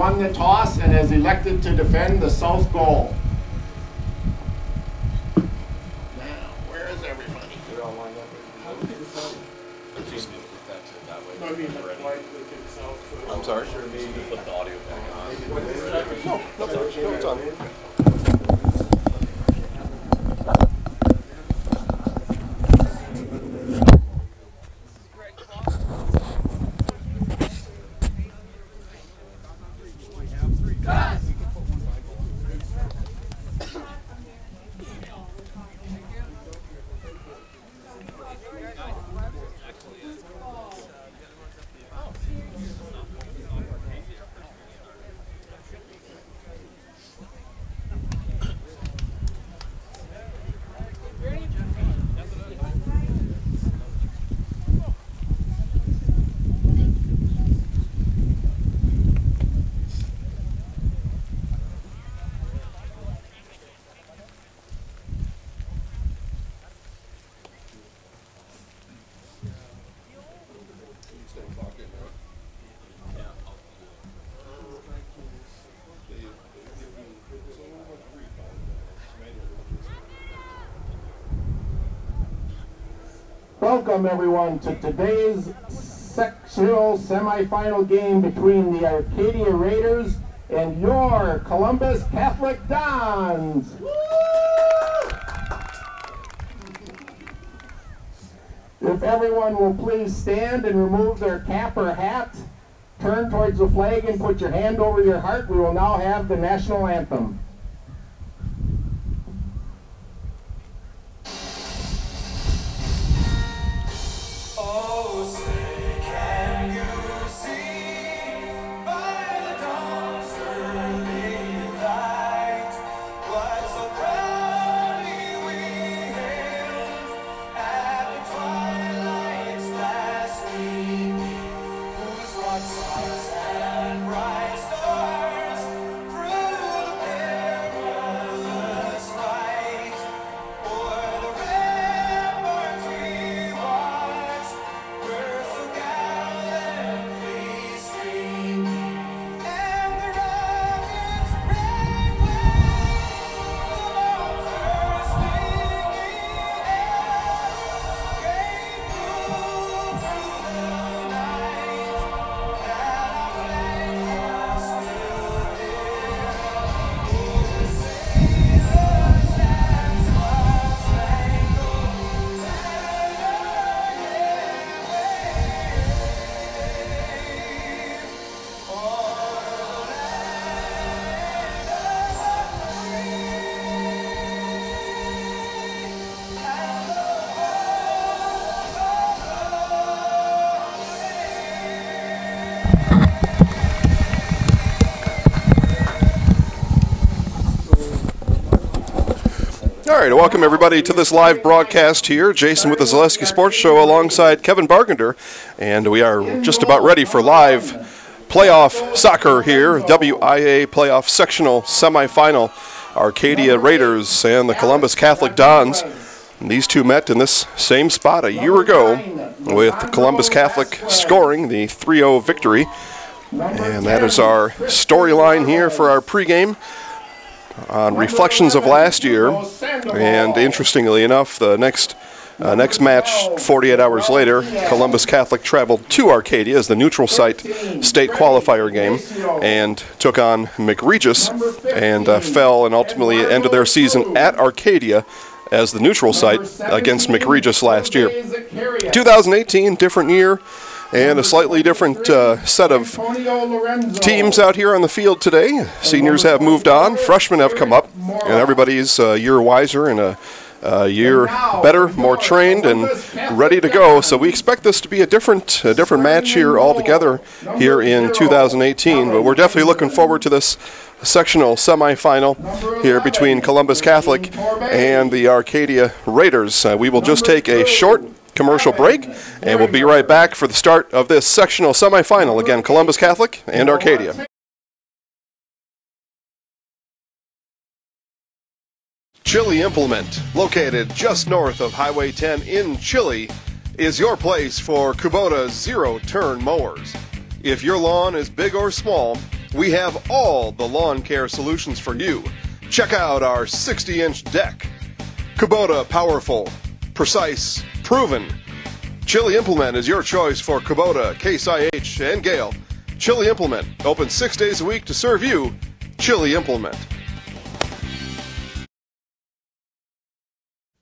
won the toss and has elected to defend the south goal. Now, where is everybody? They're all lined up. I'm sorry? Maybe put the audio back on. No, it's on. Welcome everyone to today's sectional semifinal game between the Arcadia Raiders and your Columbus Catholic Dons. If everyone will please stand and remove their cap or hat, turn towards the flag and put your hand over your heart, we will now have the national anthem. All right, welcome everybody to this live broadcast here. Jason with the Zaleski Sports Show alongside Kevin Bargender, and we are just about ready for live playoff soccer here. WIA playoff sectional semifinal. Arcadia Raiders and the Columbus Catholic Dons. And these two met in this same spot a year ago with Columbus Catholic scoring the 3-0 victory. And that is our storyline here for our pregame on reflections of last year. And interestingly enough, the next match, 48 hours later, Columbus Catholic traveled to Arcadia as the neutral site state qualifier game and took on McRegis and fell and ultimately ended their season at Arcadia as the neutral site against McRegis last year. 2018, different year. And a slightly different set of teams out here on the field today. Seniors have moved on, freshmen have come up, and everybody's a year wiser and a year better, more trained, and ready to go. So we expect this to be a different match here altogether here in 2018. But we're definitely looking forward to this sectional semifinal here between Columbus Catholic and the Arcadia Raiders. We will just take a short commercial break, and we'll be right back for the start of this sectional semifinal. Again, Columbus Catholic and Arcadia. Chili Implement, located just north of Highway 10 in Chile, is your place for Kubota zero-turn mowers. If your lawn is big or small, we have all the lawn care solutions for you. Check out our 60-inch deck. Kubota Powerful, Precise, Proven. Chili Implement is your choice for Kubota, Case IH, and Gale. Chili Implement, open 6 days a week to serve you. Chili Implement.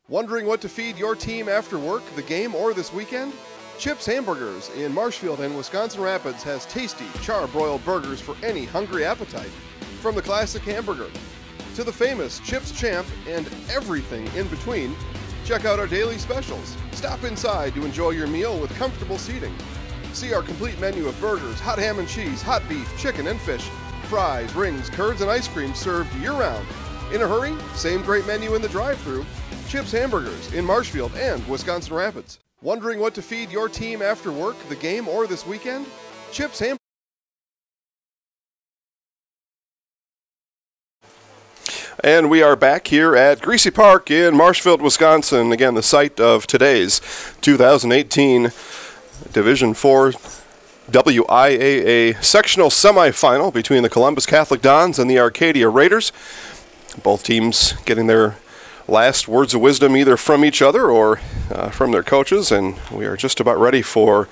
Wondering what to feed your team after work, the game, or this weekend? Chips Hamburgers in Marshfield and Wisconsin Rapids has tasty, char-broiled burgers for any hungry appetite. From the classic hamburger to the famous Chips Champ and everything in between, check out our daily specials. Stop inside to enjoy your meal with comfortable seating. See our complete menu of burgers, hot ham and cheese, hot beef, chicken and fish, fries, rings, curds, and ice cream served year-round. In a hurry? Same great menu in the drive-thru. Chips Hamburgers in Marshfield and Wisconsin Rapids. Wondering what to feed your team after work, the game, or this weekend? Chips Hamburgers. And we are back here at Greasy Park in Marshfield, Wisconsin. Again, the site of today's 2018 Division IV WIAA sectional semifinal between the Columbus Catholic Dons and the Arcadia Raiders. Both teams getting their last words of wisdom either from each other or from their coaches, and we are just about ready for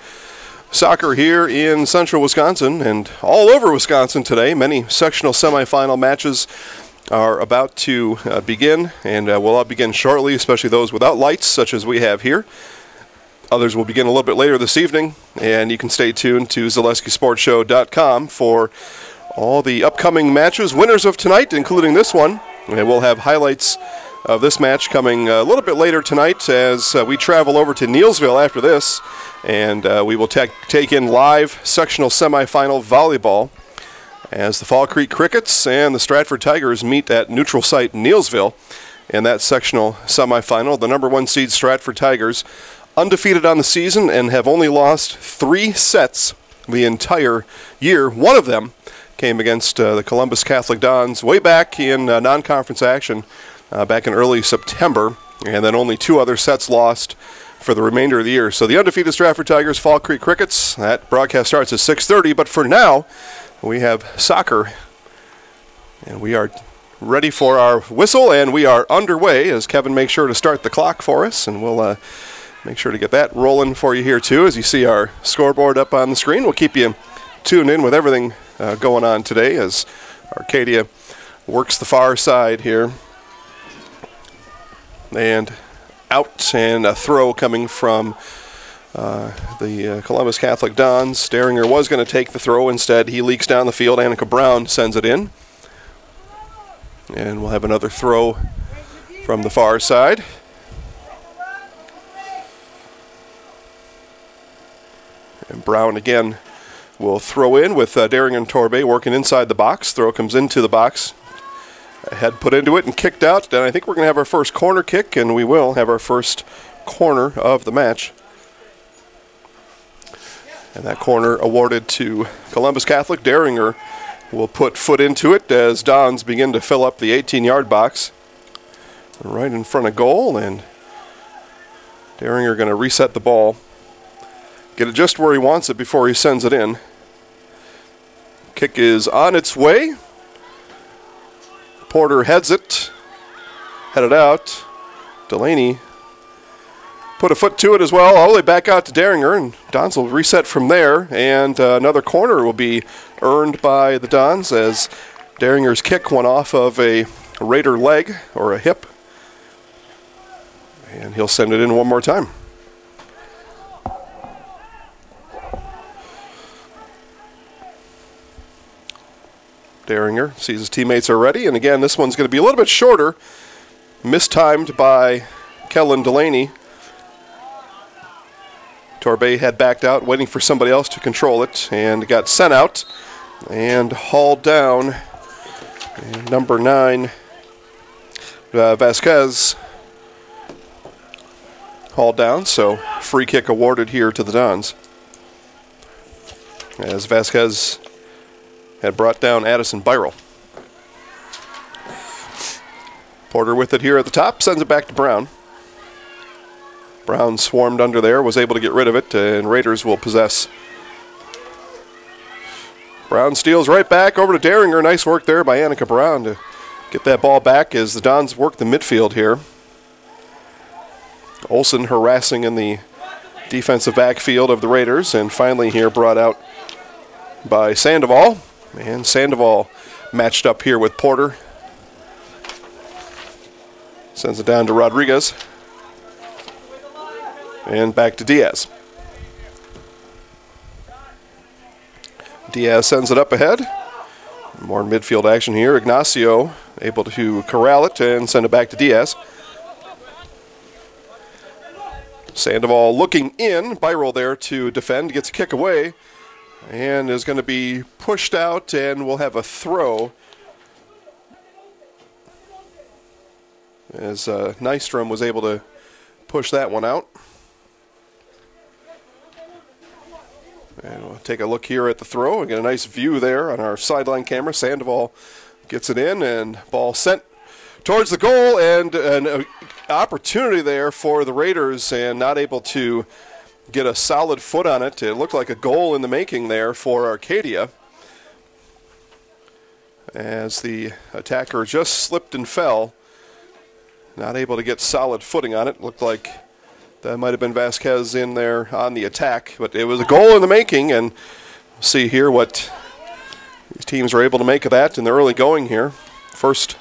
soccer here in central Wisconsin and all over Wisconsin today. Many sectional semifinal matches are about to begin, and will all begin shortly, especially those without lights such as we have here. Others will begin a little bit later this evening, and you can stay tuned to ZaleskiSportsShow.com for all the upcoming matches, winners of tonight, including this one, and we'll have highlights of this match coming a little bit later tonight as we travel over to Neillsville after this, and we will take in live sectional semifinal volleyball as the Fall Creek Crickets and the Stratford Tigers meet at neutral site Neillsville in that sectional semifinal. The number 1 seed Stratford Tigers, undefeated on the season and have only lost 3 sets the entire year. One of them came against the Columbus Catholic Dons way back in non-conference action back in early September, and then only 2 other sets lost for the remainder of the year. So the undefeated Stratford Tigers, Fall Creek Crickets, that broadcast starts at 6:30, but for now we have soccer, and we are ready for our whistle, and we are underway as Kevin makes sure to start the clock for us, and we'll make sure to get that rolling for you here too as you see our scoreboard up on the screen. We'll keep you tuned in with everything going on today as Arcadia works the far side here. And out, and a throw coming from the Columbus Catholic Dons. Daringer was going to take the throw. Instead, he leaks down the field. Annika Brown sends it in. And we'll have another throw from the far side. And Brown again will throw in with Daringer and Torbay working inside the box. Throw comes into the box. Head put into it and kicked out, and I think we're going to have our first corner kick, and we will have our first corner of the match. And that corner awarded to Columbus Catholic. Daringer will put foot into it as Dons begin to fill up the 18-yard box right in front of goal, and Daringer going to reset the ball, get it just where he wants it before he sends it in. Kick is on its way. Porter heads it, headed out. Delaney put a foot to it as well, all the way back out to Daringer, and Dons will reset from there, and another corner will be earned by the Dons as Daringer's kick went off of a Raider leg or a hip, and he'll send it in one more time. Daringer sees his teammates are ready, and again, this one's going to be a little bit shorter, mistimed by Kellen Delaney. Torbay had backed out, waiting for somebody else to control it, and got sent out and hauled down. And number 9, Vasquez, hauled down, so free kick awarded here to the Dons, as Vasquez had brought down Addison Byrell. Porter with it here at the top, sends it back to Brown. Brown swarmed under there, was able to get rid of it, and Raiders will possess Brown steals right back over to Daringer. Nice work there by Annika Brown to get that ball back as the Dons work the midfield here. Olsen harassing in the defensive backfield of the Raiders, and finally here brought out by Sandoval. And Sandoval matched up here with Porter. Sends it down to Rodriguez. And back to Diaz. Diaz sends it up ahead. More midfield action here. Ignacio able to corral it and send it back to Diaz. Sandoval looking in. Byrell there to defend. Gets a kick away. And is going to be pushed out, and we'll have a throw. As Nystrom was able to push that one out. And we'll take a look here at the throw and get a nice view there on our sideline camera. Sandoval gets it in, and ball sent towards the goal, and an opportunity there for the Raiders, and not able to get a solid foot on it. It looked like a goal in the making there for Arcadia, as the attacker just slipped and fell, not able to get solid footing on it. Looked like that might have been Vasquez in there on the attack, but it was a goal in the making, and we'll see here what these teams are able to make of that in the early going here. First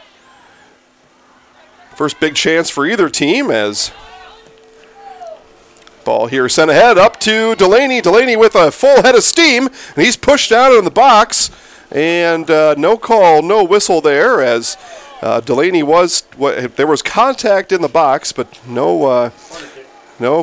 big chance for either team, as ball here sent ahead up to Delaney. Delaney with a full head of steam, and he's pushed out in the box, and no call, no whistle there, as Delaney there was contact in the box, but no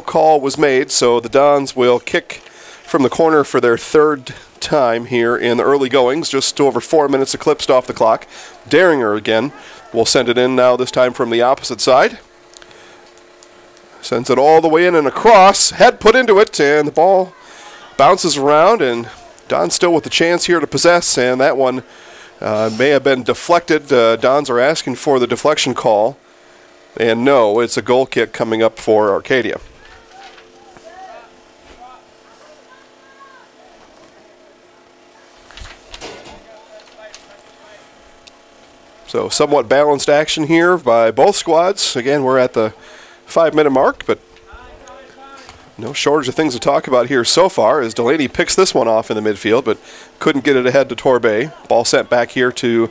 call was made, so the Dons will kick from the corner for their third time here in the early goings. Just over 4 minutes eclipsed off the clock. Daringer again will send it in now, this time from the opposite side. Sends it all the way in and across. Head put into it, and the ball bounces around, and Dons still with the chance here to possess, and that one may have been deflected. Dons are asking for the deflection call. And no, it's a goal kick coming up for Arcadia. So somewhat balanced action here by both squads. Again, we're at the 5-minute mark, but no shortage of things to talk about here so far, as Delaney picks this one off in the midfield, but couldn't get it ahead to Torbay. Ball sent back here to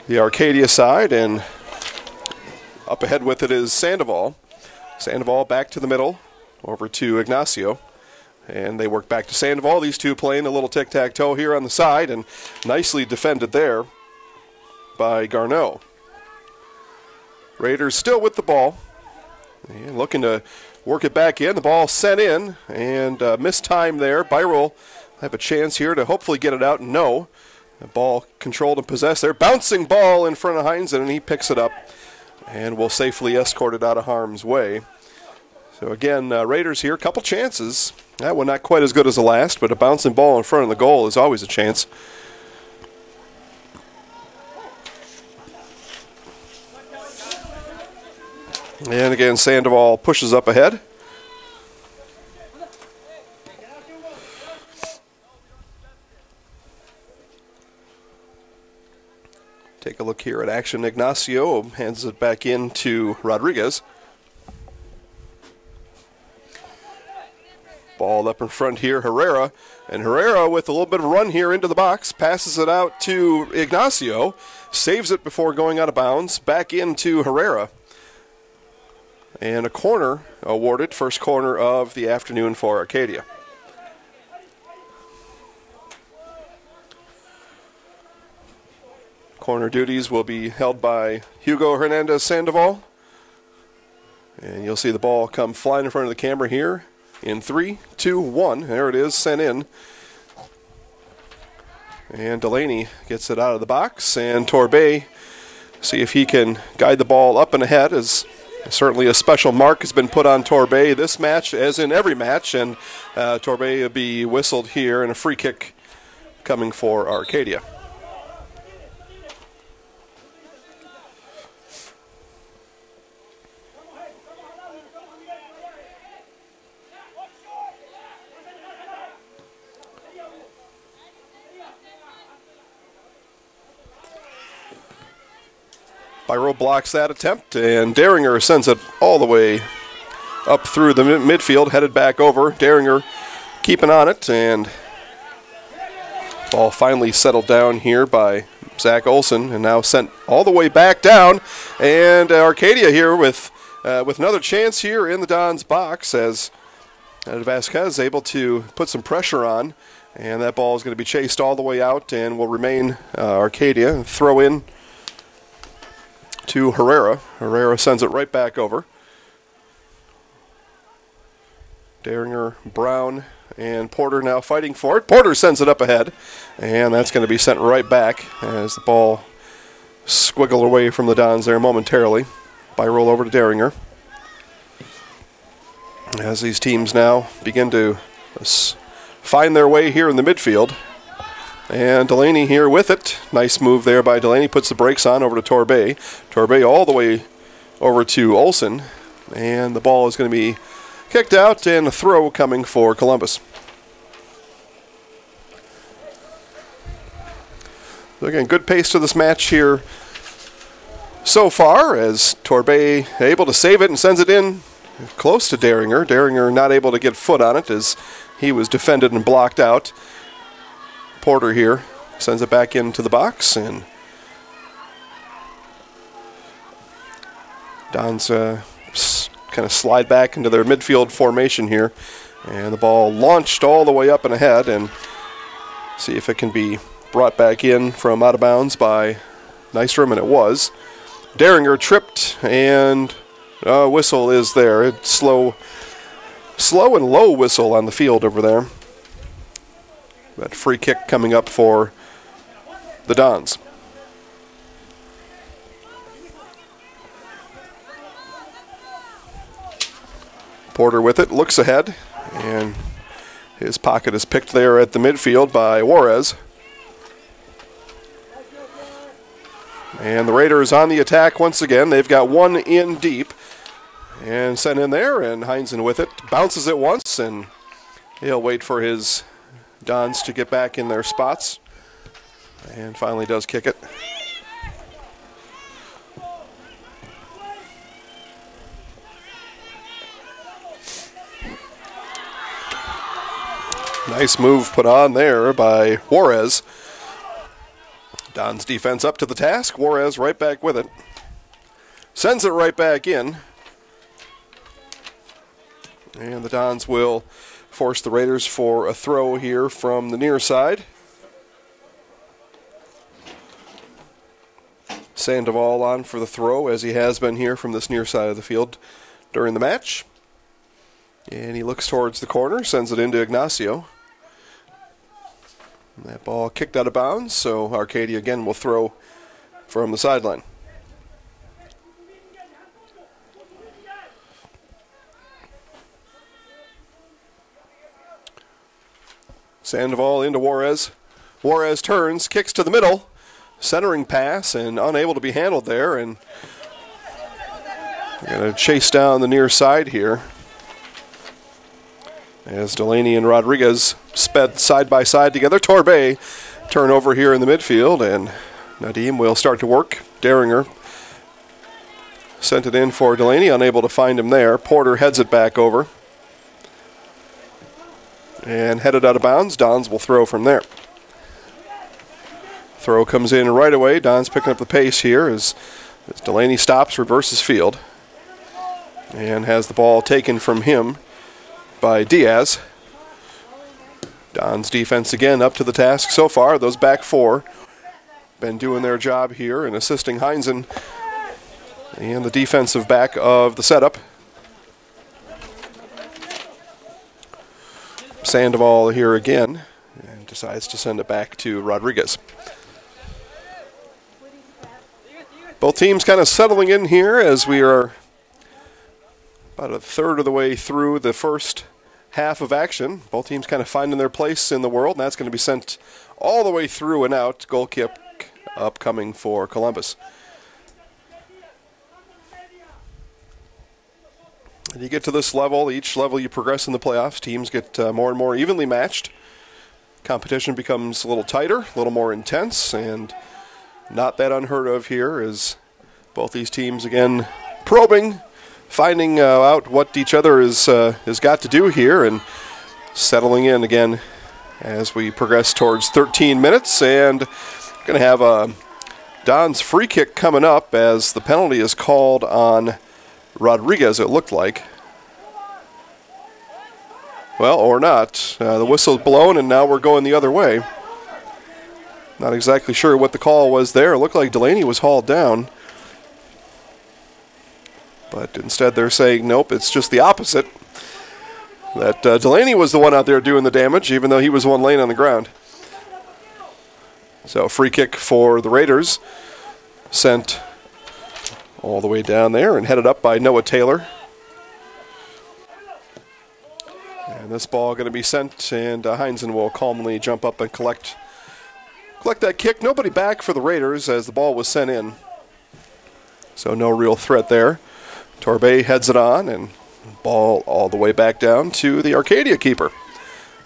the Arcadia side, and up ahead with it is Sandoval. Sandoval back to the middle, over to Ignacio. And they work back to Sandoval. These two playing a little tic-tac-toe here on the side, and nicely defended there by Garneau. Raiders still with the ball, and looking to work it back in. The ball sent in, and missed time there. Byrell have a chance here to hopefully get it out. No. The ball controlled and possessed there. Bouncing ball in front of Heinzen, and he picks it up and will safely escort it out of harm's way. So again, Raiders here, a couple chances. That one not quite as good as the last, but a bouncing ball in front of the goal is always a chance. And again, Sandoval pushes up ahead. Take a look here at action. Ignacio hands it back in to Rodriguez. Ball up in front here, Herrera. And Herrera with a little bit of a run here into the box. Passes it out to Ignacio. Saves it before going out of bounds. Back into Herrera. And a corner awarded. First corner of the afternoon for Arcadia. Corner duties will be held by Hugo Hernandez Sandoval. And you'll see the ball come flying in front of the camera here in 3, 2, 1. There it is, sent in. And Delaney gets it out of the box. And Torbay, see if he can guide the ball up and ahead, as certainly a special mark has been put on Torbay this match, as in every match. And Torbay will be whistled here, and a free kick coming for Arcadia. Byro blocks that attempt, and Daringer sends it all the way up through the midfield, headed back over. Daringer keeping on it, and ball finally settled down here by Zach Olson, and now sent all the way back down. And Arcadia here with another chance here in the Dons box, as Vasquez able to put some pressure on, and that ball is going to be chased all the way out and will remain Arcadia. Throw in to Herrera. Herrera sends it right back over. Daringer, Brown, and Porter now fighting for it. Porter sends it up ahead, and that's going to be sent right back as the ball squiggled away from the Dons there momentarily. By roll over to Daringer. As these teams now begin to find their way here in the midfield. And Delaney here with it. Nice move there by Delaney. Puts the brakes on over to Torbay. Torbay all the way over to Olson. And the ball is going to be kicked out, and a throw coming for Columbus. So again, good pace to this match here so far, as Torbay able to save it and sends it in close to Daringer. Daringer not able to get foot on it as he was defended and blocked out. Porter here sends it back into the box, and Dons kind of slide back into their midfield formation here, and the ball launched all the way up and ahead, and see if it can be brought back in from out of bounds by Nystrom, and it was. Daringer tripped, and whistle is there. It's slow and low whistle on the field over there. That free kick coming up for the Dons. Porter with it, looks ahead, and his pocket is picked there at the midfield by Juarez. And the Raiders on the attack once again. They've got one in deep and sent in there, and Heinzen with it. Bounces it once, and he'll wait for his Dons to get back in their spots, and finally does kick it. Nice move put on there by Juarez. Don's defense up to the task. Juarez right back with it. Sends it right back in. And the Dons will force the Raiders for a throw here from the near side. Sandoval on for the throw, as he has been here from this near side of the field during the match. And he looks towards the corner, sends it into Ignacio. And that ball kicked out of bounds, so Arcadia again will throw from the sideline. Sandoval into Juarez. Juarez turns, kicks to the middle, centering pass, and unable to be handled there, and going to chase down the near side here as Delaney and Rodriguez sped side by side together. Torbay turnover here in the midfield, and Nadim will start to work. Daringer sent it in for Delaney, unable to find him there. Porter heads it back over and headed out of bounds. Dons will throw from there. Throw comes in right away. Dons picking up the pace here as Delaney stops, reverses field, and has the ball taken from him by Diaz. Don's defense again up to the task so far. Those back four been doing their job here and assisting Heinzen and the defensive back of the setup. Sandoval here again and decides to send it back to Rodriguez. Both teams kind of settling in here as we are about a third of the way through the first half of action. Both teams kind of finding their place in the world, and that's going to be sent all the way through and out. Goal kick upcoming for Columbus. And you get to this level, each level you progress in the playoffs, teams get more and more evenly matched. Competition becomes a little tighter, a little more intense, and not that unheard of here as Both these teams, again, probing, finding out what each other has got to do here, and settling in again as we progress towards 13 minutes. And going to have a Don's free kick coming up as the penalty is called on Rodriguez, it looked like. Well, or not. The whistle's blown, and now we're going the other way. Not exactly sure what the call was there. It looked like Delaney was hauled down. But instead they're saying, nope, it's just the opposite. That Delaney was the one out there doing the damage, even though he was one laying on the ground. So free kick for the Raiders. Sent all the way down there and headed up by Noah Taylor. And this ball going to be sent, and Heinzen will calmly jump up and collect that kick. Nobody back for the Raiders as the ball was sent in. So no real threat there. Torbay heads it on, and ball all the way back down to the Arcadia keeper.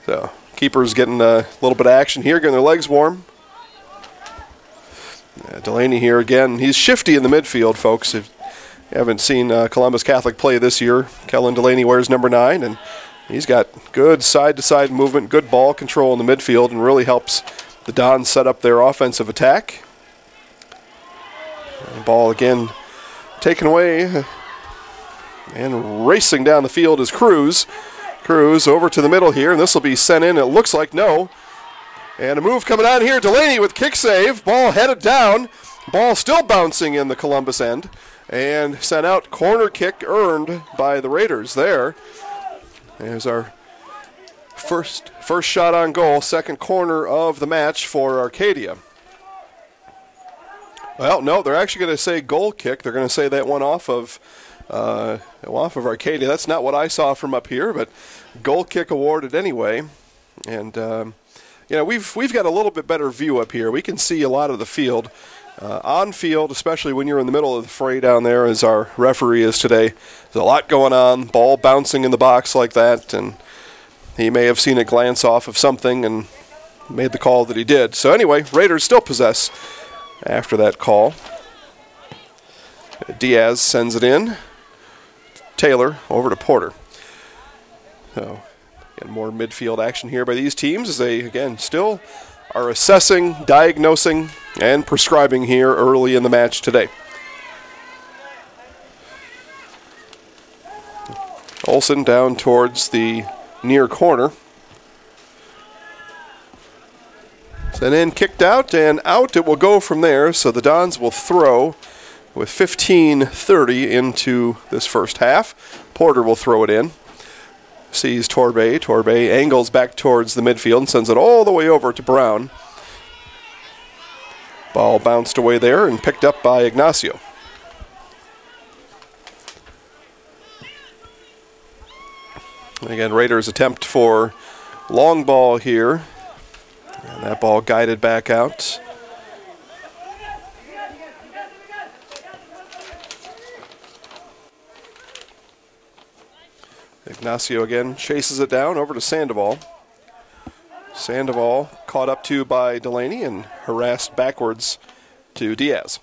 So keeper's getting a little bit of action here, getting their legs warm. Delaney here again. He's shifty in the midfield, folks. If you haven't seen Columbus Catholic play this year, Kellen Delaney wears number 9, and he's got good side-to-side movement, good ball control in the midfield, and really helps the Dons set up their offensive attack. And ball again taken away. And racing down the field is Cruz. Cruz over to the middle here, and this will be sent in. It looks like no. And a move coming on here. Delaney with kick save. Ball headed down. Ball still bouncing in the Columbus end. And sent out. Corner kick earned by the Raiders there. There's our first shot on goal. Second corner of the match for Arcadia. Well, no, they're actually going to say goal kick. They're going to say that one off of Arcadia. That's not what I saw from up here, but goal kick awarded anyway. And we've got a little bit better view up here. We can see a lot of the field. On field, especially when you're in the middle of the fray down there, as our referee is today, there's a lot going on. Ball bouncing in the box like that, and he may have seen it glance off of something and made the call that he did. So anyway, Raiders still possess after that call. Diaz sends it in. Taylor over to Porter. So, again, more midfield action here by these teams as they, again, still are assessing, diagnosing, and prescribing here early in the match today. Olsen down towards the near corner. Sent in, kicked out, and out it will go from there. So the Dons will throw with 15:30 into this first half. Porter will throw it in. Sees Torbay. Torbay angles back towards the midfield and sends it all the way over to Brown. Ball bounced away there and picked up by Ignacio. And again, Raiders attempt for long ball here. And that ball guided back out. Ignacio again chases it down over to Sandoval. Sandoval caught up to by Delaney and harassed backwards to Diaz.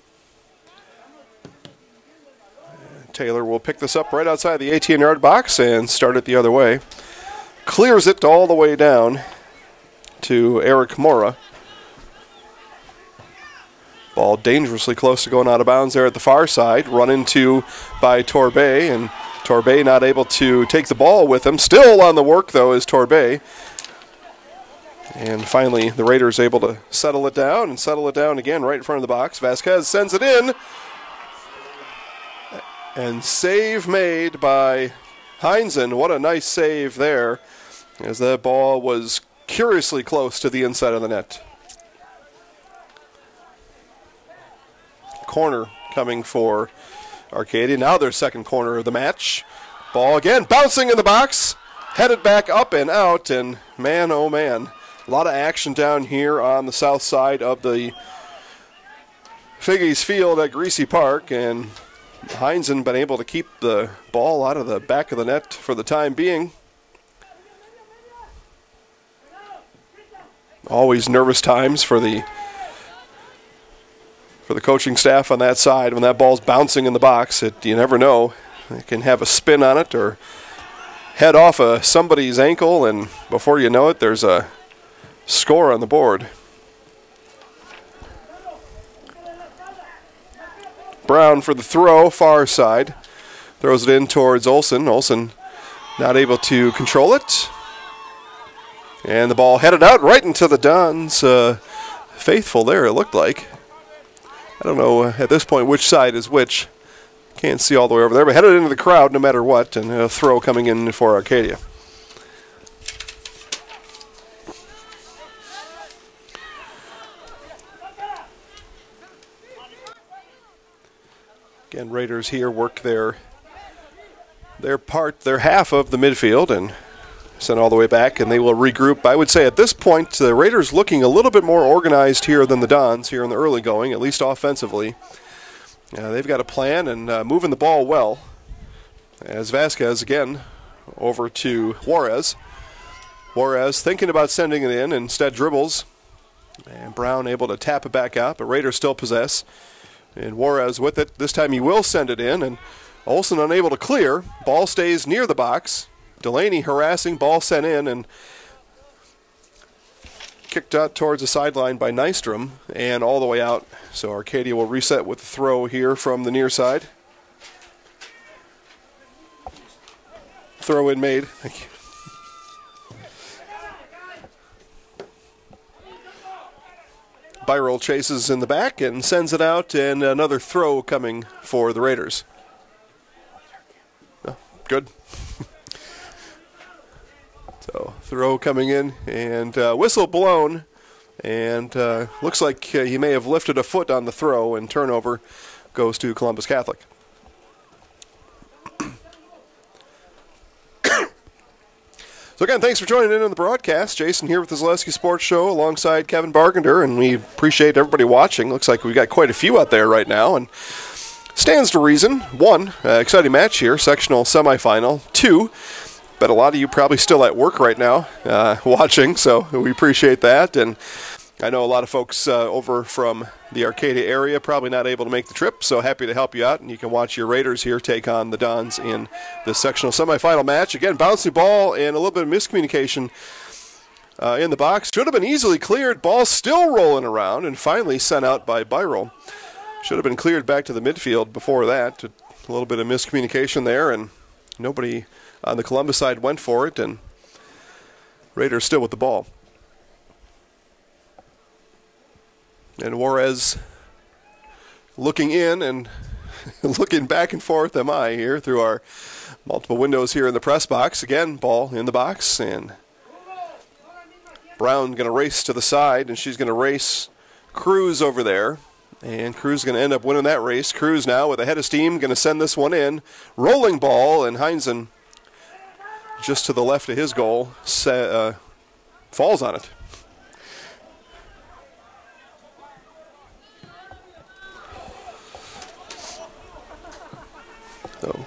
Taylor will pick this up right outside the 18-yard box and start it the other way. Clears it all the way down to Eric Mora. Ball dangerously close to going out of bounds there at the far side. Run into by Torbay, and Torbay not able to take the ball with him. Still on the work, though, is Torbay. And finally, the Raiders able to settle it down again right in front of the box. Vasquez sends it in. And save made by Heinzen. What a nice save there, as that ball was curiously close to the inside of the net. Corner coming for Arcadia. Now their second corner of the match. Ball again bouncing in the box. Headed back up and out, and man, oh man. A lot of action down here on the south side of the Figgies Field at Greasy Park, and Heinzen been able to keep the ball out of the back of the net for the time being. Always nervous times for the for the coaching staff on that side. When that ball's bouncing in the box, you never know. It can have a spin on it or head off somebody's ankle, and before you know it, there's a score on the board. Brown for the throw, far side. Throws it in towards Olsen. Olsen not able to control it. And the ball headed out right into the Dons. Faithful there, it looked like. I don't know at this point which side is which. Can't see all the way over there, but headed into the crowd no matter what, and a throw coming in for Arcadia. Again, Raiders here work their half of the midfield and send all the way back, and they will regroup. I would say at this point, the Raiders looking a little bit more organized here than the Dons here in the early going, at least offensively. They've got a plan and moving the ball well. As Vasquez again over to Juarez. Juarez thinking about sending it in, instead dribbles. And Brown able to tap it back out, but Raiders still possess. And Juarez with it. This time he will send it in, and Olsen unable to clear. Ball stays near the box. Delaney harassing, ball sent in, and kicked out towards the sideline by Nystrom, and all the way out. So Arcadia will reset with the throw here from the near side. Throw in made. Thank you. Byrol chases in the back and sends it out, and another throw coming for the Raiders. Oh, good. So throw coming in, and whistle blown, and looks like he may have lifted a foot on the throw, and turnover goes to Columbus Catholic. So again, thanks for joining in on the broadcast. Jason here with the Zaleski Sports Show alongside Kevin Bargender, and we appreciate everybody watching. Looks like we've got quite a few out there right now, and stands to reason. 1, exciting match here, sectional semifinal. 2, but a lot of you probably still at work right now watching, so we appreciate that. And I know a lot of folks over from the Arcadia area probably not able to make the trip, so happy to help you out, and you can watch your Raiders here take on the Dons in the sectional semifinal match. Again, bouncy ball and a little bit of miscommunication in the box. Should have been easily cleared. Ball still rolling around and finally sent out by Byrol. Should have been cleared back to the midfield before that. A little bit of miscommunication there, and nobody on the Columbus side went for it, and Raiders still with the ball. And Juarez looking in and looking back and forth, am I, here through our multiple windows here in the press box. Again, ball in the box, and Brown going to race to the side, and she's going to race Cruz over there. And Cruz is going to end up winning that race. Cruz now with a head of steam, going to send this one in. Rolling ball, and Heinzen just to the left of his goal falls on it. So,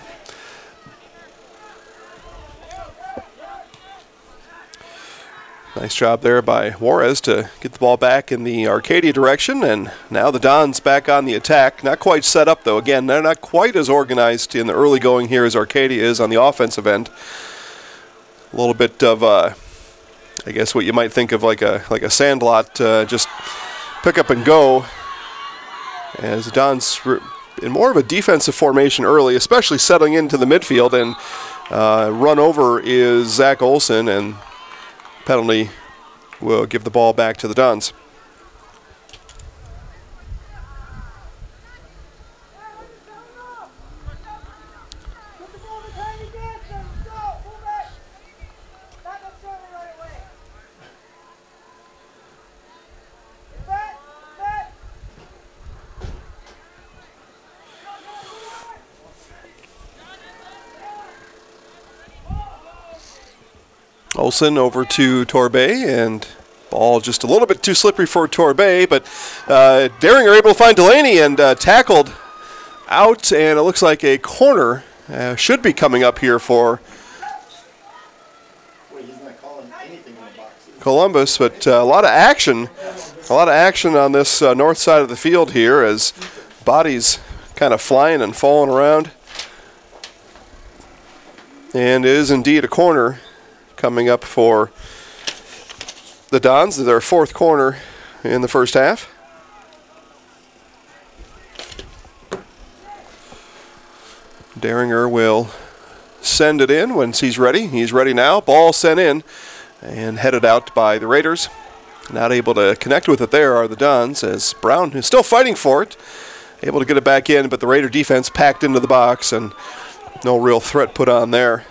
nice job there by Juarez to get the ball back in the Arcadia direction, and now the Dons back on the attack. Not quite set up, though. Again, they're not quite as organized in the early going here as Arcadia is on the offensive end. A little bit of, I guess, what you might think of like a sandlot, just pick up and go, as the Dons in more of a defensive formation early, especially settling into the midfield, and run over is Zach Olsen, and penalty will give the ball back to the Dons. Olsen over to Torbay, and ball just a little bit too slippery for Torbay, but Daring are able to find Delaney, and tackled out, and it looks like a corner should be coming up here for Columbus, but a lot of action A lot of action on this north side of the field here as bodies kind of flying and falling around. And it is indeed a corner coming up for the Dons, their fourth corner in the first half. Deringer will send it in once he's ready. He's ready now. Ball sent in and headed out by the Raiders. Not able to connect with it there are the Dons, as Brown is still fighting for it. Able to get it back in, but the Raider defense packed into the box and no real threat put on there.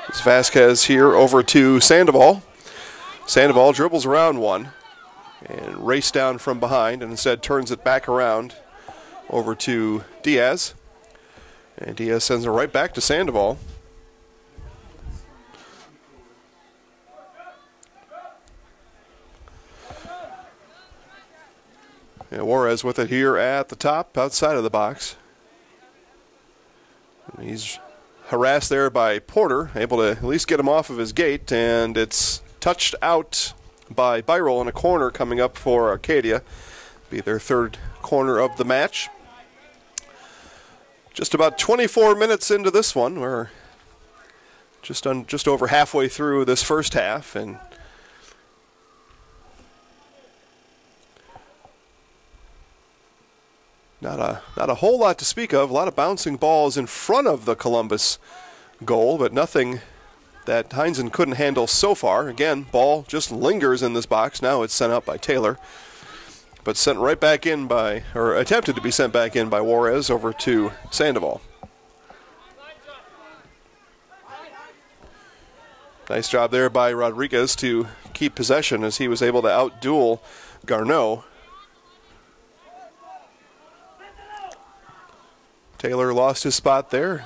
It's Vasquez here over to Sandoval. Sandoval dribbles around one and races down from behind and instead turns it back around over to Diaz. And Diaz sends it right back to Sandoval. And Juarez with it here at the top, outside of the box. And he's harassed there by Porter, able to at least get him off of his gate, and it's touched out by Byrol in a corner coming up for Arcadia. Be their third corner of the match. Just about 24 minutes into this one. We're just over halfway through this first half, and not a whole lot to speak of. A lot of bouncing balls in front of the Columbus goal, but nothing that Heinzen couldn't handle so far. Again, ball just lingers in this box. Now it's sent out by Taylor, but sent right back in by, or attempted to be sent back in by Juarez over to Sandoval. Nice job there by Rodriguez to keep possession as he was able to outduel Garneau. Taylor lost his spot there.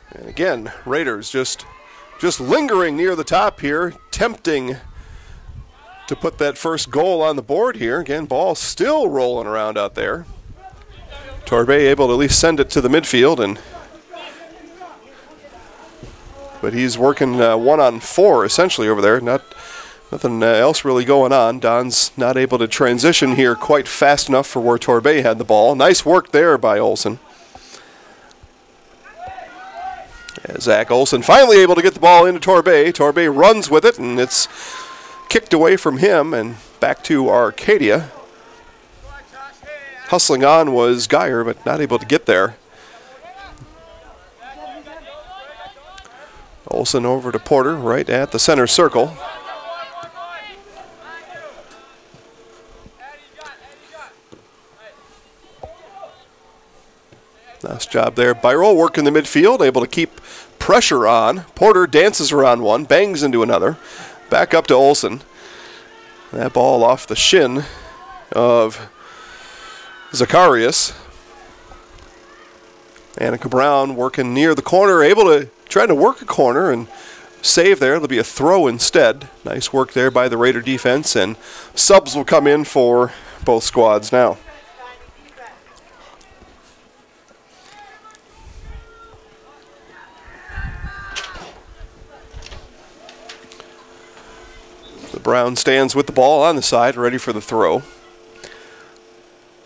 And again, Raiders just lingering near the top here, tempting to put that first goal on the board here. Again, ball still rolling around out there. Torbay able to at least send it to the midfield, but he's working 1-on-4 essentially over there. Nothing else really going on. Don's not able to transition here quite fast enough for where Torbay had the ball. Nice work there by Olsen. Zach Olsen finally able to get the ball into Torbay. Torbay runs with it, and it's kicked away from him and back to Arcadia. Hustling on was Geyer, but not able to get there. Olsen over to Porter right at the center circle. Nice job there. Byrol working the midfield, able to keep pressure on. Porter dances around one, bangs into another. Back up to Olsen. That ball off the shin of Zacharias. Annika Brown working near the corner, able to try to work a corner and save there. It'll be a throw instead. Nice work there by the Raider defense, and subs will come in for both squads now. Brown stands with the ball on the side, ready for the throw.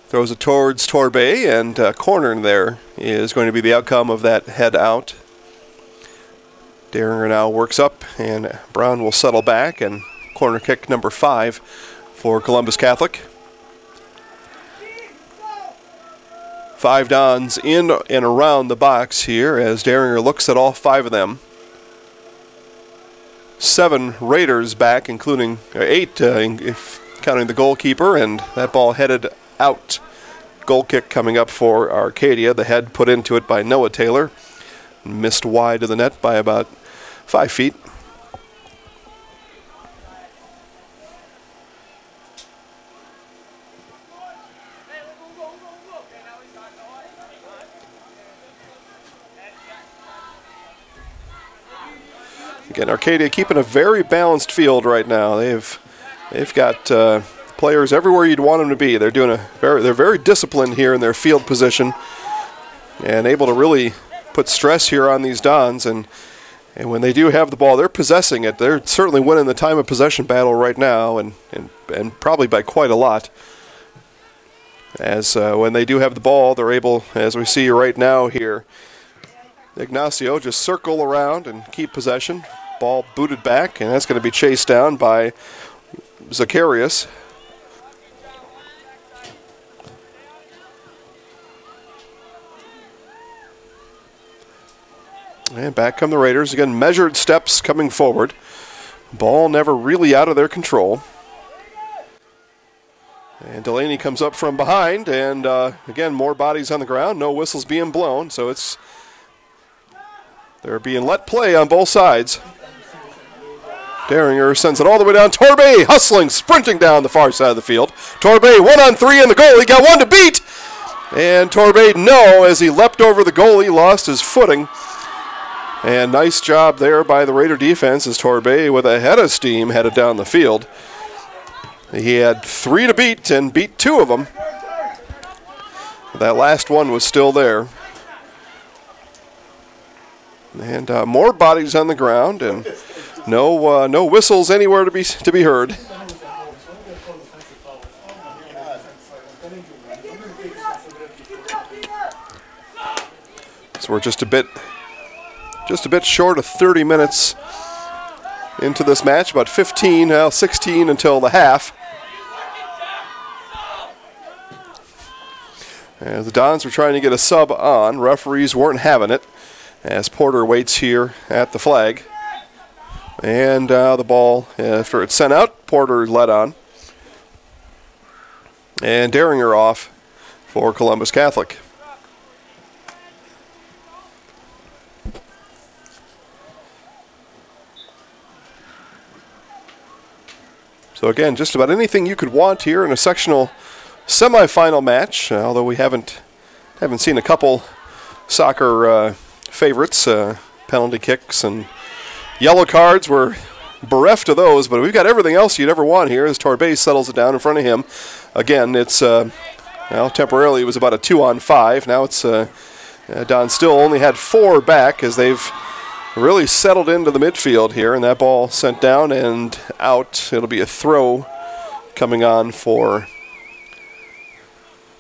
Throws it towards Torbay, and corner there is going to be the outcome of that head out. Deringer now works up, and Brown will settle back, and corner kick number 5 for Columbus Catholic. 5 Dons in and around the box here as Deringer looks at all 5 of them. 7 Raiders back, including 8 if counting the goalkeeper, and that ball headed out. Goal kick coming up for Arcadia. The head put into it by Noah Taylor. Missed wide of the net by about 5 feet. Again, Arcadia keeping a very balanced field right now. They've got players everywhere you'd want them to be. They're very disciplined here in their field position, and able to really put stress here on these Dons and And when they do have the ball, they're possessing it. They're certainly winning the time of possession battle right now, and probably by quite a lot. As when they do have the ball, they're able, as we see right now here, Ignacio just circle around and keep possession. Ball booted back, and that's going to be chased down by Zacharias. And back come the Raiders. Again, measured steps coming forward. Ball never really out of their control. And Delaney comes up from behind, and again, more bodies on the ground. No whistles being blown, so they're being let play on both sides. Daringer sends it all the way down. Torbe hustling, sprinting down the far side of the field. Torbe 1-on-3 in the goal. He got one to beat. And Torbe, no, as he leapt over the goalie, lost his footing. And nice job there by the Raider defense as Torbe, with a head of steam, headed down the field. He had 3 to beat and beat 2 of them. That last one was still there. And more bodies on the ground, and no whistles anywhere to be heard. So we're just a bit short of 30 minutes into this match, about 16 until the half. As the Dons were trying to get a sub on, referees weren't having it, as Porter waits here at the flag. And the ball, after it's sent out, Porter led on. And Daringer off for Columbus Catholic. So again, just about anything you could want here in a sectional semifinal match, although we haven't seen a couple soccer favorites, penalty kicks and yellow cards. We're bereft of those, but we've got everything else you'd ever want here as Torbe settles it down in front of him. Again, it's, temporarily it was about a 2-on-5. Now it's, Don still only had 4 back as they've really settled into the midfield here, and that ball sent down and out. It'll be a throw coming on for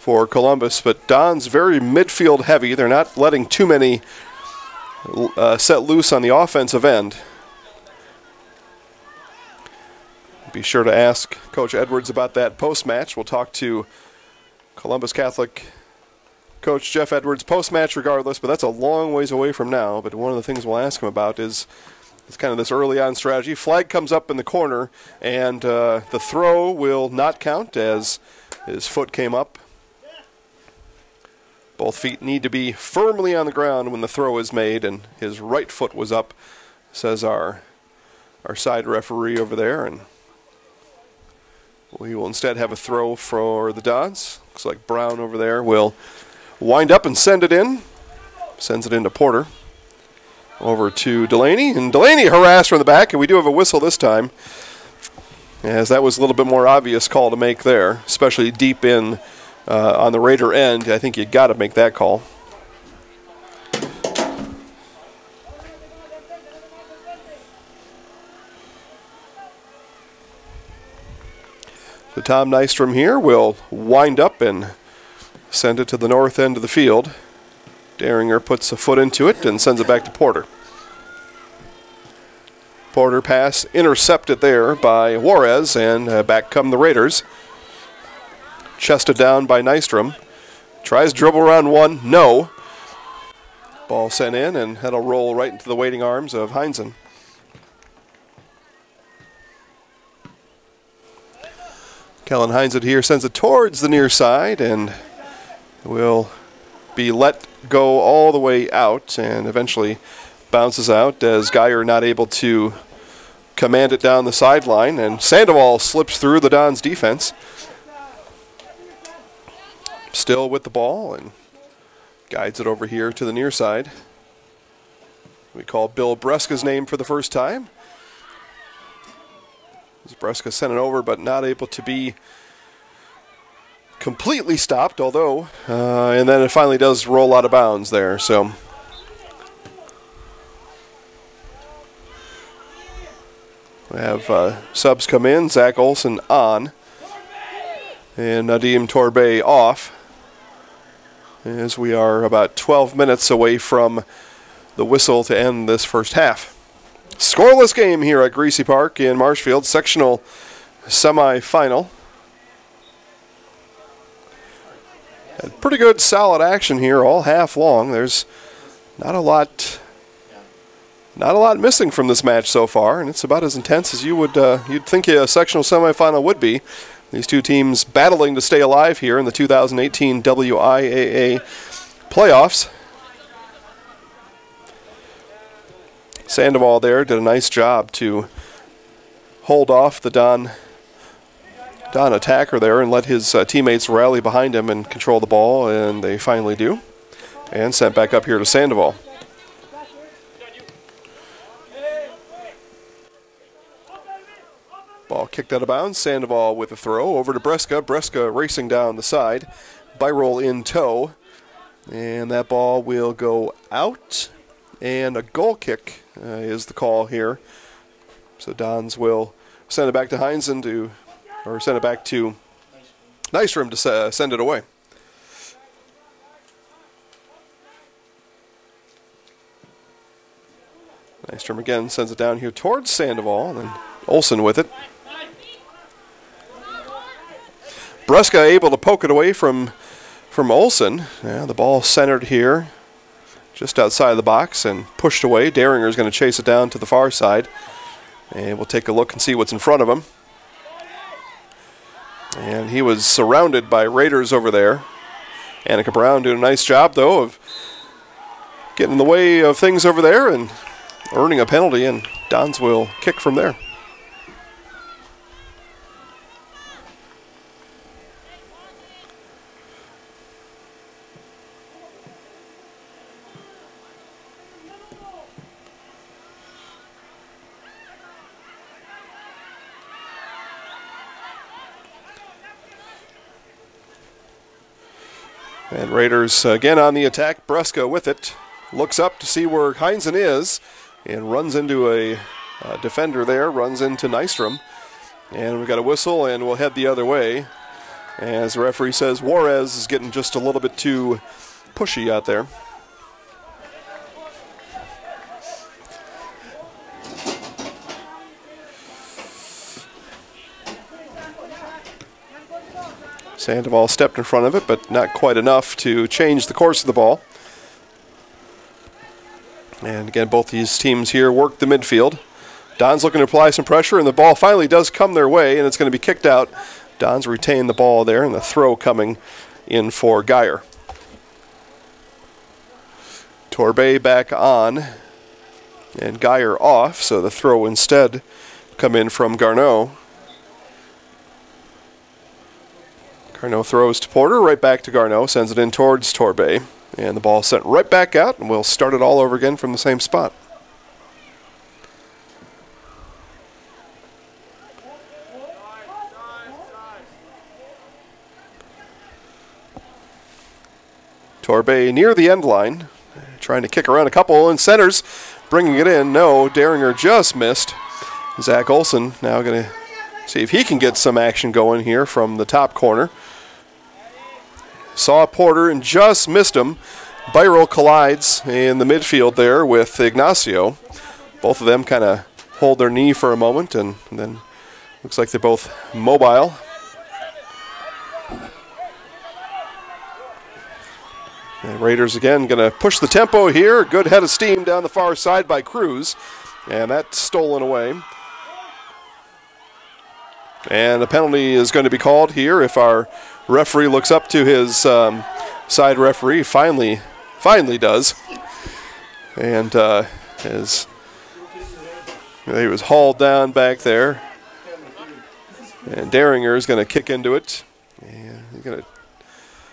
Columbus, but Don's very midfield heavy. They're not letting too many set loose on the offensive end. Be sure to ask Coach Edwards about that post-match. We'll talk to Columbus Catholic Coach Jeff Edwards post-match regardless, but that's a long ways away from now. But one of the things we'll ask him about is kind of this early-on strategy. Flag comes up in the corner, and the throw will not count as his foot came up. Both feet need to be firmly on the ground when the throw is made, and his right foot was up, says our side referee over there. And we will instead have a throw for the Dons. Looks like Brown over there will wind up and send it in. Sends it into Porter. Over to Delaney, and Delaney harassed from the back, and we do have a whistle this time, as that was a little bit more obvious call to make there, especially deep in on the Raider end. I think you got to make that call. So Tom Nystrom here will wind up and send it to the north end of the field. Daringer puts a foot into it and sends it back to Porter. Porter pass intercepted there by Juarez, and back come the Raiders. Chested down by Nystrom. Tries to dribble around one. No. Ball sent in, and that'll roll right into the waiting arms of Heinzen. Kellen Heinzen here sends it towards the near side, and will be let go all the way out, and eventually bounces out as Geyer not able to command it down the sideline, and Sandoval slips through the Dons defense. Still with the ball and guides it over here to the near side. We call Bill Breska's name for the first time. Breska sent it over, but not able to be completely stopped, although, and then it finally does roll out of bounds there. So We have subs come in, Zach Olson on, and Nadim Torbay off, as we are about 12 minutes away from the whistle to end this first half. Scoreless game here at Greasy Park in Marshfield, sectional semifinal. Had pretty good solid action here all half long. There's not a lot missing from this match so far, and it's about as intense as you'd think a sectional semifinal would be. These two teams battling to stay alive here in the 2018 WIAA playoffs. Sandoval there did a nice job to hold off the Don attacker there and let his teammates rally behind him and control the ball, and they finally do. And sent back up here to Sandoval. Ball kicked out of bounds. Sandoval with a throw over to Breska. Breska racing down the side. Byrol in tow. And that ball will go out. And a goal kick is the call here. So Dons will send it back to Heinzen or send it back to Nystrom to send it away. Nystrom again sends it down here towards Sandoval, and then Olsen with it. Breska able to poke it away from Olsen. Yeah, the ball centered here just outside of the box and pushed away. Daringer is going to chase it down to the far side. And we'll take a look and see what's in front of him. And he was surrounded by Raiders over there. Annika Brown doing a nice job, though, of getting in the way of things over there and earning a penalty, and Dons will kick from there. And Raiders again on the attack. Breska with it. Looks up to see where Heinzen is and runs into a defender there. Runs into Nystrom. And we've got a whistle, and we'll head the other way. As the referee says, Juarez is getting just a little bit too pushy out there. Sandoval stepped in front of it, but not quite enough to change the course of the ball. And again, both these teams here work the midfield. Don's looking to apply some pressure, and the ball finally does come their way, and it's going to be kicked out. Don's retain the ball there, and the throw coming in for Geyer. Torbay back on, and Geyer off, so the throw instead come in from Garneau. Garneau throws to Porter, right back to Garneau, sends it in towards Torbay, and the ball sent right back out, and we'll start it all over again from the same spot. Torbay near the end line, trying to kick around a couple, and centers, bringing it in. No, Daringer just missed. Zach Olson now going to see if he can get some action going here from the top corner. Saw Porter and just missed him. Byrol collides in the midfield there with Ignacio. Both of them kind of hold their knee for a moment, and then looks like they're both mobile. And Raiders again going to push the tempo here. Good head of steam down the far side by Cruz, and that's stolen away. And a penalty is going to be called here if our referee looks up to his side referee. Finally does. And as he was hauled down back there. And Daringer is going to kick into it. And he's going to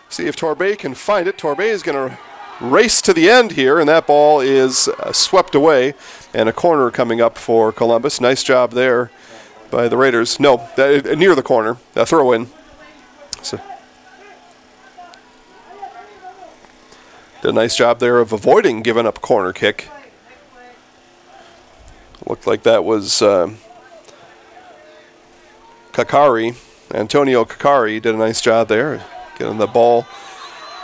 see if Torbay can find it. Torbay is going to race to the end here, and that ball is swept away. And a corner coming up for Columbus. Nice job there by the Raiders. No, near the corner. A throw-in. So, did a nice job there of avoiding giving up a corner kick. Looked like that was Antonio Kakari did a nice job there, getting the ball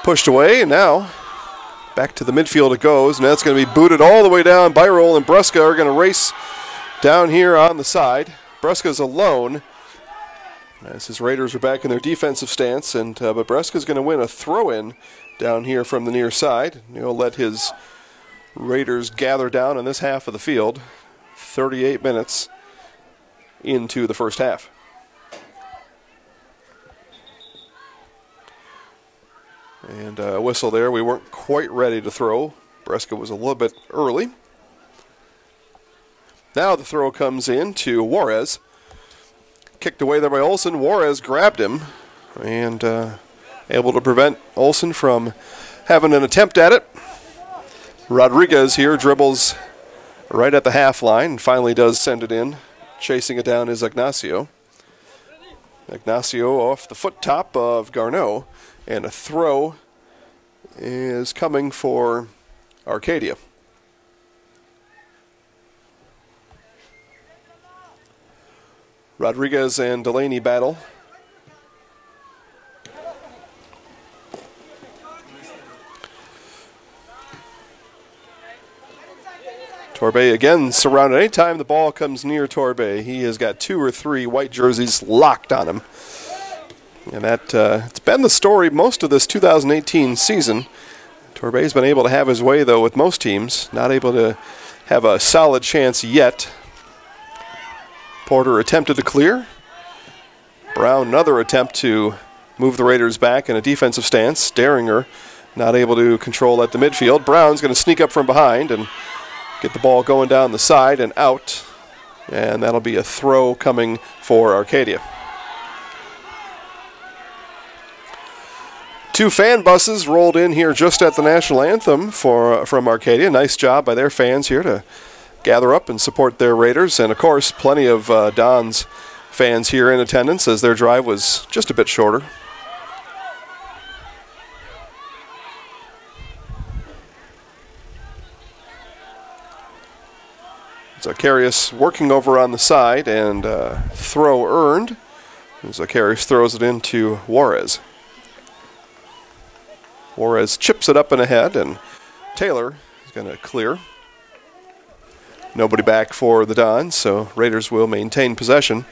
pushed away, and now back to the midfield it goes, and that's going to be booted all the way down. Byrol and Brusca are going to race down here on the side. Brusca's alone as his Raiders are back in their defensive stance, and but Brusca's going to win a throw-in down here from the near side. He'll let his Raiders gather down in this half of the field. 38 minutes into the first half. And a whistle there. We weren't quite ready to throw. Brusca was a little bit early. Now the throw comes in to Juarez. Kicked away there by Olsen. Juarez grabbed him and able to prevent Olsen from having an attempt at it. Rodriguez here dribbles right at the half line and finally does send it in. Chasing it down is Ignacio. Ignacio off the foot top of Garneau, and a throw is coming for Arcadia. Rodriguez and Delaney battle. Torbay again surrounded. Anytime the ball comes near Torbay, he has got 2 or 3 white jerseys locked on him. And that it's been the story most of this 2018 season. Torbay's been able to have his way, though, with most teams. Not able to have a solid chance yet. Porter attempted to clear. Brown, another attempt to move the Raiders back in a defensive stance. Daringer not able to control at the midfield. Brown's going to sneak up from behind and get the ball going down the side and out. And that'll be a throw coming for Arcadia. 2 fan buses rolled in here just at the national anthem from Arcadia. Nice job by their fans here to gather up and support their Raiders. And, of course, plenty of Don's fans here in attendance as their drive was just a bit shorter. Zacharias working over on the side, and throw earned. And Zacharias throws it into Juarez. Juarez chips it up and ahead, and Taylor is going to clear. Nobody back for the Dons, so Raiders will maintain possession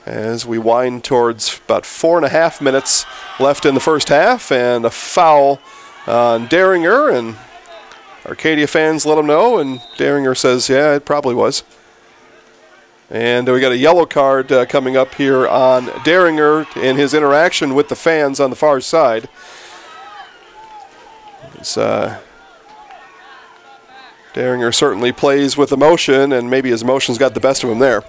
as we wind towards about 4.5 minutes left in the first half, and a foul on Daringer, and Arcadia fans let him know, and Daringer says, yeah, it probably was. And we got a yellow card coming up here on Daringer in his interaction with the fans on the far side. Daringer certainly plays with emotion, and maybe his emotions got the best of him there.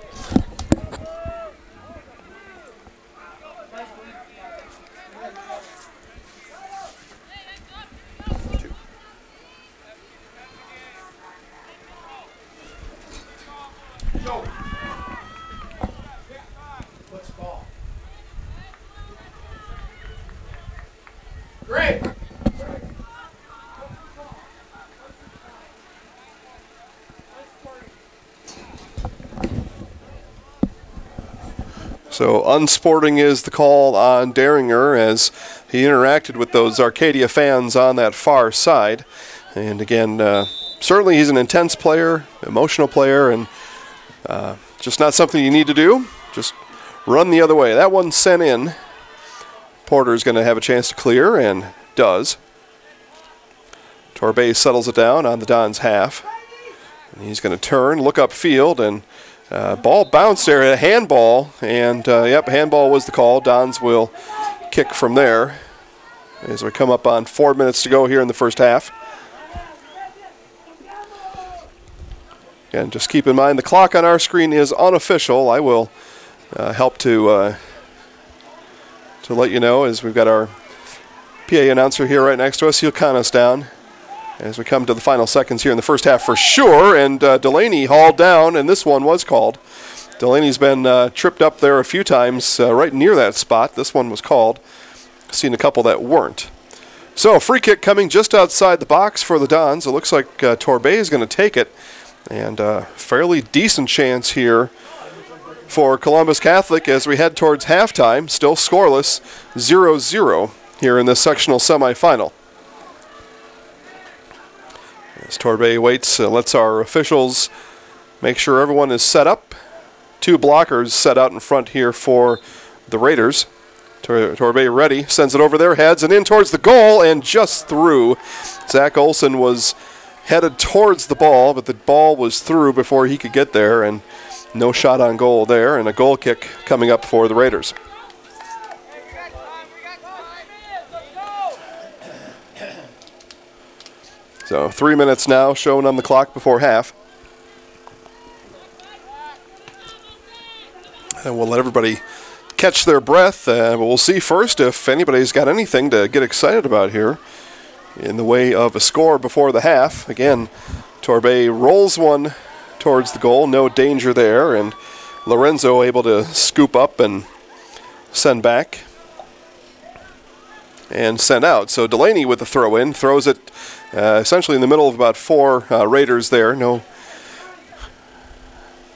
Great. So unsporting is the call on Daringer as he interacted with those Arcadia fans on that far side. And again, certainly he's an intense player, emotional player, and just not something you need to do. Just run the other way. That one's sent in. Porter's going to have a chance to clear, and does. Torbay settles it down on the Dons' half. And he's going to turn, look upfield, and ball bounced there, a handball, and yep, handball was the call. Dons will kick from there as we come up on 4 minutes to go here in the first half. And just keep in mind the clock on our screen is unofficial. I will help to let you know as we've got our PA announcer here right next to us. He'll count us down as we come to the final seconds here in the first half for sure. And Delaney hauled down, and this one was called. Delaney's been tripped up there a few times right near that spot. This one was called. Seen a couple that weren't. So free kick coming just outside the box for the Dons. It looks like Torbay is going to take it. And fairly decent chance here for Columbus Catholic as we head towards halftime. Still scoreless, 0-0 here in this sectional semifinal. As Torbay waits, lets our officials make sure everyone is set up. 2 blockers set out in front here for the Raiders. Torbay ready, sends it over their heads and in towards the goal and just through. Zach Olson was headed towards the ball, but the ball was through before he could get there, and no shot on goal there, and a goal kick coming up for the Raiders. So 3 minutes now shown on the clock before half. And we'll let everybody catch their breath. But we'll see first if anybody's got anything to get excited about here in the way of a score before the half. Again, Torbay rolls one towards the goal. No danger there. And Lorenzo able to scoop up and send back. And send out. So Delaney with the throw in, throws it essentially in the middle of about 4 Raiders there. No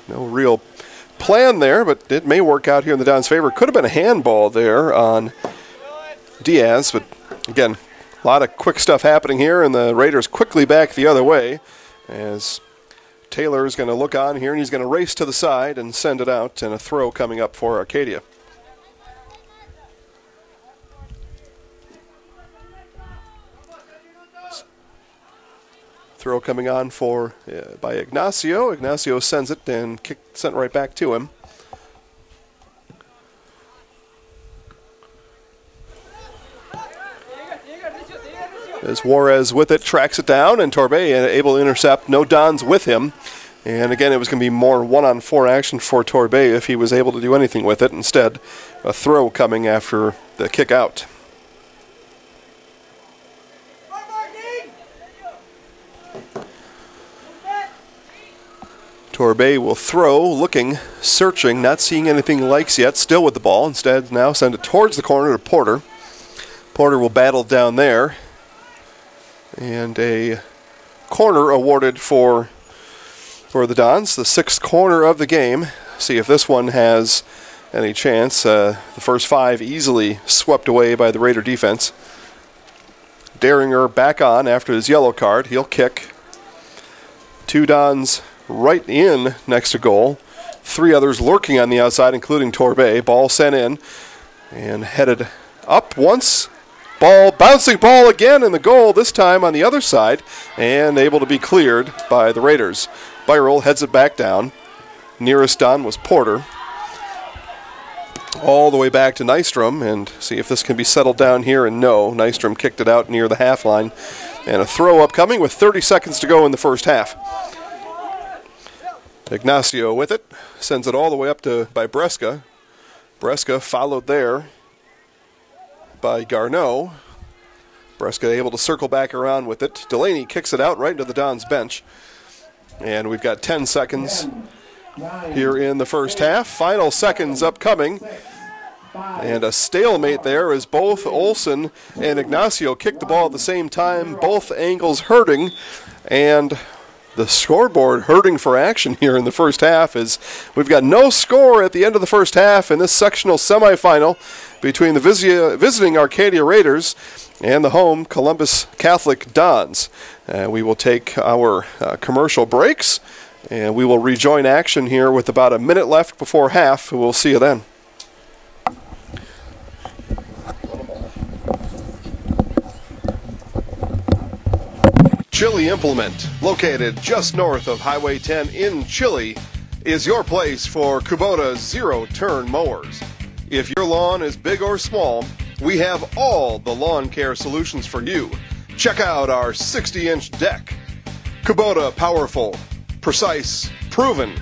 real plan there, but it may work out here in the Dons' favor. Could have been a handball there on Diaz, but again, a lot of quick stuff happening here, and the Raiders quickly back the other way as Taylor is going to look on here, and he's going to race to the side and send it out, and a throw coming up for Arcadia. Throw coming on for by Ignacio. Ignacio sends it and sent right back to him. As Juarez with it, tracks it down, and Torbay able to intercept. No Dons with him. And again, it was going to be more 1-on-4 action for Torbay if he was able to do anything with it. Instead, a throw coming after the kick out. Torbay will throw, looking, searching, not seeing anything likes yet, still with the ball. Instead, now send it towards the corner to Porter. Porter will battle down there. And a corner awarded for the Dons, the 6th corner of the game. See if this one has any chance. The first 5 easily swept away by the Raider defense. Daringer back on after his yellow card. He'll kick. 2 Dons right in next to goal. 3 others lurking on the outside, including Torbay. Ball sent in and headed up once. Bouncing ball again in the goal, this time on the other side, and able to be cleared by the Raiders. Byrell heads it back down. Nearest Don was Porter. All the way back to Nystrom, and see if this can be settled down here, and no. Nystrom kicked it out near the half line. And a throw upcoming with 30 seconds to go in the first half. Ignacio with it, sends it all the way up by Bresca. Bresca followed there by Garneau. Bresca able to circle back around with it. Delaney kicks it out right into the Dons bench. And we've got 10 seconds here in the first half. Final seconds upcoming. And a stalemate there as both Olson and Ignacio kick the ball at the same time. Both angles hurting. And the scoreboard hurting for action here in the first half is we've got no score at the end of the first half in this sectional semifinal between the visiting Arcadia Raiders and the home Columbus Catholic Dons. We will take our commercial breaks, and we will rejoin action here with about a minute left before half. We'll see you then. Chili Implement, located just north of Highway 10 in Chili, is your place for Kubota zero-turn mowers. If your lawn is big or small, we have all the lawn care solutions for you. Check out our 60-inch deck. Kubota powerful, precise, proven.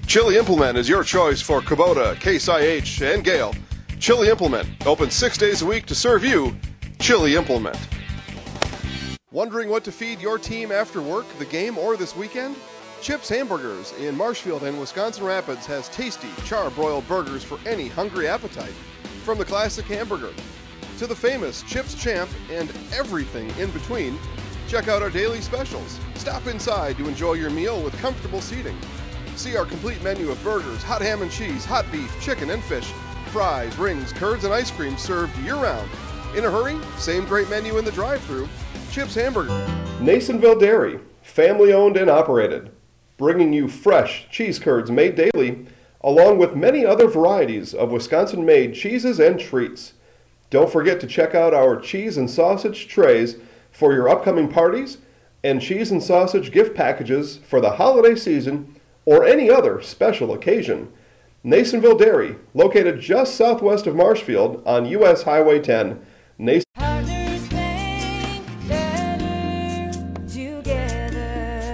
Chili Implement is your choice for Kubota, Case IH, and Gale. Chili Implement, open 6 days a week to serve you. Chili Implement. Wondering what to feed your team after work, the game, or this weekend? Chips Hamburgers in Marshfield and Wisconsin Rapids has tasty, char-broiled burgers for any hungry appetite. From the classic hamburger to the famous Chips Champ and everything in between, check out our daily specials. Stop inside to enjoy your meal with comfortable seating. See our complete menu of burgers, hot ham and cheese, hot beef, chicken and fish, fries, rings, curds, and ice cream served year-round. In a hurry? Same great menu in the drive-thru. Chips Hamburger. Nasonville Dairy, family-owned and operated, bringing you fresh cheese curds made daily, along with many other varieties of Wisconsin-made cheeses and treats. Don't forget to check out our cheese and sausage trays for your upcoming parties and cheese and sausage gift packages for the holiday season or any other special occasion. Nasonville Dairy, located just southwest of Marshfield on U.S. Highway 10.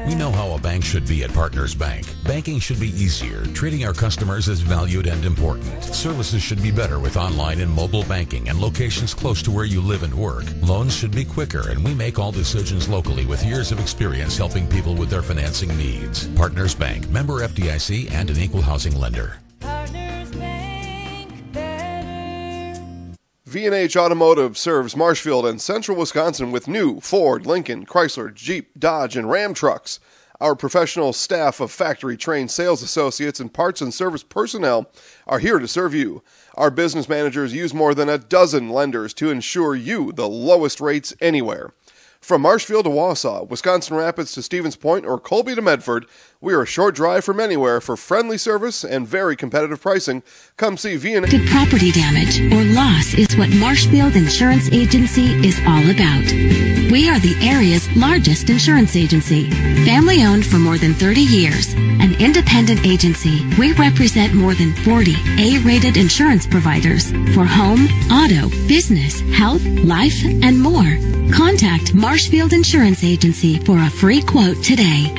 We know how a bank should be at Partners Bank. Banking should be easier. Treating our customers as valued and important. Services should be better with online and mobile banking and locations close to where you live and work. Loans should be quicker, and we make all decisions locally with years of experience helping people with their financing needs. Partners Bank, member FDIC, and an equal housing lender. V&H Automotive serves Marshfield and central Wisconsin with new Ford, Lincoln, Chrysler, Jeep, Dodge, and Ram trucks. Our professional staff of factory-trained sales associates and parts and service personnel are here to serve you. Our business managers use more than a dozen lenders to ensure you the lowest rates anywhere. From Marshfield to Wausau, Wisconsin Rapids to Stevens Point, or Colby to Medford, we are a short drive from anywhere for friendly service and very competitive pricing. Come see V&H. The property damage or loss is what Marshfield Insurance Agency is all about. We are the area's largest insurance agency. Family owned for more than 30 years. An independent agency, we represent more than 40 A-rated insurance providers for home, auto, business, health, life, and more. Contact Marshfield Insurance Agency for a free quote today.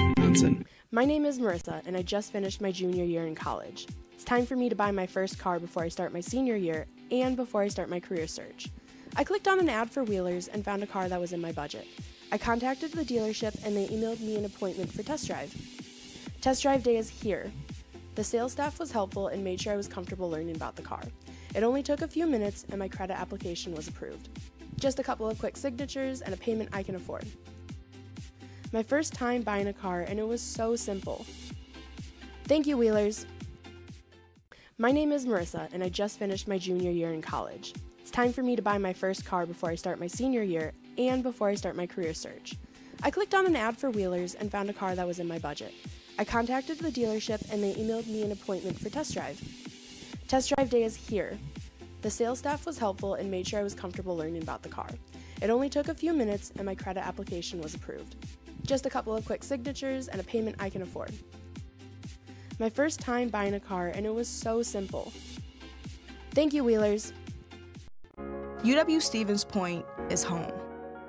My name is Marissa, and I just finished my junior year in college. It's time for me to buy my first car before I start my senior year and before I start my career search. I clicked on an ad for Wheelers and found a car that was in my budget. I contacted the dealership and they emailed me an appointment for test drive. Test drive day is here. The sales staff was helpful and made sure I was comfortable learning about the car. It only took a few minutes and my credit application was approved. Just a couple of quick signatures and a payment I can afford. My first time buying a car, and it was so simple. Thank you, Wheelers. My name is Marissa, and I just finished my junior year in college. It's time for me to buy my first car before I start my senior year and before I start my career search. I clicked on an ad for Wheelers and found a car that was in my budget. I contacted the dealership and they emailed me an appointment for test drive. Test drive day is here. The sales staff was helpful and made sure I was comfortable learning about the car. It only took a few minutes and my credit application was approved. Just a couple of quick signatures and a payment I can afford. My first time buying a car, and it was so simple. Thank you, Wheelers. UW Stevens Point is home.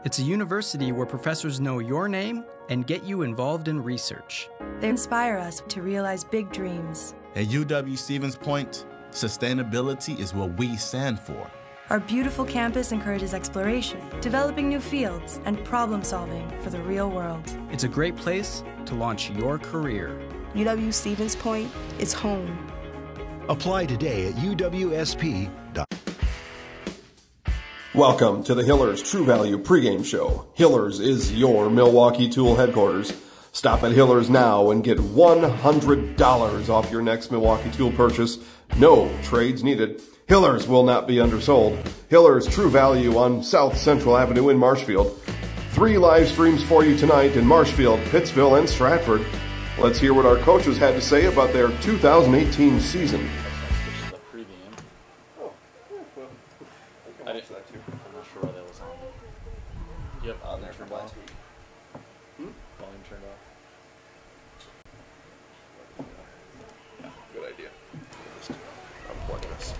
It's a university where professors know your name and get you involved in research. They inspire us to realize big dreams. At UW Stevens Point, sustainability is what we stand for. Our beautiful campus encourages exploration, developing new fields, and problem solving for the real world. It's a great place to launch your career. UW Stevens Point is home. Apply today at uwsp.com. Welcome to the Hillers True Value pregame show. Hillers is your Milwaukee tool headquarters. Stop at Hillers now and get $100 off your next Milwaukee tool purchase. No trades needed. Hillers will not be undersold. Hillers True Value on South Central Avenue in Marshfield. 3 live streams for you tonight in Marshfield, Pittsville, and Stratford. Let's hear what our coaches had to say about their 2018 season. I'm not sure why that was on. Yep, on there for last week. Volume turned off. Yeah, good idea. Just unplug this.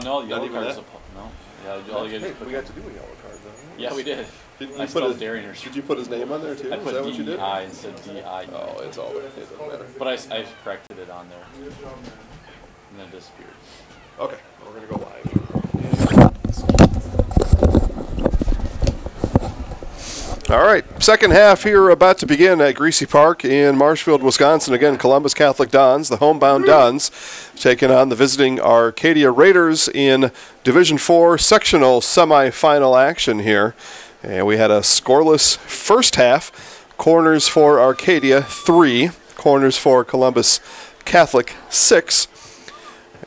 No, the yellow even card was that? no. Yeah, all you Hey, guys we got to do a yellow card, though. Yeah, we did. Did I spelled Darringer. Did you put his name on there, too? I Is put that what you did? D-I instead of D-I. Oh, it's all it doesn't matter. But I corrected it on there. And then it disappeared. Okay, we're going to go live. All right, second half here about to begin at Greasy Park in Marshfield, Wisconsin. Again, Columbus Catholic Dons, the homebound Dons, taking on the visiting Arcadia Raiders in Division IV sectional semifinal action here. And we had a scoreless first half. Corners for Arcadia, 3. Corners for Columbus Catholic, 6.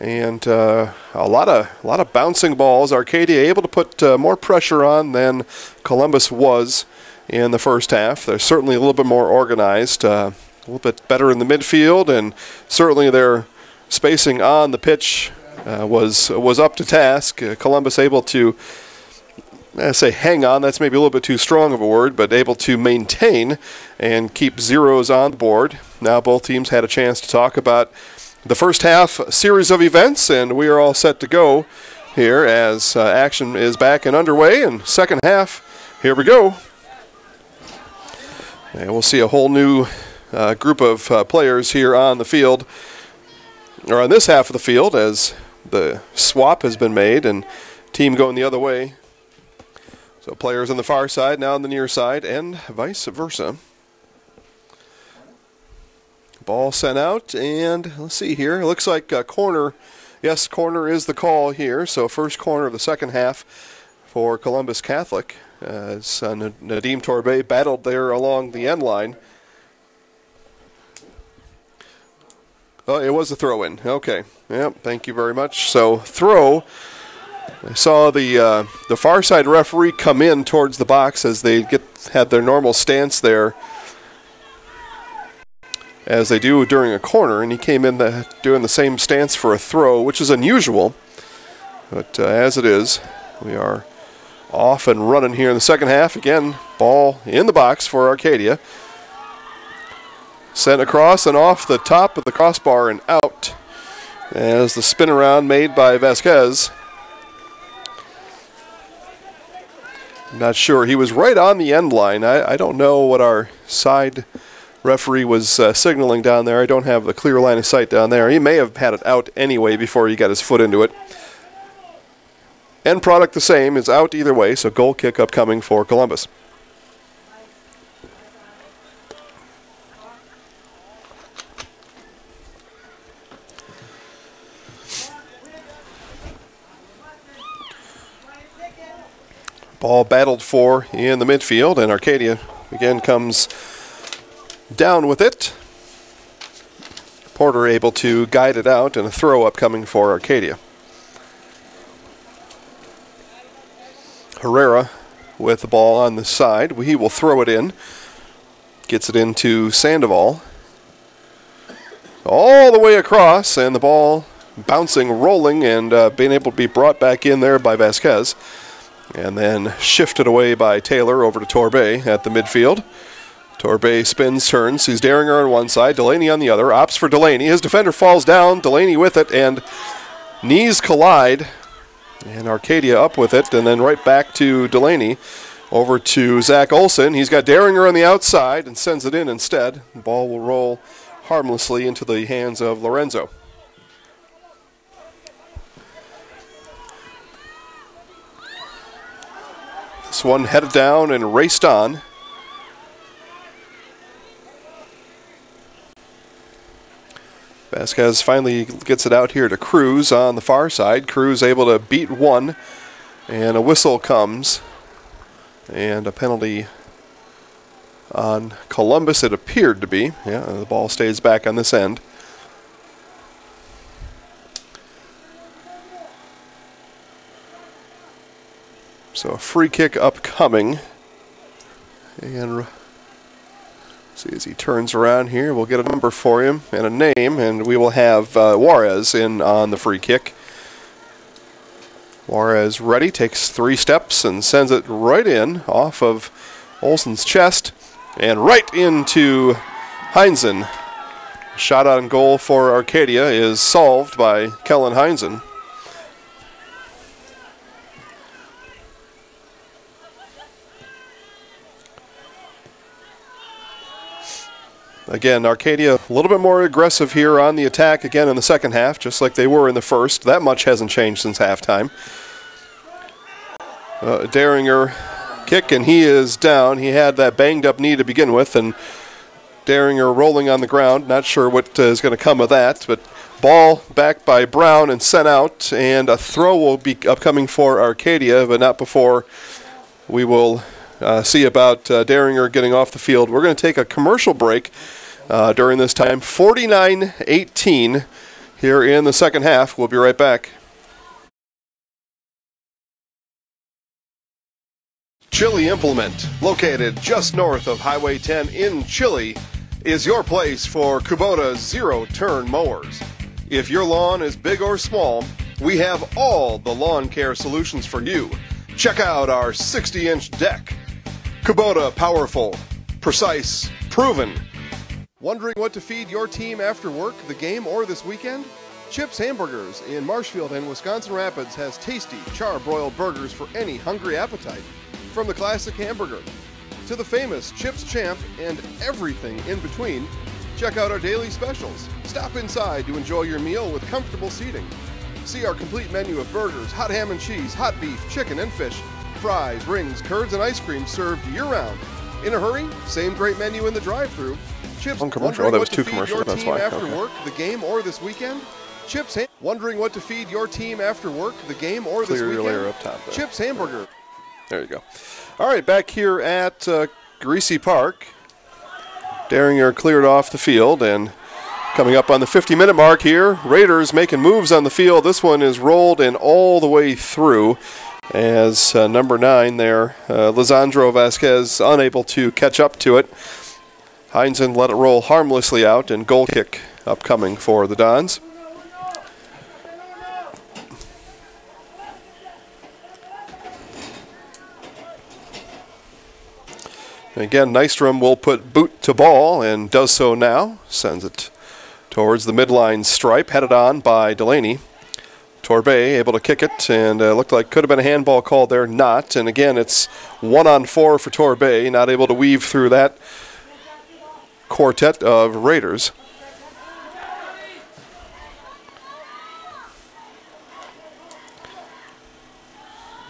And a lot of bouncing balls. Arcadia able to put more pressure on than Columbus was in the first half. They're certainly a little bit more organized, a little bit better in the midfield, and certainly their spacing on the pitch was up to task. Columbus able to, I say hang on, that's maybe a little bit too strong of a word, but able to maintain and keep zeros on the board. Now both teams had a chance to talk about the first half series of events, and we are all set to go here as action is back and underway. And second half, here we go. And we'll see a whole new group of players here on the field, or on this half of the field, as the swap has been made and team going the other way. So players on the far side, now on the near side, and vice versa. Ball sent out, and let's see here. It looks like corner. Yes, corner is the call here. So first corner of the second half for Columbus Catholic. As Nadim Torbay battled there along the end line. Oh, it was a throw-in. Okay. Yep, thank you very much. So throw. I saw the far side referee come in towards the box as they had their normal stance there, as they do during a corner, and he came in doing the same stance for a throw, which is unusual. But as it is, we are off and running here in the second half. Again, ball in the box for Arcadia. Sent across and off the top of the crossbar and out as the spin around made by Vasquez. Not sure. He was right on the end line. I don't know what our side referee was signaling down there. I don't have the clear line of sight down there. He may have had it out anyway before he got his foot into it. End product the same, is out either way, so goal kick upcoming for Columbus. Ball battled for in the midfield, and Arcadia again comes down with it. Porter able to guide it out, and a throw upcoming for Arcadia. Herrera with the ball on the side. He will throw it in. Gets it into Sandoval. All the way across, and the ball bouncing, rolling, and being able to be brought back in there by Vasquez. And then shifted away by Taylor over to Torbay at the midfield. Torbay spins, turns, sees Derringer on one side, Delaney on the other, opts for Delaney. His defender falls down, Delaney with it, and knees collide. And Arcadia up with it, and then right back to Delaney. Over to Zach Olson. He's got Derringer on the outside and sends it in instead. The ball will roll harmlessly into the hands of Lorenzo. This one headed down and raced on. Vasquez finally gets it out here to Cruz on the far side. Cruz able to beat one, and a whistle comes. And a penalty on Columbus, it appeared to be. Yeah, the ball stays back on this end. So a free kick upcoming. And see as he turns around here, we'll get a number for him and a name, and we will have Juarez in on the free kick. Juarez ready, takes 3 steps and sends it right in off of Olsen's chest and right into Heinzen. Shot on goal for Arcadia is solved by Kellen Heinzen. Again, Arcadia a little bit more aggressive here on the attack again in the second half, just like they were in the first. That much hasn't changed since halftime. Daringer kick, and he is down. He had that banged up knee to begin with, and Daringer rolling on the ground. Not sure what is going to come of that, but ball back by Brown and sent out, and a throw will be upcoming for Arcadia, but not before we will see about Daringer getting off the field. We're going to take a commercial break during this time. 49-18 here in the second half. We'll be right back. Chili Implement, located just north of Highway 10 in Chili, is your place for Kubota zero-turn mowers. If your lawn is big or small, we have all the lawn care solutions for you. Check out our 60-inch deck. Kubota, powerful, precise, proven. Wondering what to feed your team after work, the game, or this weekend? Chips Hamburgers in Marshfield and Wisconsin Rapids has tasty, char-broiled burgers for any hungry appetite. From the classic hamburger to the famous Chips Champ and everything in between, check out our daily specials. Stop inside to enjoy your meal with comfortable seating. See our complete menu of burgers, hot ham and cheese, hot beef, chicken and fish, fries, rings, curds, and ice cream served year-round. In a hurry? Same great menu in the drive-thru. Chips. One commercial. Oh, that was two commercials. That's why. After work, the game, or this weekend? Chips. Wondering what to feed your team after work, the game, or this weekend? Clear your layer up top there. Chips Hamburger. There you go. All right, back here at Greasy Park. Daringer cleared off the field, and coming up on the 50-minute mark here, Raiders making moves on the field. This one is rolled in all the way through as number 9 there, Lisandro Vasquez, unable to catch up to it. Heinzen let it roll harmlessly out, and goal kick upcoming for the Dons. Again, Nystrom will put boot to ball and does so now. Sends it towards the midline stripe, headed on by Delaney. Torbay able to kick it, and looked like could have been a handball call there, not. And again, it's 1-on-4 for Torbay, not able to weave through that quartet of Raiders.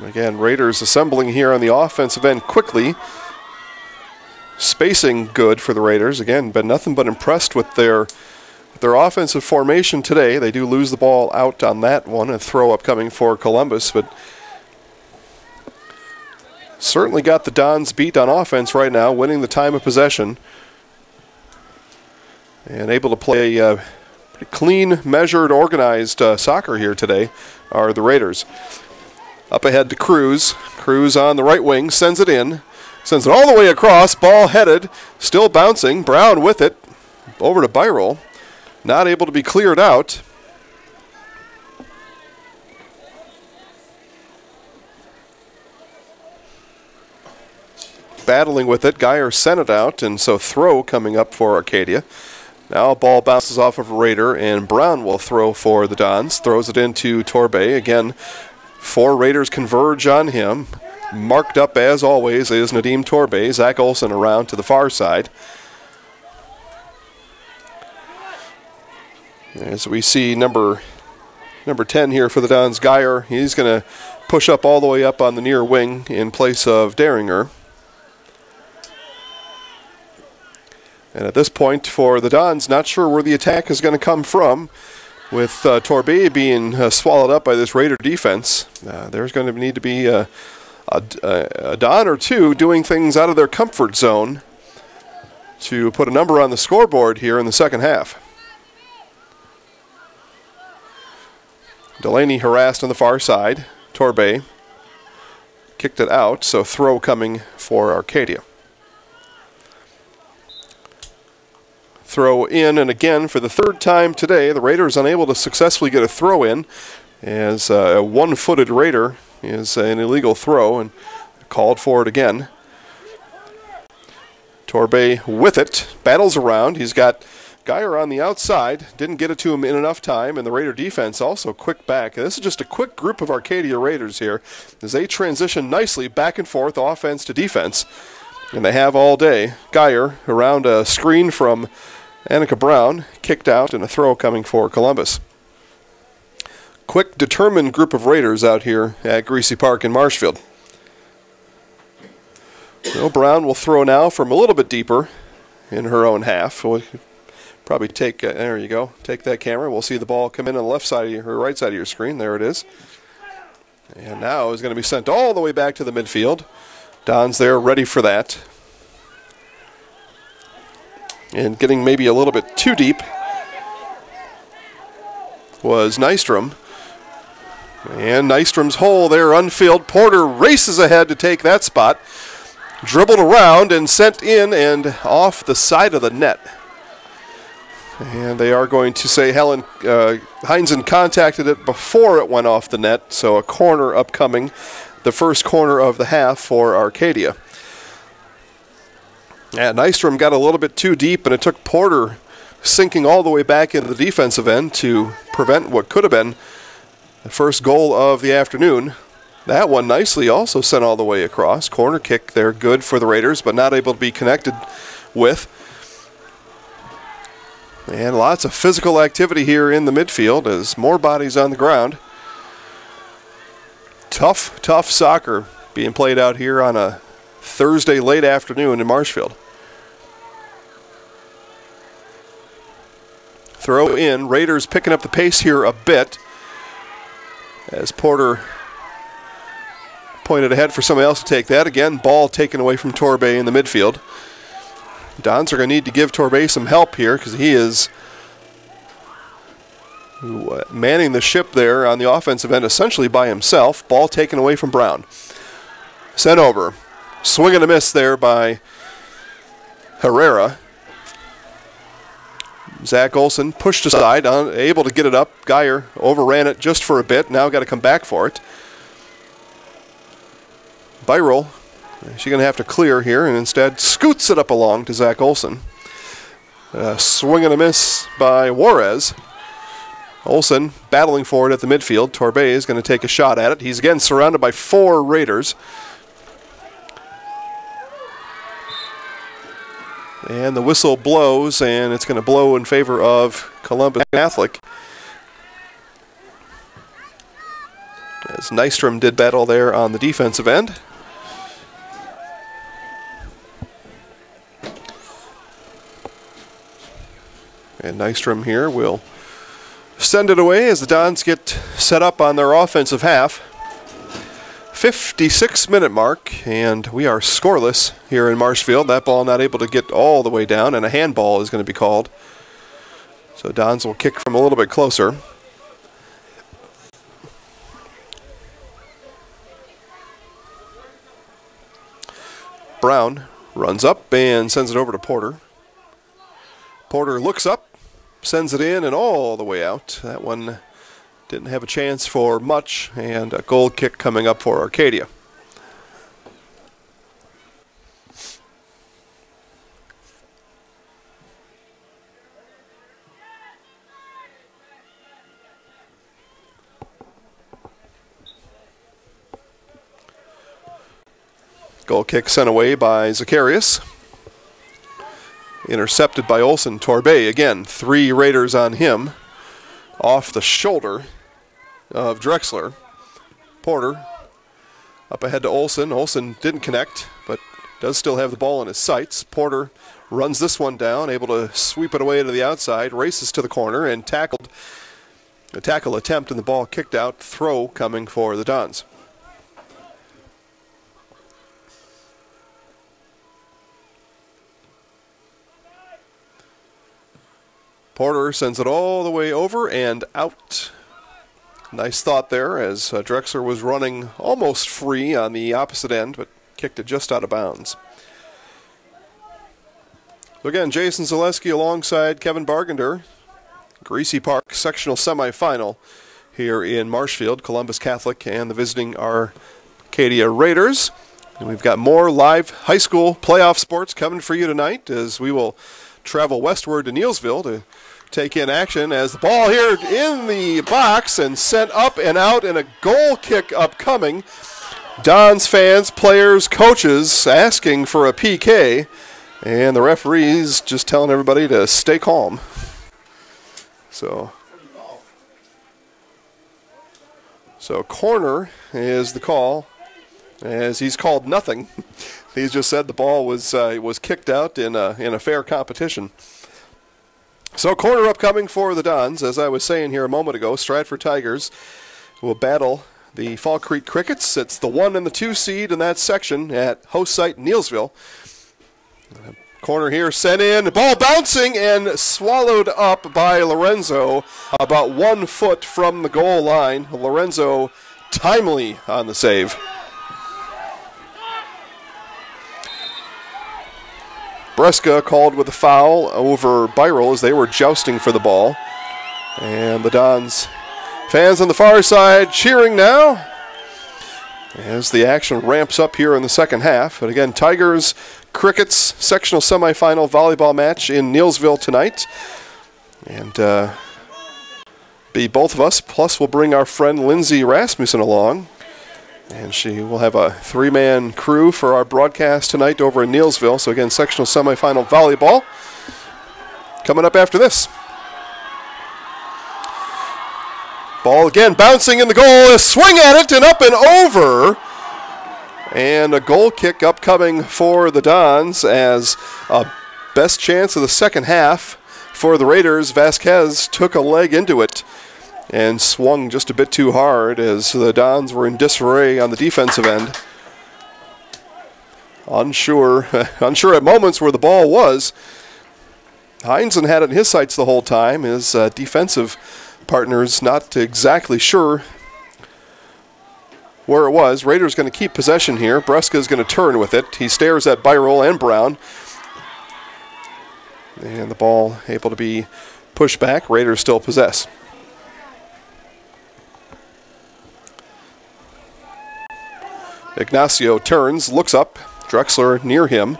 Again, Raiders assembling here on the offensive end quickly. Spacing good for the Raiders. Again, been nothing but impressed with their offensive formation today. They do lose the ball out on that one, a throw upcoming for Columbus, but certainly got the Dons beat on offense right now, winning the time of possession and able to play pretty clean, measured, organized soccer here today are the Raiders. Up ahead to Cruz. Cruz on the right wing, sends it in. Sends it all the way across, ball headed, still bouncing. Brown with it, over to Byrell. Not able to be cleared out. Battling with it, Geyer sent it out, and so throw coming up for Arcadia. Now ball bounces off of Raider, and Brown will throw for the Dons. Throws it into Torbay. Again, 4 Raiders converge on him. Marked up, as always, is Nadim Torbay. Zach Olson around to the far side. As we see number 10 here for the Dons, Geyer. He's going to push up all the way up on the near wing in place of Daringer. And at this point for the Dons, not sure where the attack is going to come from. With Torbay being swallowed up by this Raider defense, there's going to need to be a Don or two doing things out of their comfort zone to put a number on the scoreboard here in the second half. Delaney harassed on the far side. Torbay kicked it out, so throw coming for Arcadia. Throw in, and again for the third time today, the Raiders unable to successfully get a throw in, as a one-footed Raider is an illegal throw and called for it again. Torbay with it, battles around. He's got Geyer on the outside, didn't get it to him in enough time, and the Raider defense also quick back. This is just a quick group of Arcadia Raiders here as they transition nicely back and forth, offense to defense. and they have all day. Geyer around a screen from Annika Brown, kicked out, and a throw coming for Columbus. Quick, determined group of Raiders out here at Greasy Park in Marshfield. So Brown will throw now from a little bit deeper in her own half. We'll probably take, there you go, take that camera. We'll see the ball come in on the left side of your, right side of your screen. There it is. And now is going to be sent all the way back to the midfield. Don's there ready for that. And getting maybe a little bit too deep was Nystrom. And Nystrom's hole there unfilled. Porter races ahead to take that spot. Dribbled around and sent in and off the side of the net. And they are going to say Helen Heinzen contacted it before it went off the net, so a corner upcoming, the first corner of the half for Arcadia. And Nystrom got a little bit too deep, and it took Porter sinking all the way back into the defensive end to prevent what could have been the first goal of the afternoon. That one nicely also sent all the way across. Corner kick there, good for the Raiders, but not able to be connected with. And lots of physical activity here in the midfield as more bodies on the ground. Tough, tough soccer being played out here on a Thursday late afternoon in Marshfield. Throw in. Raiders picking up the pace here a bit as Porter pointed ahead for somebody else to take that. Again, ball taken away from Torbay in the midfield. Dons are going to need to give Torbay some help here because he is manning the ship there on the offensive end essentially by himself. Ball taken away from Brown. Sent over. Swing and a miss there by Herrera. Zach Olson pushed aside, unable to get it up. Geyer overran it just for a bit. Now got to come back for it. Byrell, she's going to have to clear here and instead scoots it up along to Zach Olson. Swing and a miss by Juarez. Olson battling for it at the midfield. Torbay is going to take a shot at it. He's again surrounded by 4 Raiders. And the whistle blows, and it's going to blow in favor of Columbus Catholic. As Nystrom did battle there on the defensive end. And Nystrom here will send it away as the Dons get set up on their offensive half. 56-minute mark, and we are scoreless here in Marshfield. That ball not able to get all the way down, and a handball is going to be called. So Dons will kick from a little bit closer. Brown runs up and sends it over to Porter. Porter looks up, sends it in and all the way out. That one didn't have a chance for much, and a goal kick coming up for Arcadia. Goal kick sent away by Zacharias. Intercepted by Olson. Torbay, again, 3 Raiders on him. Off the shoulder of Drexler. Porter up ahead to Olson. Olson didn't connect, but does still have the ball in his sights. Porter runs this one down, able to sweep it away to the outside, races to the corner, and tackled. A tackle attempt and the ball kicked out. Throw coming for the Dons. Porter sends it all the way over and out. Nice thought there as Drexler was running almost free on the opposite end, but kicked it just out of bounds. So again, Jason Zaleski alongside Kevin Bargender. Greasy Park sectional semifinal here in Marshfield. Columbus Catholic and the visiting Arcadia Raiders. And we've got more live high school playoff sports coming for you tonight as we will travel westward to Neilsville to take in action as the ball here in the box and sent up and out, and a goal kick upcoming. Dons fans, players, coaches asking for a PK, and the referee's just telling everybody to stay calm. So corner is the call, as he's called nothing. He's just said the ball was kicked out in a fair competition. So corner upcoming for the Dons. As I was saying here a moment ago, Stratford Tigers will battle the Fall Creek Crickets. It's the 1 and the 2 seed in that section at host site Neilsville. Corner here sent in, ball bouncing and swallowed up by Lorenzo about 1 foot from the goal line. Lorenzo timely on the save. Breska called with a foul over Byrell as they were jousting for the ball. And the Dons fans on the far side cheering now as the action ramps up here in the second half. But again, Tigers, Crickets, sectional semifinal volleyball match in Neilsville tonight. And be both of us, plus we'll bring our friend Lindsay Rasmussen along. And she will have a 3-man crew for our broadcast tonight over in Neilsville. So again, sectional semifinal volleyball coming up after this. Ball again bouncing in the goal. A swing at it and up and over. And a goal kick upcoming for the Dons as a best chance of the second half for the Raiders. Vasquez took a leg into it and swung just a bit too hard as the Dons were in disarray on the defensive end. Unsure at moments where the ball was. Heinzen had it in his sights the whole time. His defensive partners not exactly sure where it was. Raiders going to keep possession here. Breska is going to turn with it. He stares at Byrell and Brown. And the ball able to be pushed back. Raiders still possess. Ignacio turns, looks up. Drexler near him.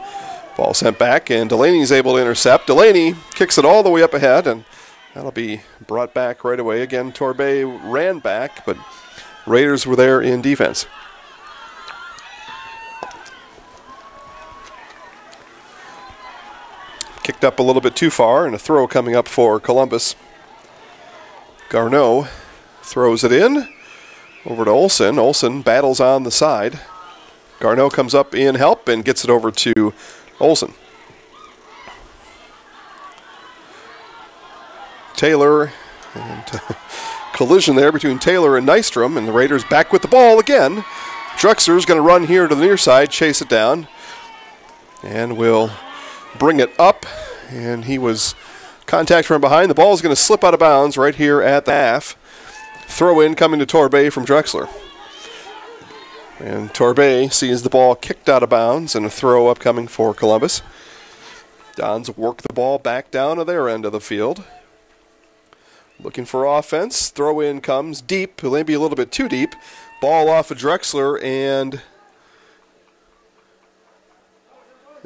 Ball sent back, and Delaney's able to intercept. Delaney kicks it all the way up ahead, and that'll be brought back right away. Again, Torbay ran back, but Raiders were there in defense. Kicked up a little bit too far, and a throw coming up for Columbus. Garneau throws it in. Over to Olsen. Olsen battles on the side. Garneau comes up in help and gets it over to Olsen. Taylor, and collision there between Taylor and Nystrom, and the Raiders back with the ball again. Drexler's going to run here to the near side, chase it down, and will bring it up. And he was contact from behind. The ball is going to slip out of bounds right here at the half. Throw in coming to Torbay from Drexler. And Torbay sees the ball kicked out of bounds and a throw upcoming for Columbus. Dons work the ball back down to their end of the field. Looking for offense. Throw in comes deep, maybe a little bit too deep. Ball off of Drexler and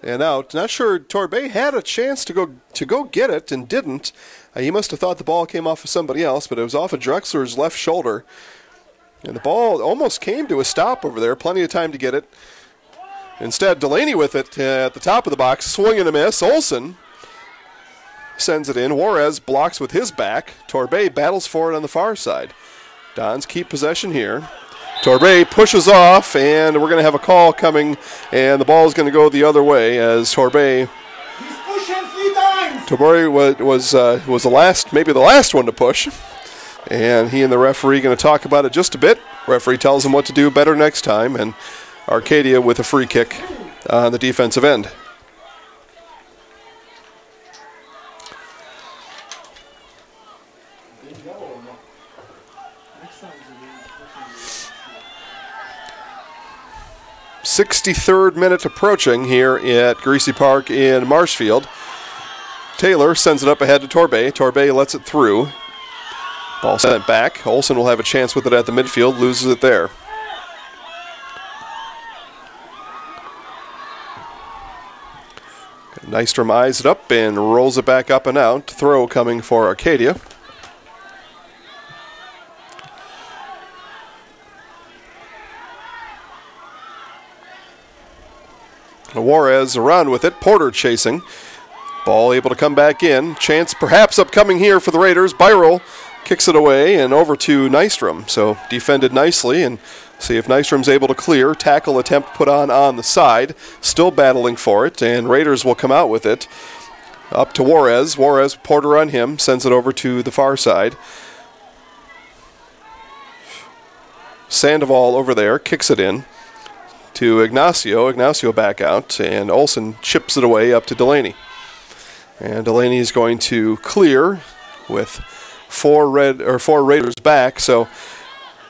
out. Not sure Torbay had a chance to go get it and didn't. He must have thought the ball came off of somebody else, but it was off of Drexler's left shoulder. And the ball almost came to a stop over there. Plenty of time to get it. Instead, Delaney with it at the top of the box. Swing and a miss. Olsen sends it in. Juarez blocks with his back. Torbay battles for it on the far side. Dons keep possession here. Torbay pushes off, and we're going to have a call coming, and the ball is going to go the other way as Torbay was the last, maybe the last one to push, and he and the referee going to talk about it just a bit. Referee tells him what to do better next time, and Arcadia with a free kick on the defensive end. .63 minute approaching here at Greasy Park in Marshfield. Taylor sends it up ahead to Torbay. Torbay lets it through. Ball sent back. Olsen will have a chance with it at the midfield. Loses it there. Nystrom eyes it up and rolls it back up and out. Throw coming for Arcadia. Juarez around with it. Porter chasing. Ball able to come back in. Chance perhaps upcoming here for the Raiders. Byrell kicks it away and over to Nystrom. So defended nicely, and see if Nystrom's able to clear. Tackle attempt put on the side. Still battling for it, and Raiders will come out with it. Up to Juarez. Juarez, Porter on him, sends it over to the far side. Sandoval over there, kicks it in to Ignacio. Ignacio back out, and Olsen chips it away up to Delaney. And Delaney is going to clear with four Raiders back. So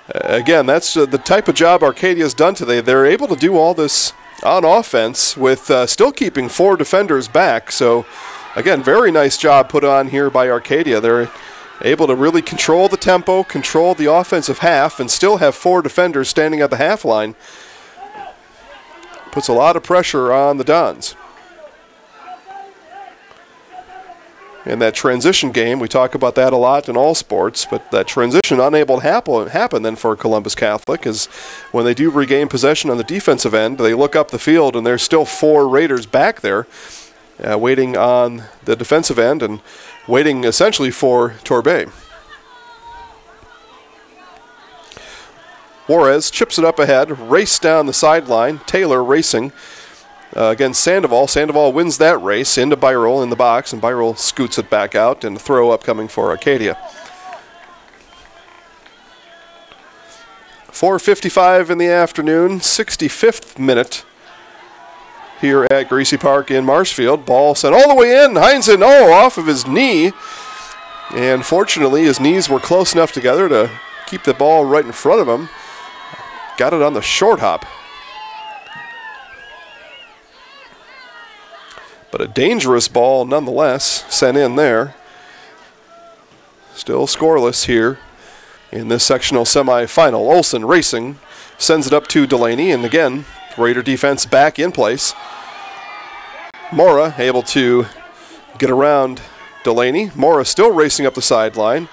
again, that's the type of job Arcadia's done today. They're able to do all this on offense with still keeping 4 defenders back. So again, very nice job put on here by Arcadia. They're able to really control the tempo, control the offensive half, and still have 4 defenders standing at the half line. Puts a lot of pressure on the Dons. In that transition game, we talk about that a lot in all sports, but that transition unable to happen then for Columbus Catholic is when they do regain possession on the defensive end, they look up the field and there's still 4 Raiders back there waiting on the defensive end and waiting essentially for Torbay. Juarez chips it up ahead, race down the sideline. Taylor racing against Sandoval. Sandoval wins that race into Byrell in the box, and Byrell scoots it back out, and a throw upcoming for Arcadia. 4:55 in the afternoon, 65th minute here at Greasy Park in Marshfield. Ball sent all the way in. Heinzen, off of his knee. And fortunately, his knees were close enough together to keep the ball right in front of him. Got it on the short hop. But a dangerous ball nonetheless sent in there. Still scoreless here in this sectional semifinal. Olsen racing, sends it up to Delaney, and again, Raider defense back in place. Mora able to get around Delaney. Mora still racing up the sideline.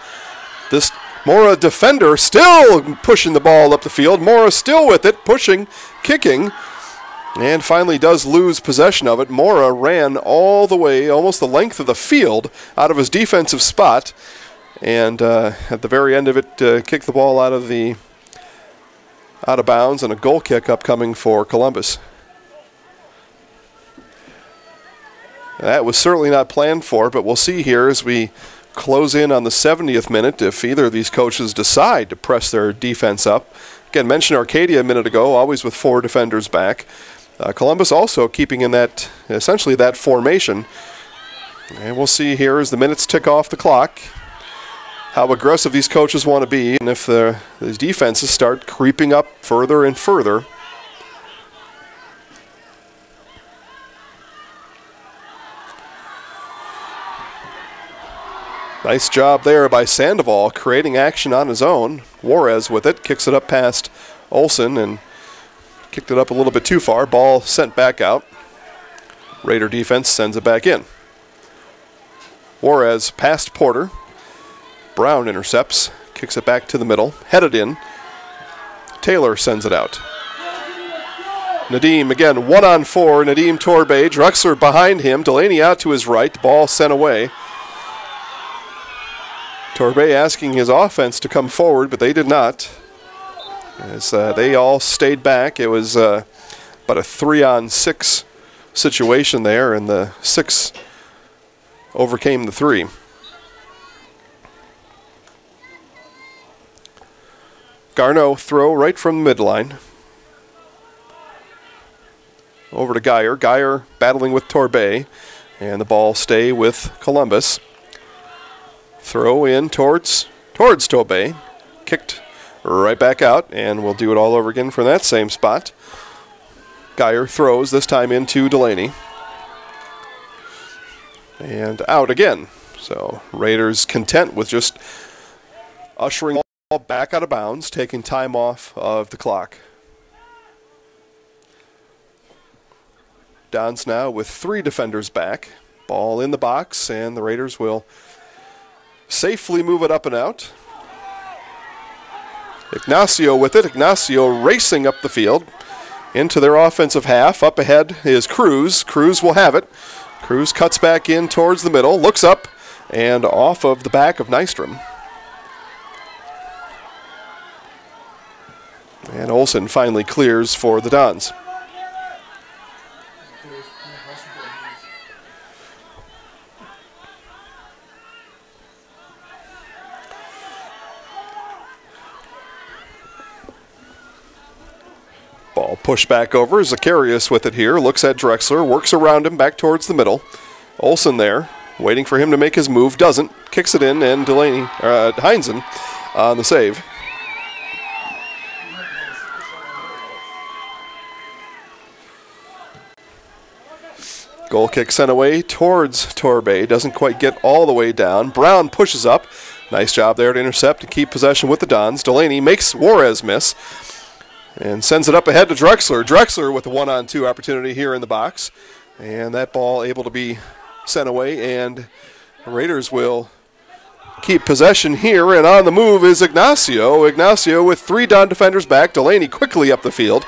This Mora defender still pushing the ball up the field. Mora still with it, pushing, kicking, and finally does lose possession of it. Mora ran all the way, almost the length of the field, out of his defensive spot, and at the very end of it, kicked the ball out of bounds, and a goal kick upcoming for Columbus. That was certainly not planned for, but we'll see here as we close in on the 70th minute if either of these coaches decide to press their defense up. Again, mentioned Arcadia a minute ago, always with 4 defenders back. Columbus also keeping in that, essentially that formation. And we'll see here as the minutes tick off the clock how aggressive these coaches want to be, and if these defenses start creeping up further and further. Nice job there by Sandoval, creating action on his own. Juarez with it, kicks it up past Olsen and kicked it up a little bit too far. Ball sent back out. Raider defense sends it back in. Juarez past Porter. Brown intercepts, kicks it back to the middle, headed in. Taylor sends it out. Nadim again, 1-on-4. Nadim Torbay, Drexler behind him. Delaney out to his right. Ball sent away. Torbay asking his offense to come forward, but they did not. As they all stayed back. It was about a 3-on-6 situation there, and the 6 overcame the 3. Garneau throw right from the midline. Over to Geyer. Geyer battling with Torbay, and the ball stay with Columbus. Throw in towards Torbay. Kicked right back out, and we'll do it all over again from that same spot. Geyer throws, this time into Delaney. And out again. So Raiders content with just ushering the ball back out of bounds, taking time off of the clock. Dons now with 3 defenders back. Ball in the box, and the Raiders will safely move it up and out. Ignacio with it. Ignacio racing up the field. into their offensive half. Up ahead is Cruz. Cruz will have it. Cruz cuts back in towards the middle, looks up, and off of the back of Nystrom. And Olsen finally clears for the Dons. Ball pushed back over. Zacharias with it here. Looks at Drexler. Works around him back towards the middle. Olsen there. Waiting for him to make his move. Doesn't. Kicks it in. And Heinzen on the save. Goal kick sent away towards Torbay. Doesn't quite get all the way down. Brown pushes up. Nice job there to intercept and keep possession with the Dons. Delaney makes Juarez miss. And sends it up ahead to Drexler. Drexler with a 1-on-2 opportunity here in the box. And that ball able to be sent away. And the Raiders will keep possession here. And on the move is Ignacio. Ignacio with 3 Don defenders back. Delaney quickly up the field.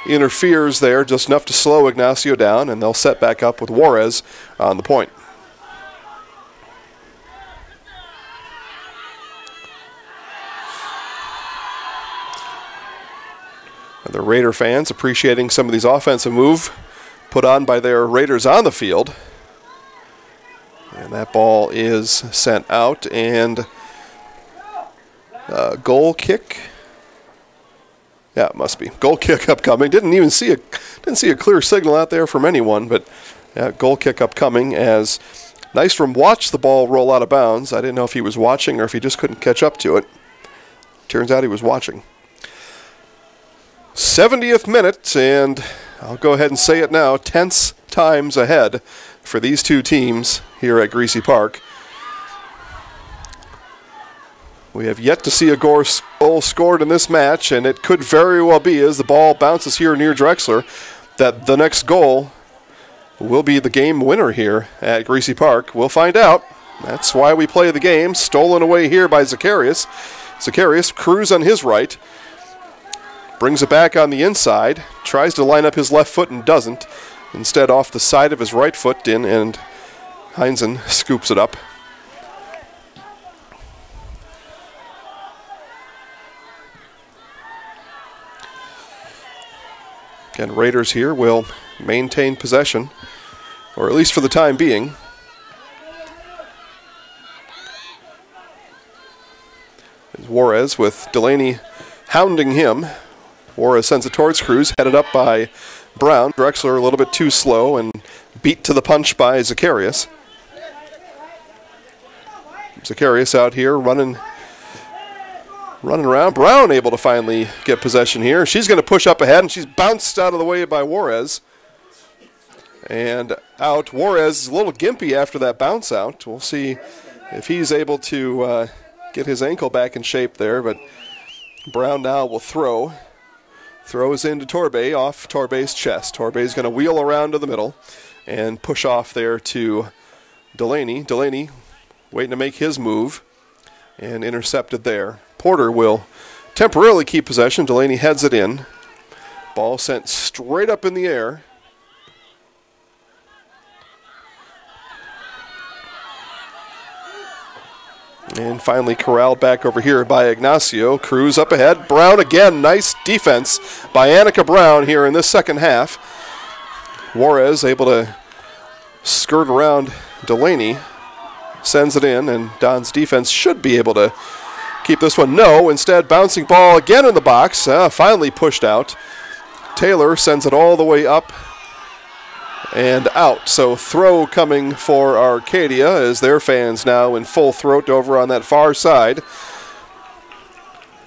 Interferes there just enough to slow Ignacio down. And they'll set back up with Juarez on the point. The Raider fans appreciating some of these offensive moves put on by their Raiders on the field. And that ball is sent out, and goal kick. Yeah, it must be goal kick upcoming. Didn't see a clear signal out there from anyone, but yeah, goal kick upcoming as Nystrom watched the ball roll out of bounds. I didn't know if he was watching or if he just couldn't catch up to it. Turns out he was watching. 70th minute, and I'll go ahead and say it now, tense times ahead for these two teams here at Greasy Park. We have yet to see a goal scored in this match, and it could very well be, as the ball bounces here near Drexler, that the next goal will be the game winner here at Greasy Park. We'll find out. That's why we play the game. Stolen away here by Zacharias. Zacharias, Cruz on his right. Brings it back on the inside, tries to line up his left foot and doesn't. Instead, off the side of his right foot in, and Heinzen scoops it up. Again, Raiders here will maintain possession, or at least for the time being. There's Juarez with Delaney hounding him. Juarez sends it towards Cruz, headed up by Brown. Drexler a little bit too slow and beat to the punch by Zacharias. Zacharias out here running around. Brown able to finally get possession here. She's going to push up ahead, and she's bounced out of the way by Juarez. And out. Juarez is a little gimpy after that bounce out. We'll see if he's able to get his ankle back in shape there, but Brown now will throw. Throws into Torbay, off Torbay's chest. Torbay's going to wheel around to the middle and push off there to Delaney. Delaney waiting to make his move and intercepted there. Porter will temporarily keep possession. Delaney heads it in. Ball sent straight up in the air. And finally corralled back over here by Ignacio. Cruz up ahead. Brown again. Nice defense by Annika Brown here in this second half. Juarez able to skirt around Delaney. Sends it in, and Don's defense should be able to keep this one. No, instead bouncing ball again in the box. Finally pushed out. Taylor sends it all the way up and out. So throw coming for Arcadia as their fans now in full throat over on that far side.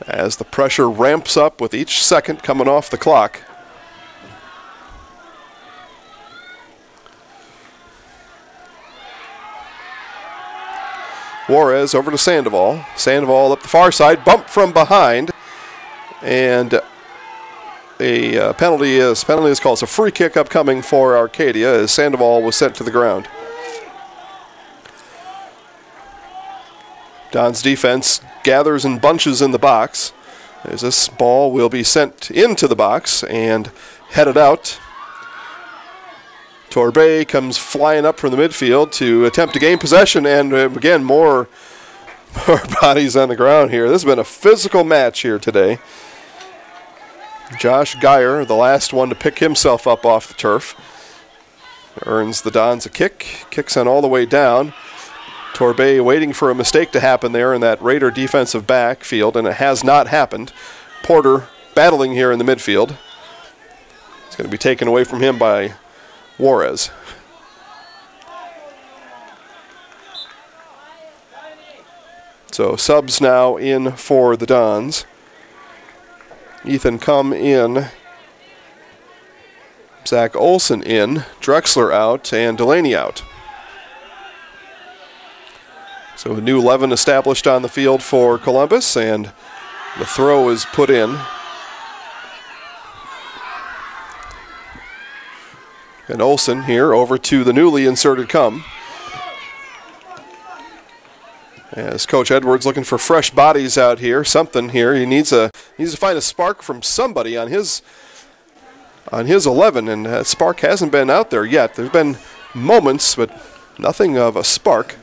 As the pressure ramps up with each second coming off the clock. Juarez over to Sandoval. Sandoval up the far side, bump from behind, and a penalty is called. It's a free kick upcoming for Arcadia as Sandoval was sent to the ground. Don's defense gathers in bunches in the box as this ball will be sent into the box and headed out. Torbay comes flying up from the midfield to attempt to gain possession, and again, more bodies on the ground here. This has been a physical match here today. Josh Geyer, the last one to pick himself up off the turf, earns the Dons a kick, kicks on all the way down. Torbay waiting for a mistake to happen there in that Raider defensive backfield, and it has not happened. Porter battling here in the midfield. It's going to be taken away from him by Juarez. So subs now in for the Dons. Ethan Cum in. Zach Olson in. Drexler out and Delaney out. So a new 11 established on the field for Columbus, and the throw is put in. And Olson here over to the newly inserted Cum. As Coach Edwards looking for fresh bodies out here, something here. He needs to find a spark from somebody on his 11, and that spark hasn't been out there yet. There's been moments, but nothing of a spark.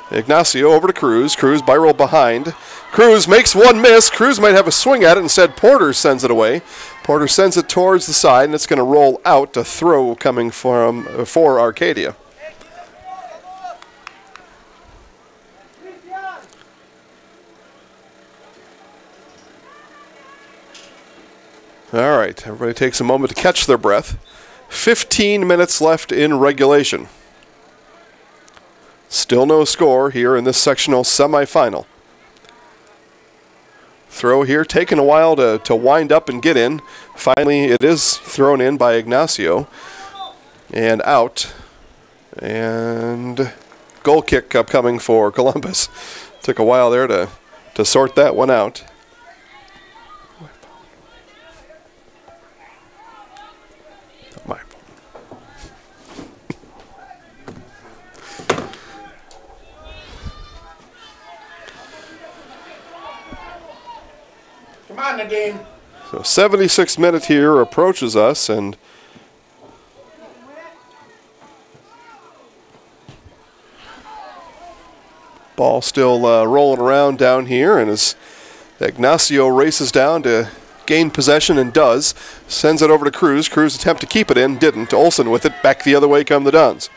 Ignacio over to Cruz. Cruz by roll behind. Cruz makes one miss. Cruz might have a swing at it. Instead, Porter sends it away. Porter sends it towards the side, and it's going to roll out. A throw coming for Arcadia. All right, everybody takes a moment to catch their breath. 15 minutes left in regulation. Still no score here in this sectional semifinal. Throw here, taking a while to wind up and get in. Finally, it is thrown in by Ignacio. And out. And goal kick upcoming for Columbus. Took a while there to sort that one out. Come on, the game. So 76 minute here approaches us, and ball still rolling around down here, and as Ignacio races down to gain possession and does, sends it over to Cruz. Cruz attempt to keep it in, didn't. Olson with it, back the other way come the Dons.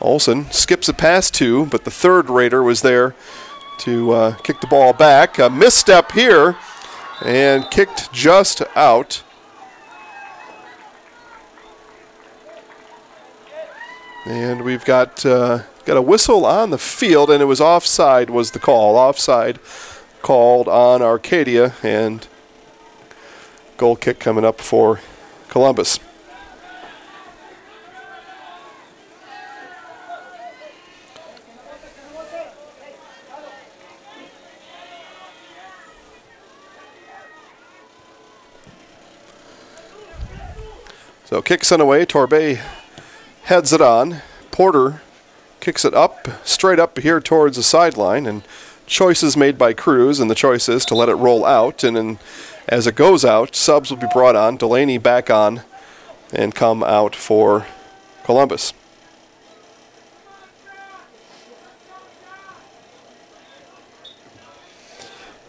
Olson skips it past two, but the third Raider was there to kick the ball back. A misstep here, and kicked just out. And we've got a whistle on the field, and it was offside was the call. Offside called on Arcadia, and goal kick coming up for Columbus. So kick sent away. Torbay heads it on. Porter kicks it up, straight up here towards the sideline, and choices made by Cruz, and the choice is to let it roll out, and then as it goes out, subs will be brought on. Delaney back on and come out for Columbus.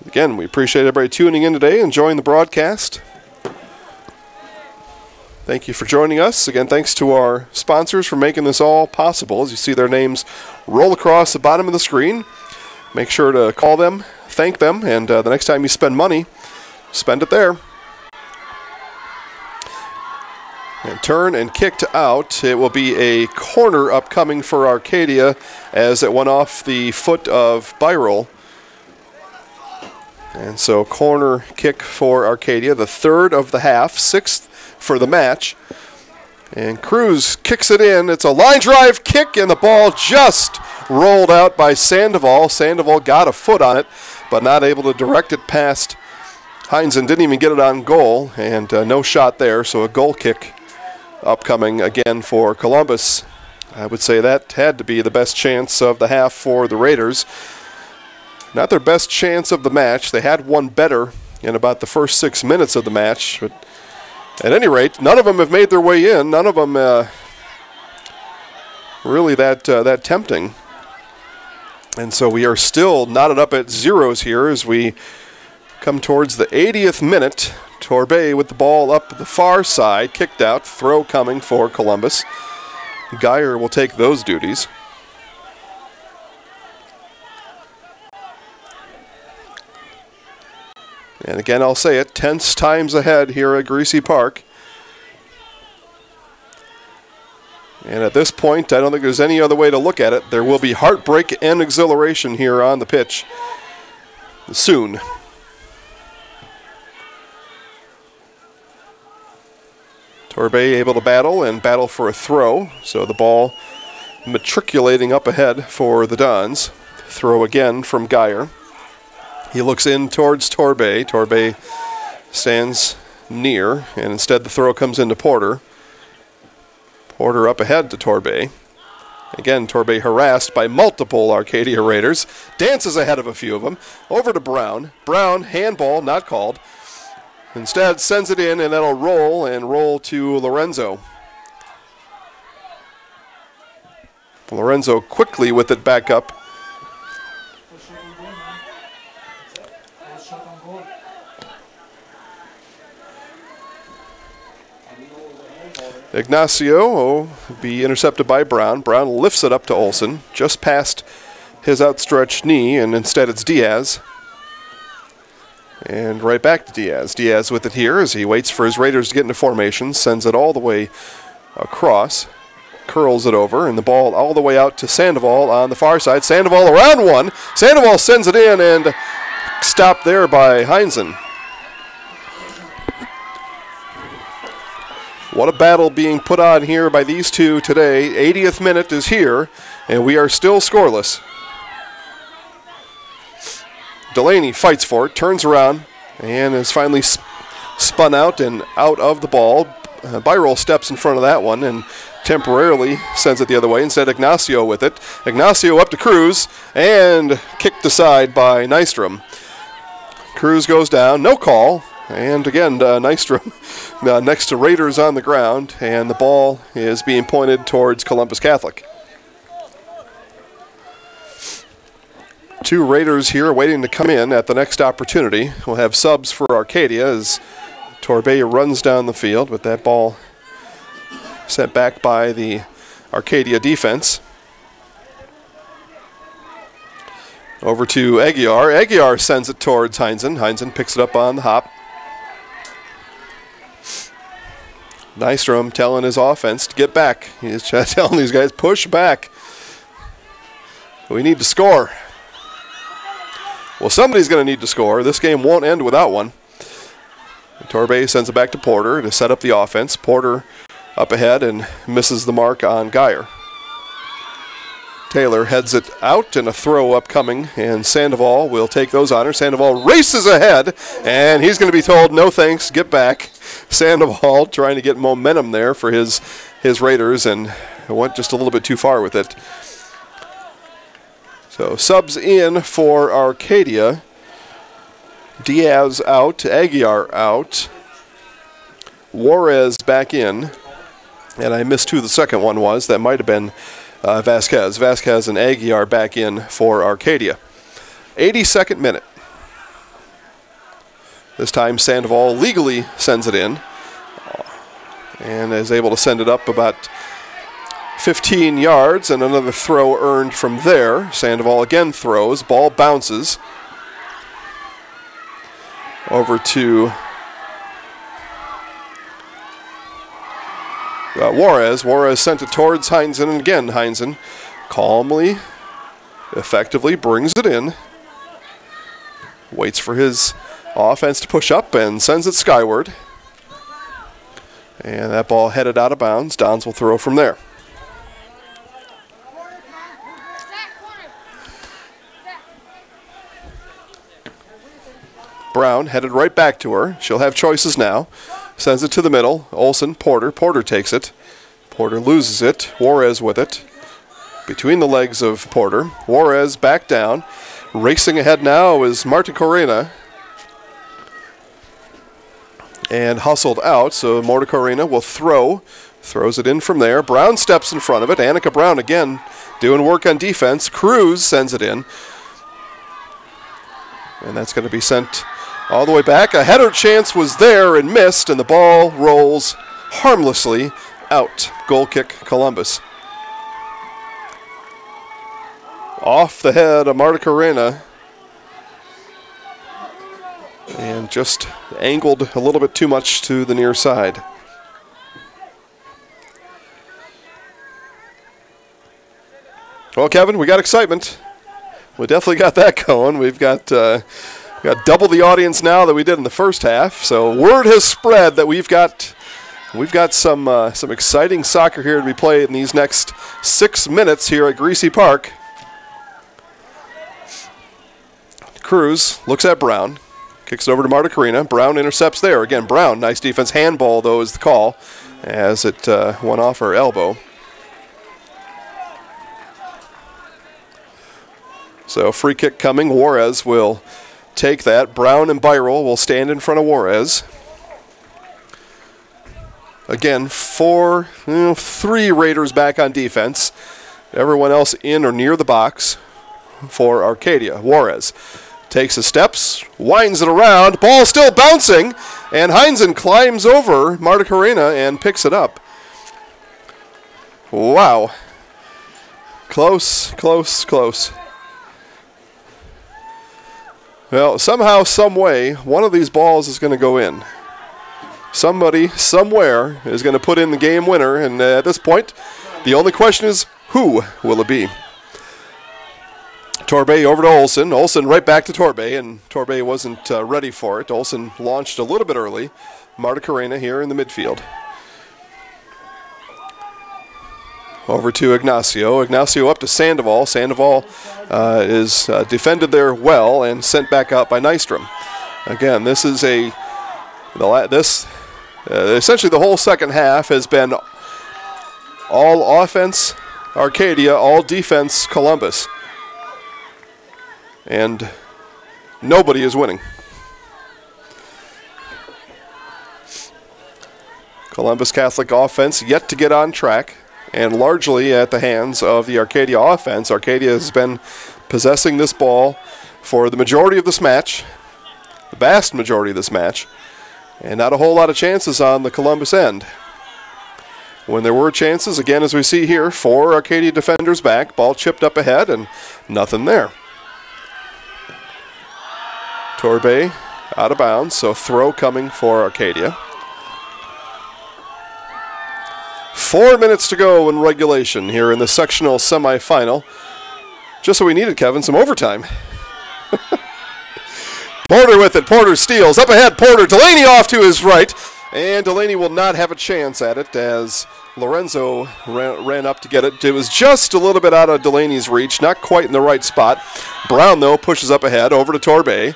Again, we appreciate everybody tuning in today, enjoying the broadcast. Thank you for joining us. Again, thanks to our sponsors for making this all possible. As you see their names roll across the bottom of the screen, make sure to call them, thank them, and the next time you spend money, spend it there. And turn and kicked out. It will be a corner upcoming for Arcadia as it went off the foot of Byrol. And so corner kick for Arcadia, the third of the half, sixth for the match. And Cruz kicks it in. It's a line drive kick, and the ball just rolled out by Sandoval. Sandoval got a foot on it, but not able to direct it past Heinzen. Didn't even get it on goal, and no shot there, so a goal kick upcoming again for Columbus. I would say that had to be the best chance of the half for the Raiders. Not their best chance of the match. They had one better in about the first 6 minutes of the match. But at any rate, none of them have made their way in. None of them really that tempting. And so we are still knotted up at zeros here as we come towards the 80th minute. Torbay with the ball up the far side, kicked out, throw coming for Columbus. Geyer will take those duties. And again, I'll say it, tense times ahead here at Greasy Park. And at this point, I don't think there's any other way to look at it. There will be heartbreak and exhilaration here on the pitch soon. Torbay able to battle for a throw. So the ball matriculating up ahead for the Dons. Throw again from Geyer. He looks in towards Torbay. Torbay stands near, and instead the throw comes into Porter. Porter up ahead to Torbay. Again, Torbay harassed by multiple Arcadia Raiders. Dances ahead of a few of them. Over to Brown. Brown, handball, not called. Instead, sends it in, and that'll roll to Lorenzo. Lorenzo quickly with it back up. Ignacio will be intercepted by Brown. Brown lifts it up to Olsen, just past his outstretched knee, and instead it's Diaz. And right back to Diaz. Diaz with it here as he waits for his Raiders to get into formation, sends it all the way across, curls it over, and the ball all the way out to Sandoval on the far side. Sandoval around one. Sandoval sends it in and stopped there by Heinzen. What a battle being put on here by these two today. 80th minute is here, and we are still scoreless. Delaney fights for it, turns around, and is finally spun out and out of the ball. Byrol steps in front of that one and temporarily sends it the other way. Instead, Ignacio with it. Ignacio up to Cruz, and kicked aside by Nystrom. Cruz goes down, no call. And again, Nystrom next to Raiders on the ground, and the ball is being pointed towards Columbus Catholic. Two Raiders here waiting to come in at the next opportunity. We'll have subs for Arcadia as Torbay runs down the field with that ball sent back by the Arcadia defense. Over to Aguiar. Aguiar sends it towards Heinzen. Heinzen picks it up on the hop. Nystrom telling his offense to get back. He's telling these guys, push back. We need to score. Well, somebody's going to need to score. This game won't end without one. Torbay sends it back to Porter to set up the offense. Porter up ahead and misses the mark on Geyer. Taylor heads it out, and a throw upcoming, and Sandoval will take those honors. Sandoval races ahead, and he's going to be told, no thanks, get back. Sandoval trying to get momentum there for his Raiders, and went just a little bit too far with it. So subs in for Arcadia. Diaz out, Aguiar out. Juarez back in. And I missed who the second one was. That might have been Vasquez. Vasquez and Aguiar back in for Arcadia. 82nd minute. This time Sandoval legally sends it in. And is able to send it up about 15 yards, and another throw earned from there. Sandoval again throws. Ball bounces over to Juarez. Juarez sent it towards Heinzen, and again Heinzen calmly, effectively brings it in. Waits for his offense to push up and sends it skyward. And that ball headed out of bounds. Dons will throw from there. Brown headed right back to her. She'll have choices now. Sends it to the middle. Olsen, Porter. Porter takes it. Porter loses it. Juarez with it. Between the legs of Porter. Juarez back down. Racing ahead now is Marta Corena. and hustled out. So Marticarena will throws it in from there. Brown steps in front of it. Annika Brown again doing work on defense. Cruz sends it in. And that's going to be sent all the way back. A header chance was there and missed, and the ball rolls harmlessly out. Goal kick, Columbus. Off the head of Marticarena. And just angled a little bit too much to the near side. Well, Kevin, we got excitement. We definitely got that going. We've got double the audience now that we did in the first half. So word has spread that we've got some exciting soccer here to be played in these next 6 minutes here at Greasy Park. Cruz looks at Brown, kicks it over to Marticarena. Brown intercepts there. Again, Brown, nice defense. Handball, though, is the call as it went off her elbow. So free kick coming. Juarez will take that. Brown and Byrell will stand in front of Juarez. Again, 3 Raiders back on defense. Everyone else in or near the box for Arcadia. Juarez takes his steps, winds it around. Ball still bouncing, and Heinzen climbs over Marticarena and picks it up. Wow. Close, close, close. Well, somehow, some way, one of these balls is going to go in. Somebody, somewhere, is going to put in the game winner, and at this point, the only question is, who will it be? Torbay over to Olsen. Olsen right back to Torbay, and Torbay wasn't ready for it. Olsen launched a little bit early. Marticarena here in the midfield. Over to Ignacio. Ignacio up to Sandoval. Sandoval is defended there well and sent back out by Nystrom. Again, this is essentially the whole second half has been all offense Arcadia, all defense Columbus. And nobody is winning. Columbus Catholic offense yet to get on track, and largely at the hands of the Arcadia offense. Arcadia has been possessing this ball for the majority of this match, the vast majority of this match, and not a whole lot of chances on the Columbus end. When there were chances, again, as we see here, 4 Arcadia defenders back, ball chipped up ahead, and nothing there. Torbay out of bounds, so throw coming for Arcadia. 4 minutes to go in regulation here in the sectional semifinal. Just what we needed, Kevin, some overtime. Porter with it. Porter steals. Up ahead, Porter. Delaney off to his right. And Delaney will not have a chance at it as Lorenzo ran up to get it. It was just a little bit out of Delaney's reach, not quite in the right spot. Brown, though, pushes up ahead over to Torbay.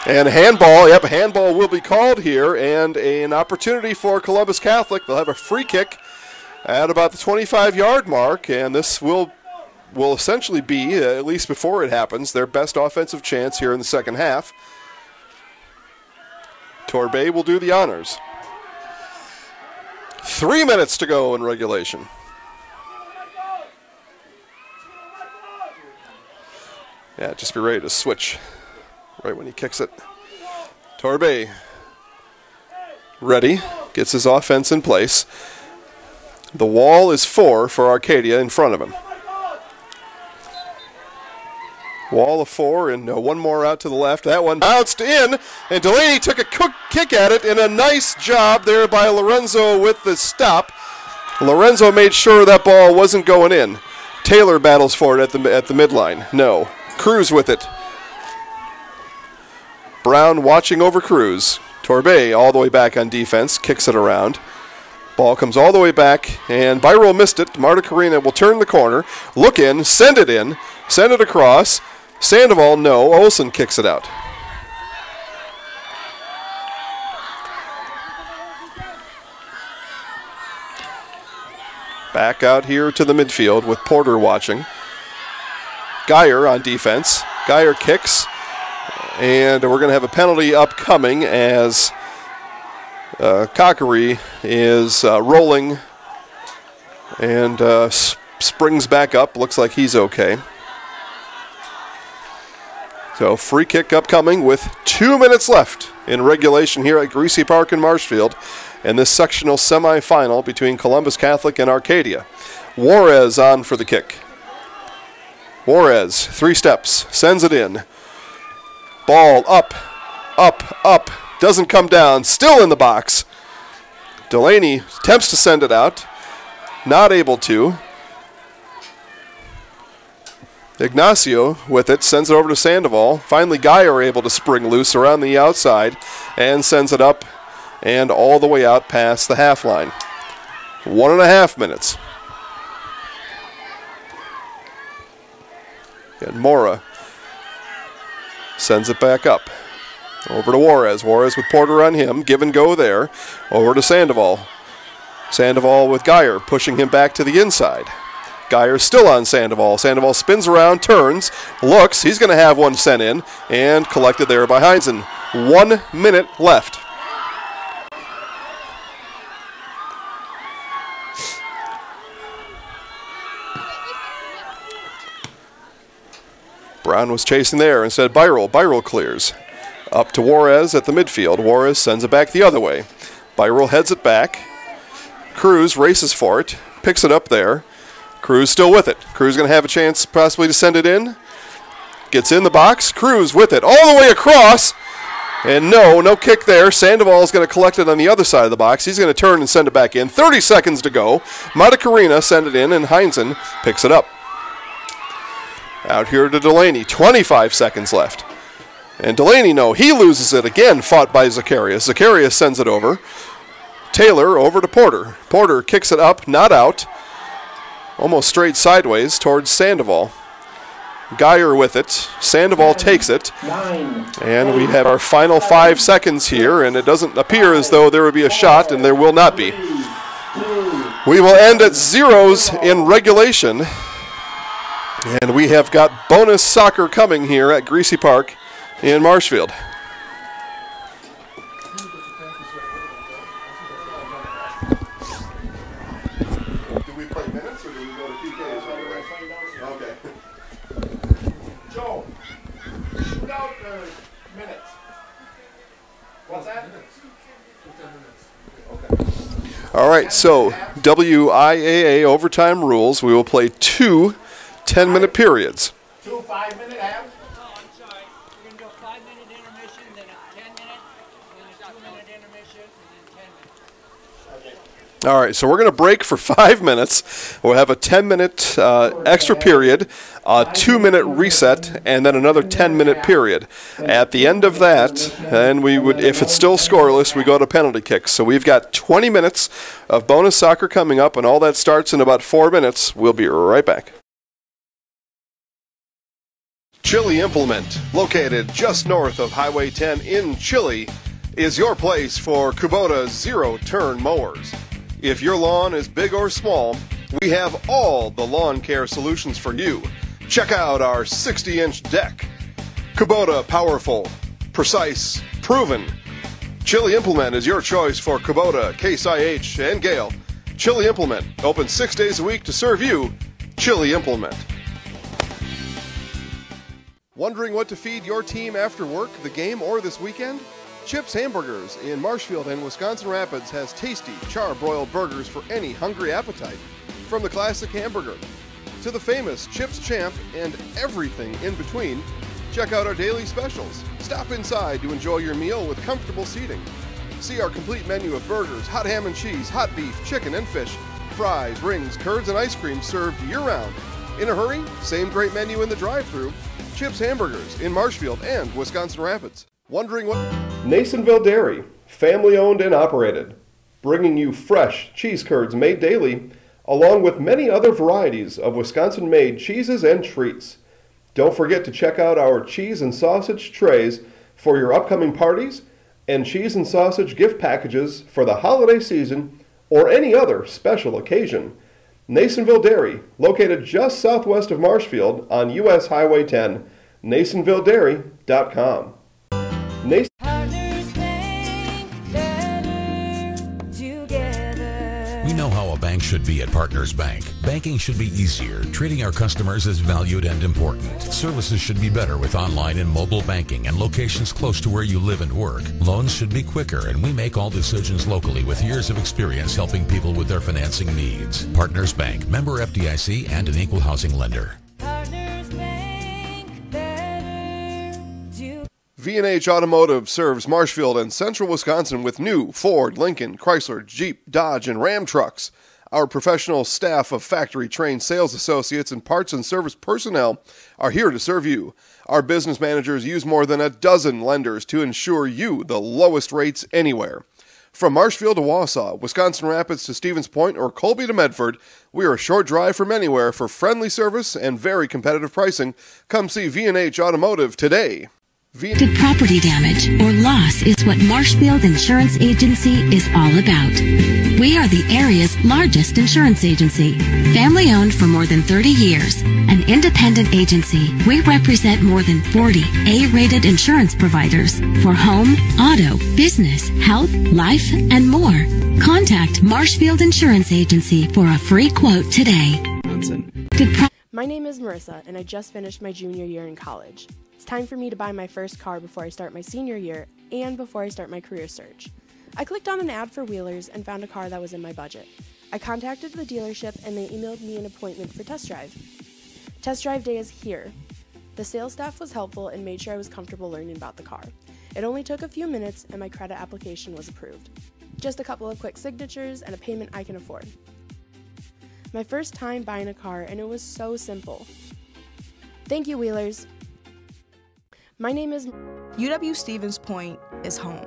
And handball, handball will be called here, and an opportunity for Columbus Catholic. They'll have a free kick at about the 25-yard mark, and this will essentially be, at least before it happens, their best offensive chance here in the second half. Torbay will do the honors. 3 minutes to go in regulation. Yeah, just be ready to switch right when he kicks it. Torbay ready, gets his offense in place. The wall is 4 for Arcadia in front of him. Wall of 4 and one more out to the left. That one bounced in, and Delaney took a kick at it, and a nice job there by Lorenzo with the stop. Lorenzo made sure that ball wasn't going in. Taylor battles for it at the midline. No. Cruz with it. Brown watching over Cruz. Torbay all the way back on defense, kicks it around. Ball comes all the way back, and Byrell missed it. Marticarena will turn the corner, look in, send it across. Sandoval, no. Olsen kicks it out. Back out here to the midfield with Porter watching. Geyer on defense. Geyer kicks, and we're going to have a penalty upcoming as Cockery is rolling and springs back up. Looks like he's okay. So free kick upcoming with 2 minutes left in regulation here at Greasy Park in Marshfield in this sectional semifinal between Columbus Catholic and Arcadia. Juarez on for the kick. Juarez, 3 steps, sends it in. Ball up, up, up, doesn't come down, still in the box. Delaney attempts to send it out, not able to. Ignacio with it, sends it over to Sandoval. Finally, Geyer able to spring loose around the outside and sends it up and all the way out past the half line. 1.5 minutes. And Mora sends it back up. Over to Juarez. Juarez with Porter on him. Give and go there. Over to Sandoval. Sandoval with Geyer, pushing him back to the inside. Geyer still on Sandoval. Sandoval spins around, turns, looks. He's going to have one sent in and collected there by Heinzen. 1 minute left. Brown was chasing there. Instead, Byrell. Byrell clears. Up to Juarez at the midfield. Juarez sends it back the other way. Byrell heads it back. Cruz races for it. Picks it up there. Cruz still with it. Cruz going to have a chance possibly to send it in. Gets in the box. Cruz with it all the way across. And no kick there. Sandoval is going to collect it on the other side of the box. He's going to turn and send it back in. 30 seconds to go. Matacarina send it in, and Heinzen picks it up. Out here to Delaney. 25 seconds left. And Delaney, he loses it again, fought by Zacharias. Zacharias sends it over. Taylor over to Porter. Porter kicks it up, not out. Almost straight sideways towards Sandoval. Geyer with it. Sandoval takes it. And we have our final 5 seconds here, and it doesn't appear as though there would be a shot, and there will not be. We will end at zeros in regulation. And we have got bonus soccer coming here at Greasy Park in Marshfield. Do we play minutes or do we go to PKs right away? Okay. Joe, shootout or minutes? What's that? Okay. All right, so WIAA overtime rules. We will play 2 10-minute periods. 2 5-minute halves? No, I'm sorry. We're going to do a 5-minute intermission, then a 10-minute, then a 2-minute intermission, and then 10 minutes. All right, so we're going to break for 5 minutes. We'll have a 10-minute extra period, a 2-minute reset, and then another 10-minute period. At the end of that, then we would, if it's still scoreless, we go to penalty kicks. So we've got 20 minutes of bonus soccer coming up, and all that starts in about 4 minutes. We'll be right back. Chili Implement, located just north of Highway 10 in Chili, is your place for Kubota zero-turn mowers. If your lawn is big or small, we have all the lawn care solutions for you. Check out our 60-inch deck. Kubota powerful, precise, proven. Chili Implement is your choice for Kubota, Case IH, and Gale. Chili Implement, open 6 days a week to serve you. Chili Implement. Wondering what to feed your team after work, the game, or this weekend? Chips Hamburgers in Marshfield and Wisconsin Rapids has tasty, char-broiled burgers for any hungry appetite. From the classic hamburger to the famous Chips Champ and everything in between, check out our daily specials. Stop inside to enjoy your meal with comfortable seating. See our complete menu of burgers, hot ham and cheese, hot beef, chicken and fish, fries, rings, curds, and ice cream served year-round. In a hurry? Same great menu in the drive-thru. Chips Hamburgers in Marshfield and Wisconsin Rapids. Wondering what? Nasonville Dairy, family owned and operated, bringing you fresh cheese curds made daily, along with many other varieties of Wisconsin-made cheeses and treats. Don't forget to check out our cheese and sausage trays for your upcoming parties and cheese and sausage gift packages for the holiday season or any other special occasion. Nasonville Dairy, located just southwest of Marshfield on US Highway 10, nasonvilledairy.com. should be at Partners Bank. Banking should be easier, treating our customers as valued and important. Services should be better with online and mobile banking and locations close to where you live and work. Loans should be quicker, and we make all decisions locally with years of experience helping people with their financing needs. Partners Bank, member FDIC, and an equal housing lender. V&H Automotive serves Marshfield and Central Wisconsin with new Ford, Lincoln, Chrysler, Jeep, Dodge, and Ram trucks. Our professional staff of factory-trained sales associates and parts and service personnel are here to serve you. Our business managers use more than a dozen lenders to ensure you the lowest rates anywhere. From Marshfield to Wausau, Wisconsin Rapids to Stevens Point, or Colby to Medford, we are a short drive from anywhere for friendly service and very competitive pricing. Come see V&H Automotive today. Good property damage or loss is what Marshfield Insurance Agency is all about. We are the area's largest insurance agency. Family owned for more than 30 years. An independent agency, we represent more than 40 A-rated insurance providers for home, auto, business, health, life, and more. Contact Marshfield Insurance Agency for a free quote today. My name is Marissa, and I just finished my junior year in college. It's time for me to buy my first car before I start my senior year and before I start my career search. I clicked on an ad for Wheelers and found a car that was in my budget. I contacted the dealership and they emailed me an appointment for test drive. Test drive day is here. The sales staff was helpful and made sure I was comfortable learning about the car. It only took a few minutes and my credit application was approved. Just a couple of quick signatures and a payment I can afford. My first time buying a car, and it was so simple. Thank you, Wheelers. My name is... UW-Stevens Point is home.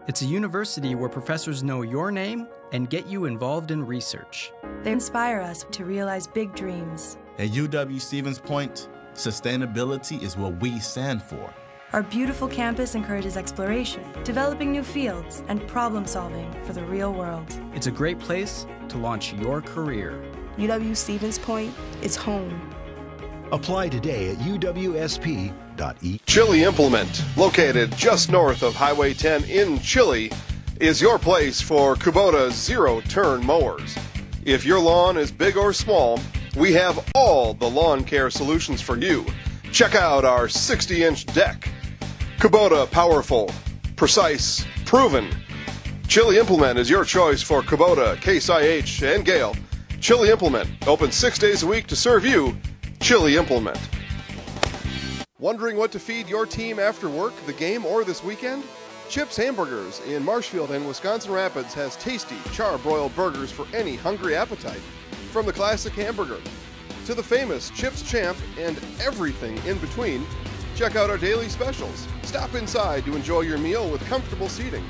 It's a university where professors know your name and get you involved in research. They inspire us to realize big dreams. At UW-Stevens Point, sustainability is what we stand for. Our beautiful campus encourages exploration, developing new fields, and problem solving for the real world. It's a great place to launch your career. UW-Stevens Point is home. Apply today at uwsp.edu. Chili Implement, located just north of Highway 10 in Chili, is your place for Kubota zero-turn mowers. If your lawn is big or small, we have all the lawn care solutions for you. Check out our 60-inch deck. Kubota powerful, precise, proven. Chili Implement is your choice for Kubota, Case IH, and Gale. Chili Implement, open 6 days a week to serve you. Chili Implement. Wondering what to feed your team after work, the game, or this weekend? Chips Hamburgers in Marshfield and Wisconsin Rapids has tasty, char-broiled burgers for any hungry appetite. From the classic hamburger to the famous Chips Champ and everything in between, check out our daily specials. Stop inside to enjoy your meal with comfortable seating.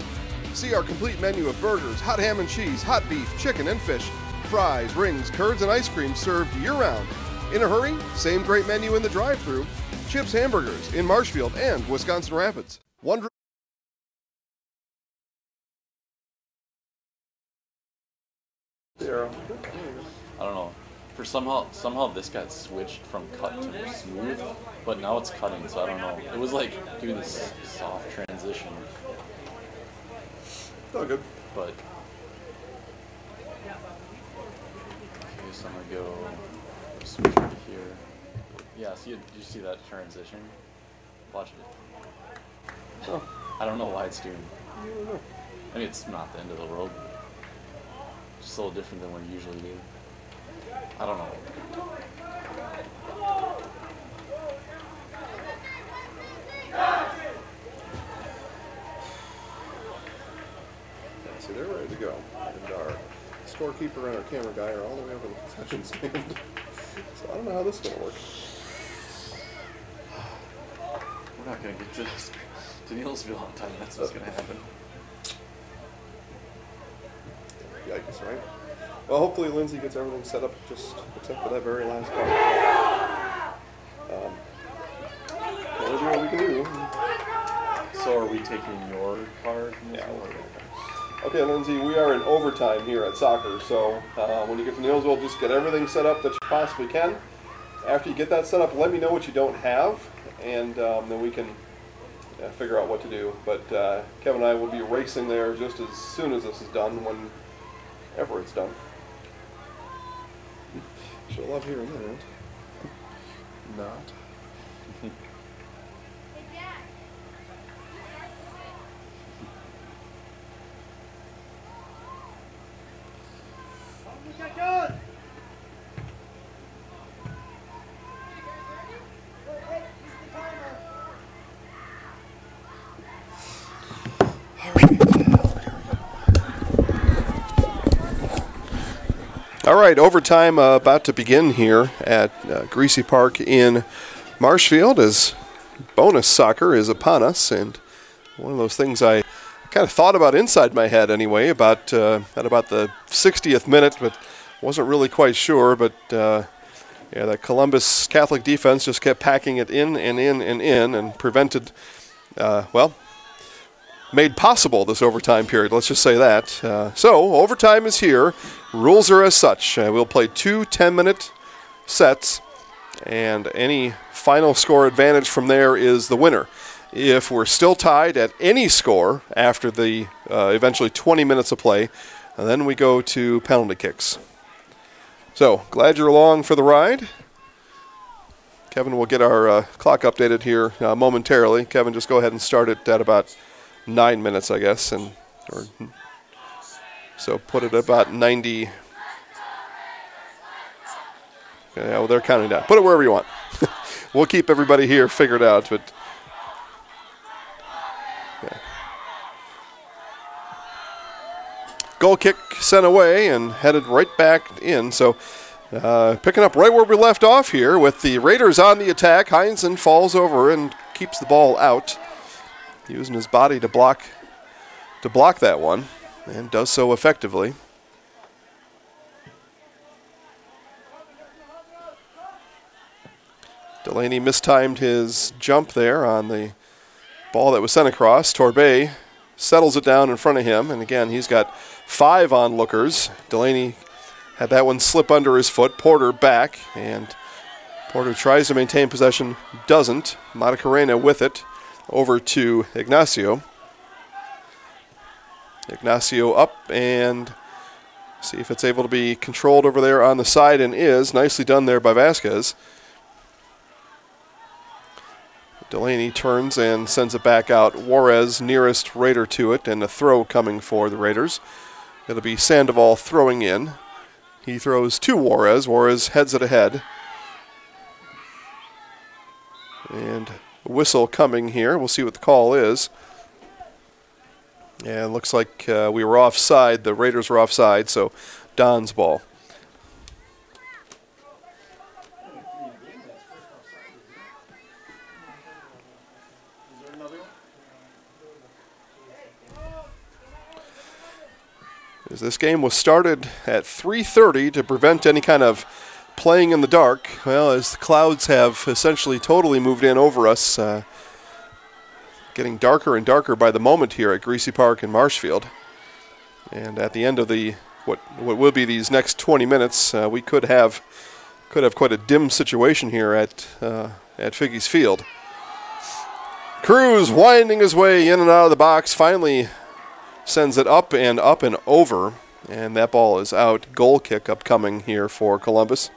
See our complete menu of burgers, hot ham and cheese, hot beef, chicken and fish, fries, rings, curds, and ice cream served year-round. In a hurry? Same great menu in the drive-thru. Chips Hamburgers in Marshfield and Wisconsin Rapids. I don't know. For somehow this got switched from cut to smooth, but now it's cutting, so I don't know. It was like doing this soft transition. It's all good. But okay, so I'm gonna go switch right here. Yeah, so you see that transition? Watch it. Oh. I don't know why it's doing. I mean, it's not the end of the world. Just a little different than what we usually do. I don't know. Yeah, see, they're ready to go. And our scorekeeper and our camera guy are all the way over the concession stand. So I don't know how this is going to work. We're not going to get to Neilsville on time. That's what's going to happen. Yikes, right? Well, hopefully Lindsay gets everything set up just except for that very last part. We'll do what we can do. So are we taking your card? Yeah. Okay, Lindsay, we are in overtime here at soccer, so when you get to Neilsville, just get everything set up that you possibly can. After you get that set up, let me know what you don't have, and then we can figure out what to do. But Kevin and I will be racing there just as soon as this is done, whenever it's done. She'll love hearing that. Not. All right, overtime about to begin here at Greasy Park in Marshfield as bonus soccer is upon us, and one of those things I kind of thought about inside my head anyway, at about the 60th minute, but wasn't really quite sure. But yeah, that Columbus Catholic defense just kept packing it in and in and in, and prevented, made possible this overtime period. Let's just say that. So overtime is here. Rules are as such. We'll play 2 10-minute sets, and any final score advantage from there is the winner. If we're still tied at any score after the eventually 20 minutes of play, then we go to penalty kicks. So glad you're along for the ride. Kevin will get our clock updated here momentarily. Kevin, just go ahead and start it at about 9 minutes, I guess, so put it about 90. Yeah, well, they're counting down. Put it wherever you want. We'll keep everybody here figured out, but yeah. Goal kick sent away and headed right back in. So picking up right where we left off here with the Raiders on the attack. Heinzen falls over and keeps the ball out, using his body to block that one, and does so effectively. Delaney mistimed his jump there on the ball that was sent across. Torbay settles it down in front of him, and again, he's got 5 onlookers. Delaney had that one slip under his foot. Porter back, and Porter tries to maintain possession, doesn't. Matacarena with it over to Ignacio. Ignacio up, and see if it's able to be controlled over there on the side, and is. Nicely done there by Vasquez. Delaney turns and sends it back out. Juarez nearest Raider to it, and a throw coming for the Raiders. It'll be Sandoval throwing in. He throws to Juarez. Juarez heads it ahead. And a whistle coming here. We'll see what the call is. And it looks like we were offside. The Raiders were offside, so Don's ball. As this game was started at 3:30 to prevent any kind of playing in the dark, well, as the clouds have essentially totally moved in over us, getting darker and darker by the moment here at Greasy Park in Marshfield. And at the end of the what will be these next 20 minutes, we could have quite a dim situation here at Figgy's Field. Cruz winding his way in and out of the box, finally sends it up and over, and that ball is out. Goal kick upcoming here for Columbus.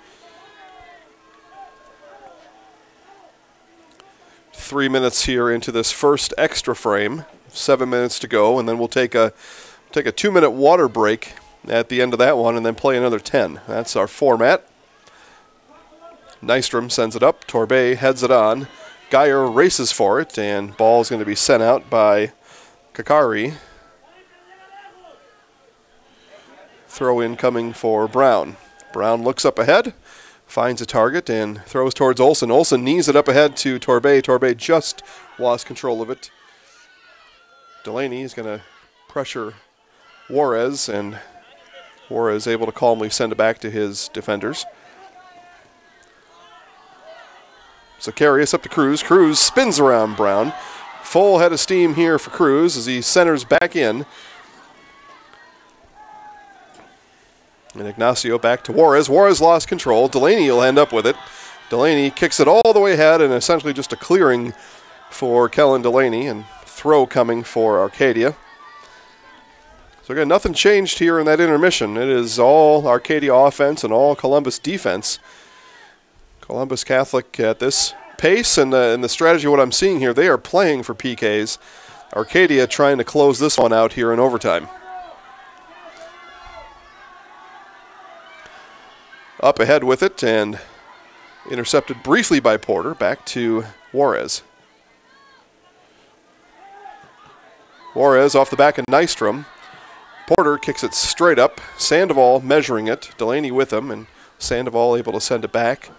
3 minutes here into this first extra frame. 7 minutes to go, and then we'll take a 2-minute water break at the end of that one, and then play another 10. That's our format. Nystrom sends it up. Torbay heads it on. Geyer races for it, and ball is going to be sent out by Kakari. Throw in coming for Brown. Brown looks up ahead, finds a target, and throws towards Olsen. Olsen knees it up ahead to Torbay. Torbay just lost control of it. Delaney is going to pressure Juarez, and Juarez able to calmly send it back to his defenders. So Carius up to Cruz. Cruz spins around Brown. Full head of steam here for Cruz as he centers back in. And Ignacio back to Juarez. Juarez lost control. Delaney will end up with it. Delaney kicks it all the way ahead, and essentially just a clearing for Kellen Delaney, and throw coming for Arcadia. So again, nothing changed here in that intermission. It is all Arcadia offense and all Columbus defense. Columbus Catholic at this pace and the strategy, what I'm seeing here, they are playing for PKs. Arcadia trying to close this one out here in overtime. Up ahead with it and intercepted briefly by Porter. Back to Juarez. Juarez off the back of Nystrom. Porter kicks it straight up. Sandoval measuring it. Delaney with him, and Sandoval able to send it back.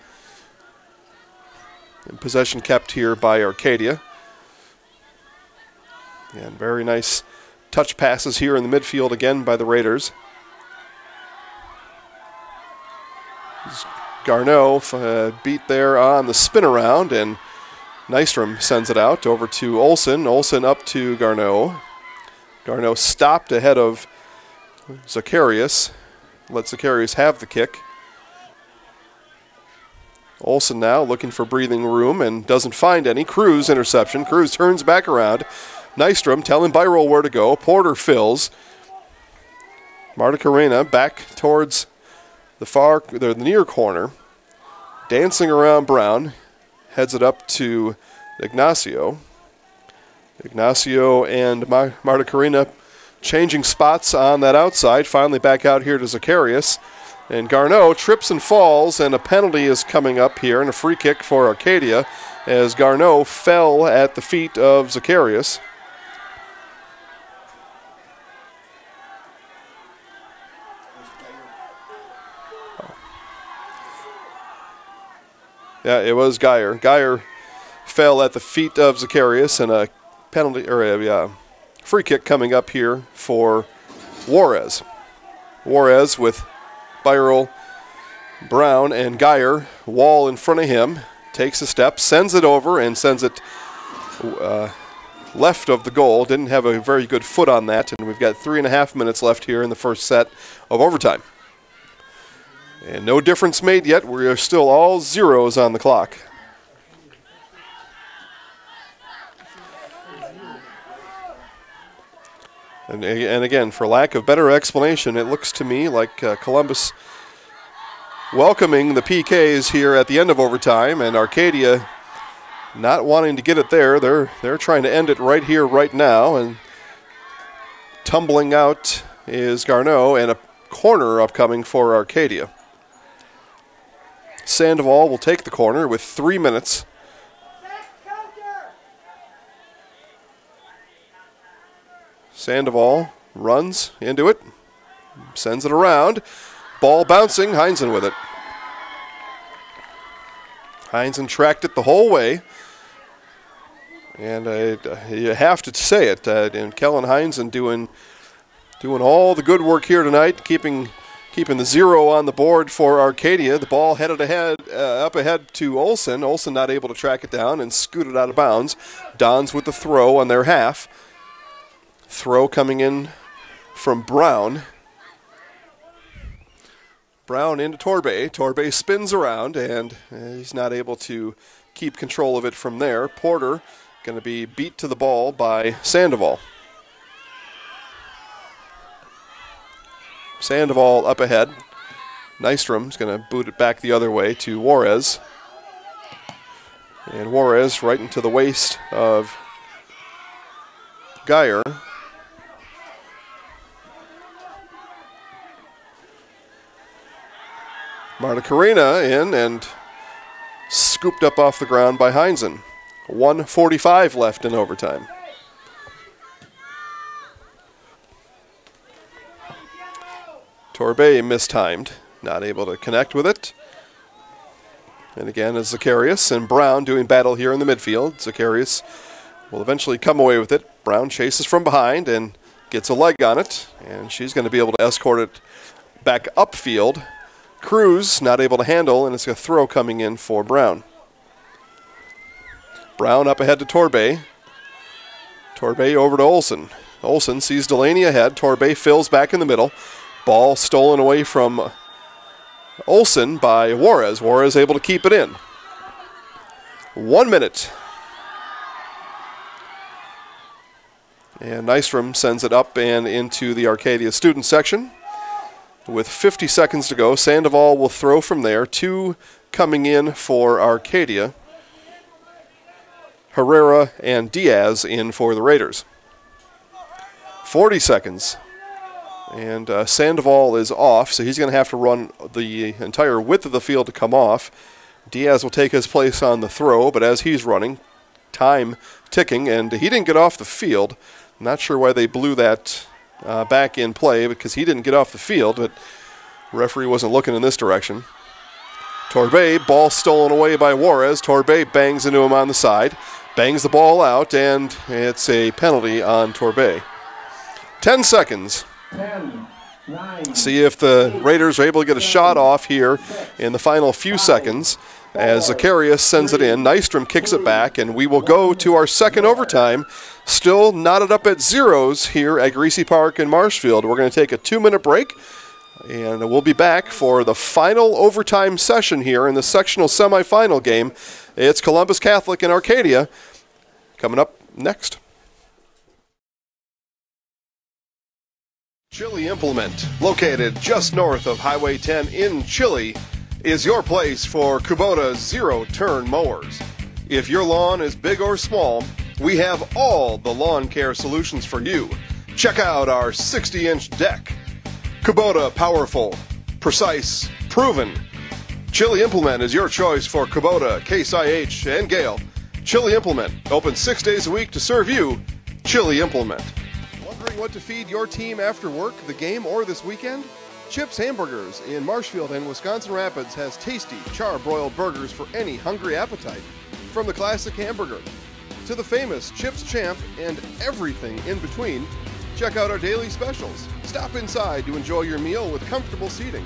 And possession kept here by Arcadia. And very nice touch passes here in the midfield again by the Raiders. Garneau beat there on the spin around, and Nystrom sends it out over to Olsen. Olsen up to Garneau. Garneau stopped ahead of Zacharias. Let Zacharias have the kick. Olsen now looking for breathing room and doesn't find any. Cruz interception. Cruz turns back around. Nystrom telling Byrol where to go. Porter fills. Marta Carrena back towards the near corner. Dancing around Brown. Heads it up to Ignacio. Ignacio and Marta Carrena changing spots on that outside. Finally back out here to Zacharias. And Garneau trips and falls, and a penalty is coming up here, and a free kick for Arcadia as Garneau fell at the feet of Zacharias. Yeah, it was Geyer. Geyer fell at the feet of Zacharias, and a penalty or a free kick coming up here for Juarez. Juarez with Byrol, Brown, and Geyer. Wall in front of him. Takes a step, sends it over, and sends it left of the goal. Didn't have a very good foot on that, and we've got 3.5 minutes left here in the first set of overtime. And no difference made yet. We are still all zeros on the clock. And again, for lack of better explanation, it looks to me like Columbus welcoming the PKs here at the end of overtime, and Arcadia not wanting to get it there. They're trying to end it right here, right now, and tumbling out is Garneau, and a corner upcoming for Arcadia. Sandoval will take the corner with 3 minutes. Sandoval runs into it, sends it around. Ball bouncing, Heinzen with it. Heinzen tracked it the whole way. And you have to say it, and Kellen Heinzen doing all the good work here tonight, keeping the 0 on the board for Arcadia. The ball headed up ahead to Olsen. Olsen not able to track it down and scooted out of bounds. Dons with the throw on their half. Throw coming in from Brown. Brown into Torbay. Torbay spins around, and he's not able to keep control of it from there. Porter going to be beat to the ball by Sandoval. Sandoval up ahead. Nystrom's going to boot it back the other way to Juarez. And Juarez right into the waist of Geyer. Marta Carrena in and scooped up off the ground by Heinzen. 1:45 left in overtime. Torbay mistimed, not able to connect with it. And again is Zacharias and Brown doing battle here in the midfield. Zacharias will eventually come away with it. Brown chases from behind and gets a leg on it, and she's going to be able to escort it back upfield. Cruz not able to handle, and it's a throw coming in for Brown. Brown up ahead to Torbay. Torbay over to Olsen. Olsen sees Delaney ahead. Torbay fills back in the middle. Ball stolen away from Olsen by Juarez. Juarez able to keep it in. 1 minute. And Nystrom sends it up and into the Arcadia student section. With 50 seconds to go, Sandoval will throw from there. 2 coming in for Arcadia. Herrera and Diaz in for the Raiders. 40 seconds. And Sandoval is off, so he's going to have to run the entire width of the field to come off. Diaz will take his place on the throw, but as he's running, time ticking, and he didn't get off the field. Not sure why they blew that back in play, because he didn't get off the field, but referee wasn't looking in this direction. Torbay, ball stolen away by Juarez. Torbay bangs into him on the side, bangs the ball out, and it's a penalty on Torbay. 10 seconds. 10, 9, See if the Raiders are able to get a shot off here in the final few seconds. As Zacharias sends it in, Nystrom kicks it back, and we will go to our second overtime. Still knotted up at zeros here at Greasy Park in Marshfield. We're going to take a 2-minute break, and we'll be back for the final overtime session here in the sectional semifinal game. It's Columbus Catholic and Arcadia coming up next. Chili Implement, located just north of Highway 10 in Chili, is your place for Kubota zero-turn mowers. If your lawn is big or small, we have all the lawn care solutions for you. Check out our 60-inch deck. Kubota powerful, precise, proven. Chili Implement is your choice for Kubota, Case IH, and Gale. Chili Implement, open 6 days a week to serve you. Chili Implement. Wondering what to feed your team after work, the game, or this weekend? Chips Hamburgers in Marshfield and Wisconsin Rapids has tasty, char-broiled burgers for any hungry appetite. From the classic hamburger to the famous Chips Champ and everything in between, check out our daily specials. Stop inside to enjoy your meal with comfortable seating.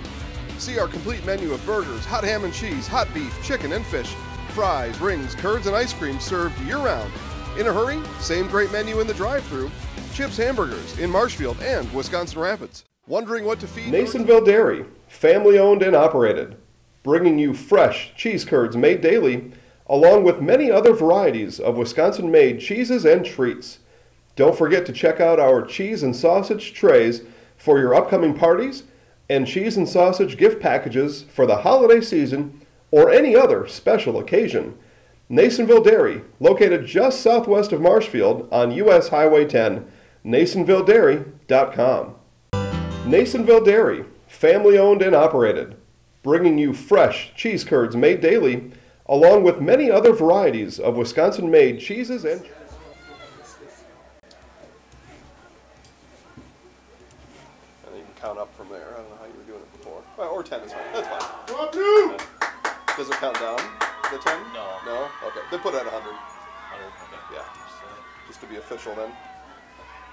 See our complete menu of burgers, hot ham and cheese, hot beef, chicken and fish, fries, rings, curds, and ice cream served year-round. In a hurry? Same great menu in the drive-thru. Chips Hamburgers in Marshfield and Wisconsin Rapids. Wondering what to feed? Nasonville Dairy, family owned and operated, bringing you fresh cheese curds made daily, along with many other varieties of Wisconsin-made cheeses and treats. Don't forget to check out our cheese and sausage trays for your upcoming parties and cheese and sausage gift packages for the holiday season or any other special occasion. Nasonville Dairy, located just southwest of Marshfield on US Highway 10, NasonvilleDairy.com. Nasonville Dairy, family owned and operated, bringing you fresh cheese curds made daily, along with many other varieties of Wisconsin-made cheeses and... And you can count up from there. I don't know how you were doing it before. Well, or 10 is fine. That's fine. 1, 2. Does it count down? The 10? No. No? Okay. Then put it at 100. 100, okay. Yeah. Just to be official then.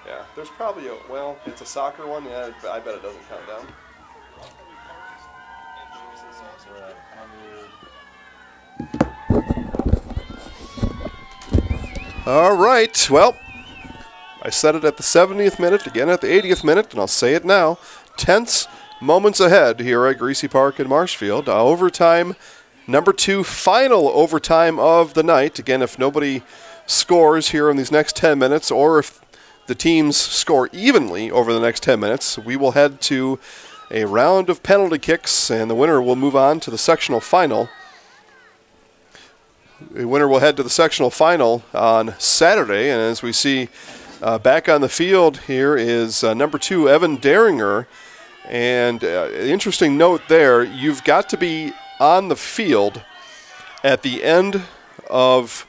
Yeah. There's probably a, well, it's a soccer one. Yeah, I bet it doesn't count down. All right. Well, I said it at the 70th minute, again at the 80th minute, and I'll say it now. Tense moments ahead here at Greasy Park in Marshfield. Overtime, number 2, final overtime of the night. Again, if nobody scores here in these next 10 minutes, or if the teams score evenly over the next 10 minutes, we will head to a round of penalty kicks, and the winner will move on to the sectional final. The winner will head to the sectional final on Saturday, and as we see back on the field here is number 2, Evan Deringer. And interesting note there, you've got to be on the field at the end of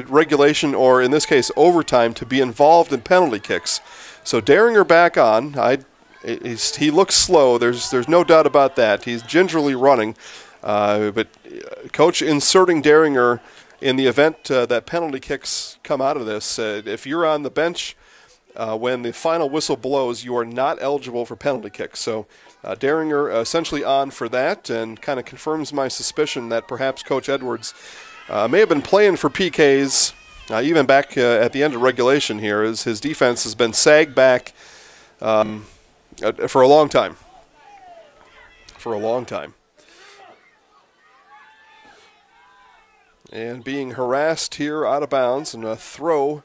regulation, or in this case overtime, to be involved in penalty kicks. So Deringer back on. He looks slow. There's no doubt about that. He's gingerly running. But Coach inserting Deringer in the event that penalty kicks come out of this. If you're on the bench when the final whistle blows, you are not eligible for penalty kicks. So Deringer essentially on for that, and kind of confirms my suspicion that perhaps Coach Edwards may have been playing for PKs even back at the end of regulation here, as his defense has been sagged back for a long time. And being harassed here out of bounds, and a throw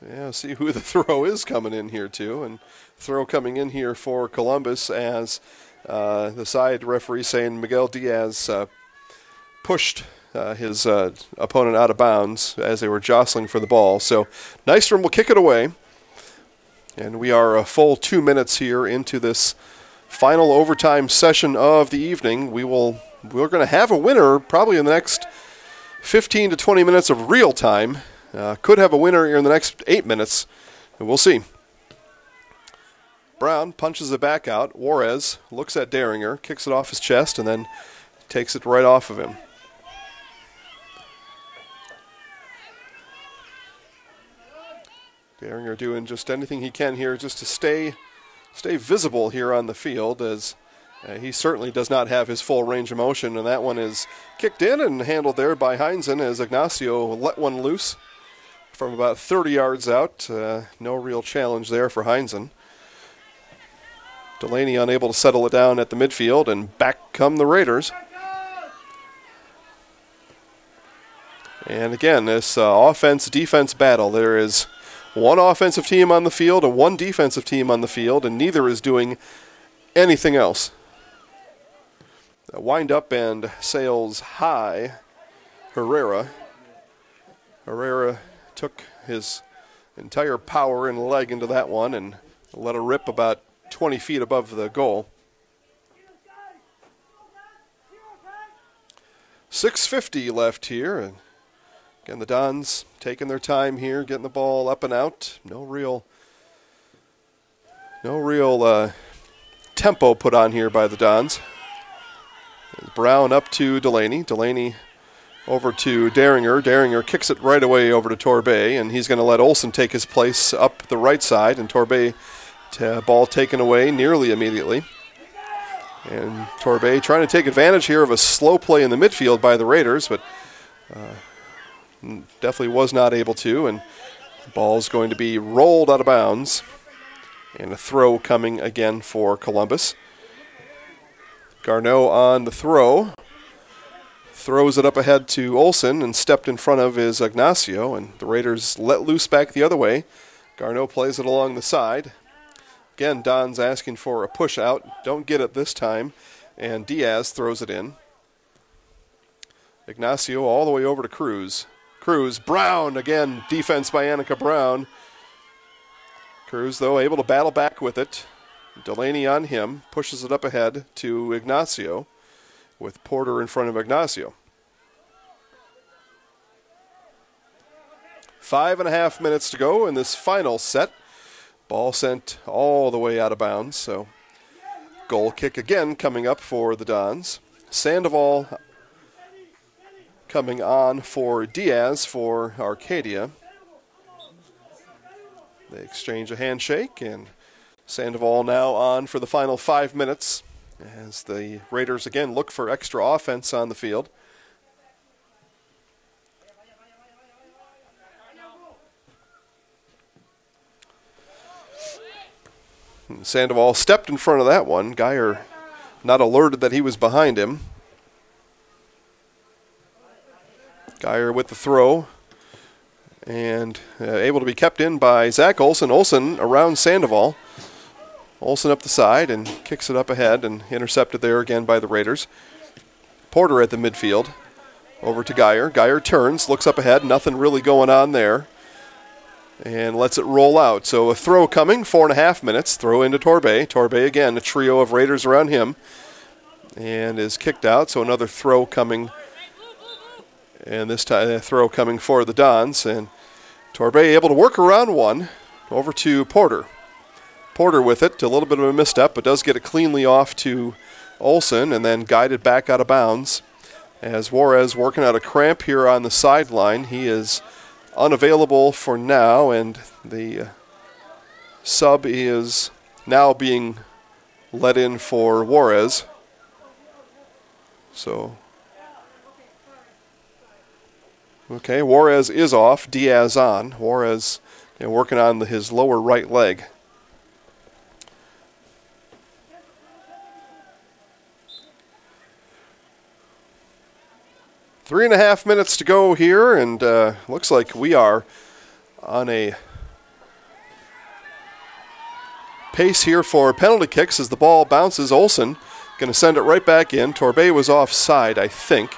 Yeah, see who the throw is coming in here too, and throw coming in here for Columbus as the side referee saying Miguel Diaz pushed his opponent out of bounds as they were jostling for the ball. So Nystrom will kick it away, and we are a full 2 minutes here into this final overtime session of the evening. We're going to have a winner probably in the next 15 to 20 minutes of real time. Could have a winner in the next 8 minutes, and we'll see. Brown punches it back out. Juarez looks at Daringer, kicks it off his chest, and then takes it right off of him. Daringer doing just anything he can here just to stay visible here on the field, as he certainly does not have his full range of motion, and that one is kicked in and handled there by Heinzen as Ignacio let one loose from about 30 yards out. No real challenge there for Heinzen. Delaney unable to settle it down at the midfield, and back come the Raiders. And again, this offense-defense battle. There is one offensive team on the field and one defensive team on the field, and neither is doing anything else. Wind up and sails high. Herrera took his entire power and leg into that one and let it rip about 20 feet above the goal. 6:50 left here, and again the Dons taking their time here, getting the ball up and out. No real tempo put on here by the Dons. Brown up to Delaney. Delaney over to Daringer. Daringer kicks it right away over to Torbay, and he's going to let Olsen take his place up the right side, and Torbay ball taken away nearly immediately. And Torbay trying to take advantage here of a slow play in the midfield by the Raiders, but definitely was not able to, and the ball's going to be rolled out of bounds, and a throw coming again for Columbus. Garneau on the throw. Throws it up ahead to Olsen, and stepped in front of is Ignacio, and the Raiders let loose back the other way. Garneau plays it along the side. Again, Don's asking for a push out. Don't get it this time, and Diaz throws it in. Ignacio all the way over to Cruz. Cruz, Brown, again, defense by Annika Brown. Cruz, though, able to battle back with it. Delaney on him, pushes it up ahead to Ignacio, with Porter in front of Ignacio. 5.5 minutes to go in this final set. Ball sent all the way out of bounds, so goal kick again coming up for the Dons. Sandoval coming on for Diaz for Arcadia. They exchange a handshake, and Sandoval now on for the final 5 minutes as the Raiders again look for extra offense on the field. Sandoval stepped in front of that one. Geyer not alerted that he was behind him. Geyer with the throw, and able to be kept in by Zach Olsen. Olsen around Sandoval. Olsen up the side and kicks it up ahead, and intercepted there again by the Raiders. Porter at the midfield. Over to Geyer. Geyer turns, looks up ahead. Nothing really going on there. And lets it roll out. So a throw coming, 4.5 minutes. Throw into Torbay. Torbay again, a trio of Raiders around him. And is kicked out, so another throw coming. And this time a throw coming for the Dons. And Torbay able to work around one. Over to Porter. Porter with it, a little bit of a misstep, but does get it cleanly off to Olsen, and then guided back out of bounds. As Juarez working out a cramp here on the sideline. He is unavailable for now, and the sub is now being let in for Juarez. So, okay, Juarez is off, Diaz on. Juarez working on his lower right leg. Three and a half minutes to go here, and looks like we are on a pace here for penalty kicks as the ball bounces. Olsen going to send it right back in. Torbay was offside, I think.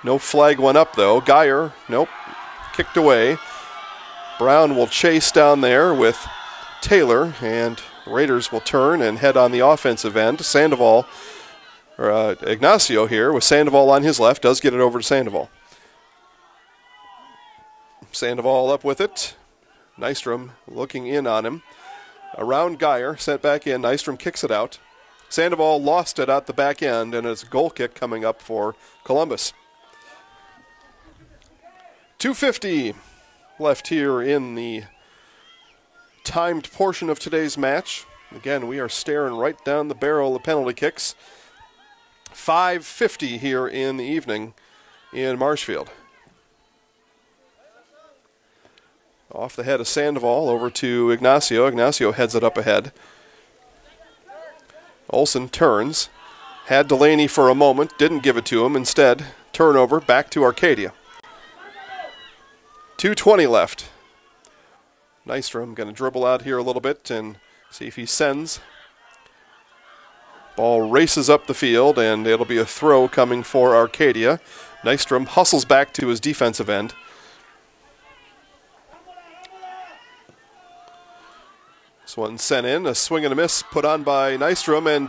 No flag went up, though. Geyer, nope, kicked away. Brown will chase down there with Taylor, and Raiders will turn and head on the offensive end. Sandoval, or Ignacio here with Sandoval on his left, does get it over to Sandoval. Sandoval up with it. Nystrom looking in on him. Around Geyer, sent back in. Nystrom kicks it out. Sandoval lost it at the back end, and it's a goal kick coming up for Columbus. 2:50 left here in the timed portion of today's match. Again, we are staring right down the barrel of penalty kicks. 5:50 here in the evening in Marshfield. Off the head of Sandoval over to Ignacio. Ignacio heads it up ahead. Olsen turns. Had Delaney for a moment. Didn't give it to him. Instead, turnover back to Arcadia. 2:20 left. Nystrom going to dribble out here a little bit and see if he sends. Ball races up the field, and it'll be a throw coming for Arcadia. Nystrom hustles back to his defensive end. This one sent in, a swing and a miss put on by Nystrom, and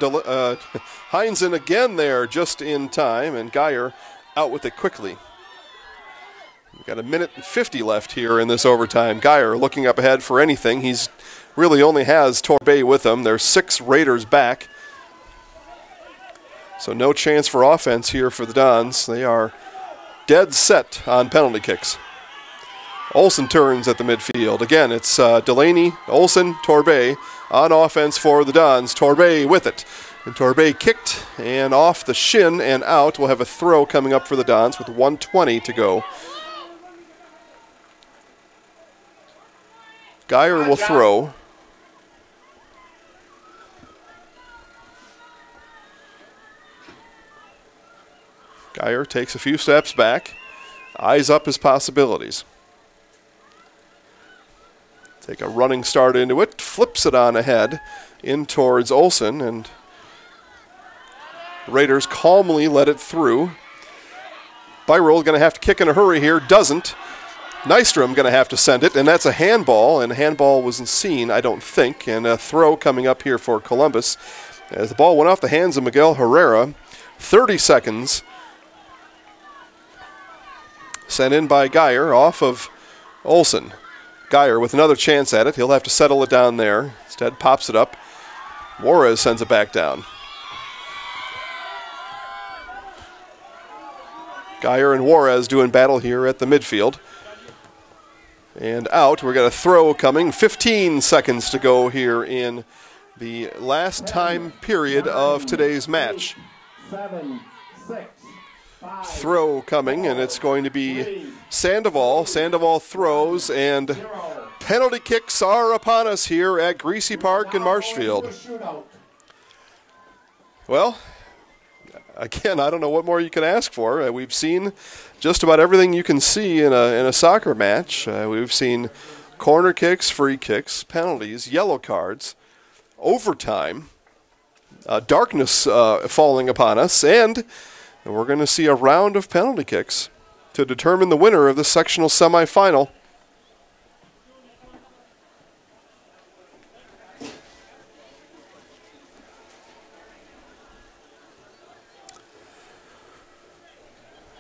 Heinzen again there just in time, and Geyer out with it quickly. We've got 1:50 left here in this overtime. Geyer looking up ahead for anything. He's really only has Torbay with him. There's 6 Raiders back. So no chance for offense here for the Dons. They are dead set on penalty kicks. Olsen turns at the midfield. Again, it's Delaney, Olsen, Torbay on offense for the Dons. Torbay with it. And Torbay kicked and off the shin and out. We'll have a throw coming up for the Dons with 1:20 to go. Geyer will throw. Geyer takes a few steps back, eyes up his possibilities. Take a running start into it, flips it on ahead in towards Olsen, and Raiders calmly let it through. Byroll going to have to kick in a hurry here, doesn't. Nystrom going to have to send it, and that's a handball, and handball wasn't seen, I don't think, and a throw coming up here for Columbus. As the ball went off the hands of Miguel Herrera, 30 seconds. Sent in by Geyer off of Olsen. Geyer with another chance at it. He'll have to settle it down there. Instead, pops it up. Juarez sends it back down. Geyer and Juarez doing battle here at the midfield. And out. We've got a throw coming. 15 seconds to go here in the last time period of today's match. 7, 6, 5, throw coming, and it's going to be Sandoval. Sandoval throws, and penalty kicks are upon us here at Greasy Park in Marshfield. Well, again, I don't know what more you can ask for. We've seen just about everything you can see in a soccer match. We've seen corner kicks, free kicks, penalties, yellow cards, overtime, darkness falling upon us, and we're going to see a round of penalty kicks to determine the winner of the sectional semifinal.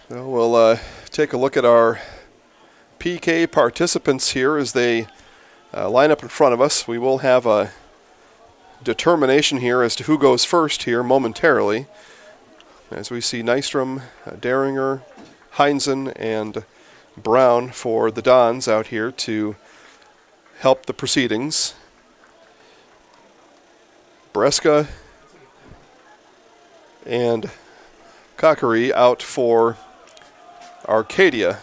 So we'll take a look at our PK participants here as they line up in front of us. We will have a determination here as to who goes first here momentarily, as we see Nystrom, Deringer, Heinzen, and Brown for the Dons out here to help the proceedings. Breska and Cochery out for Arcadia.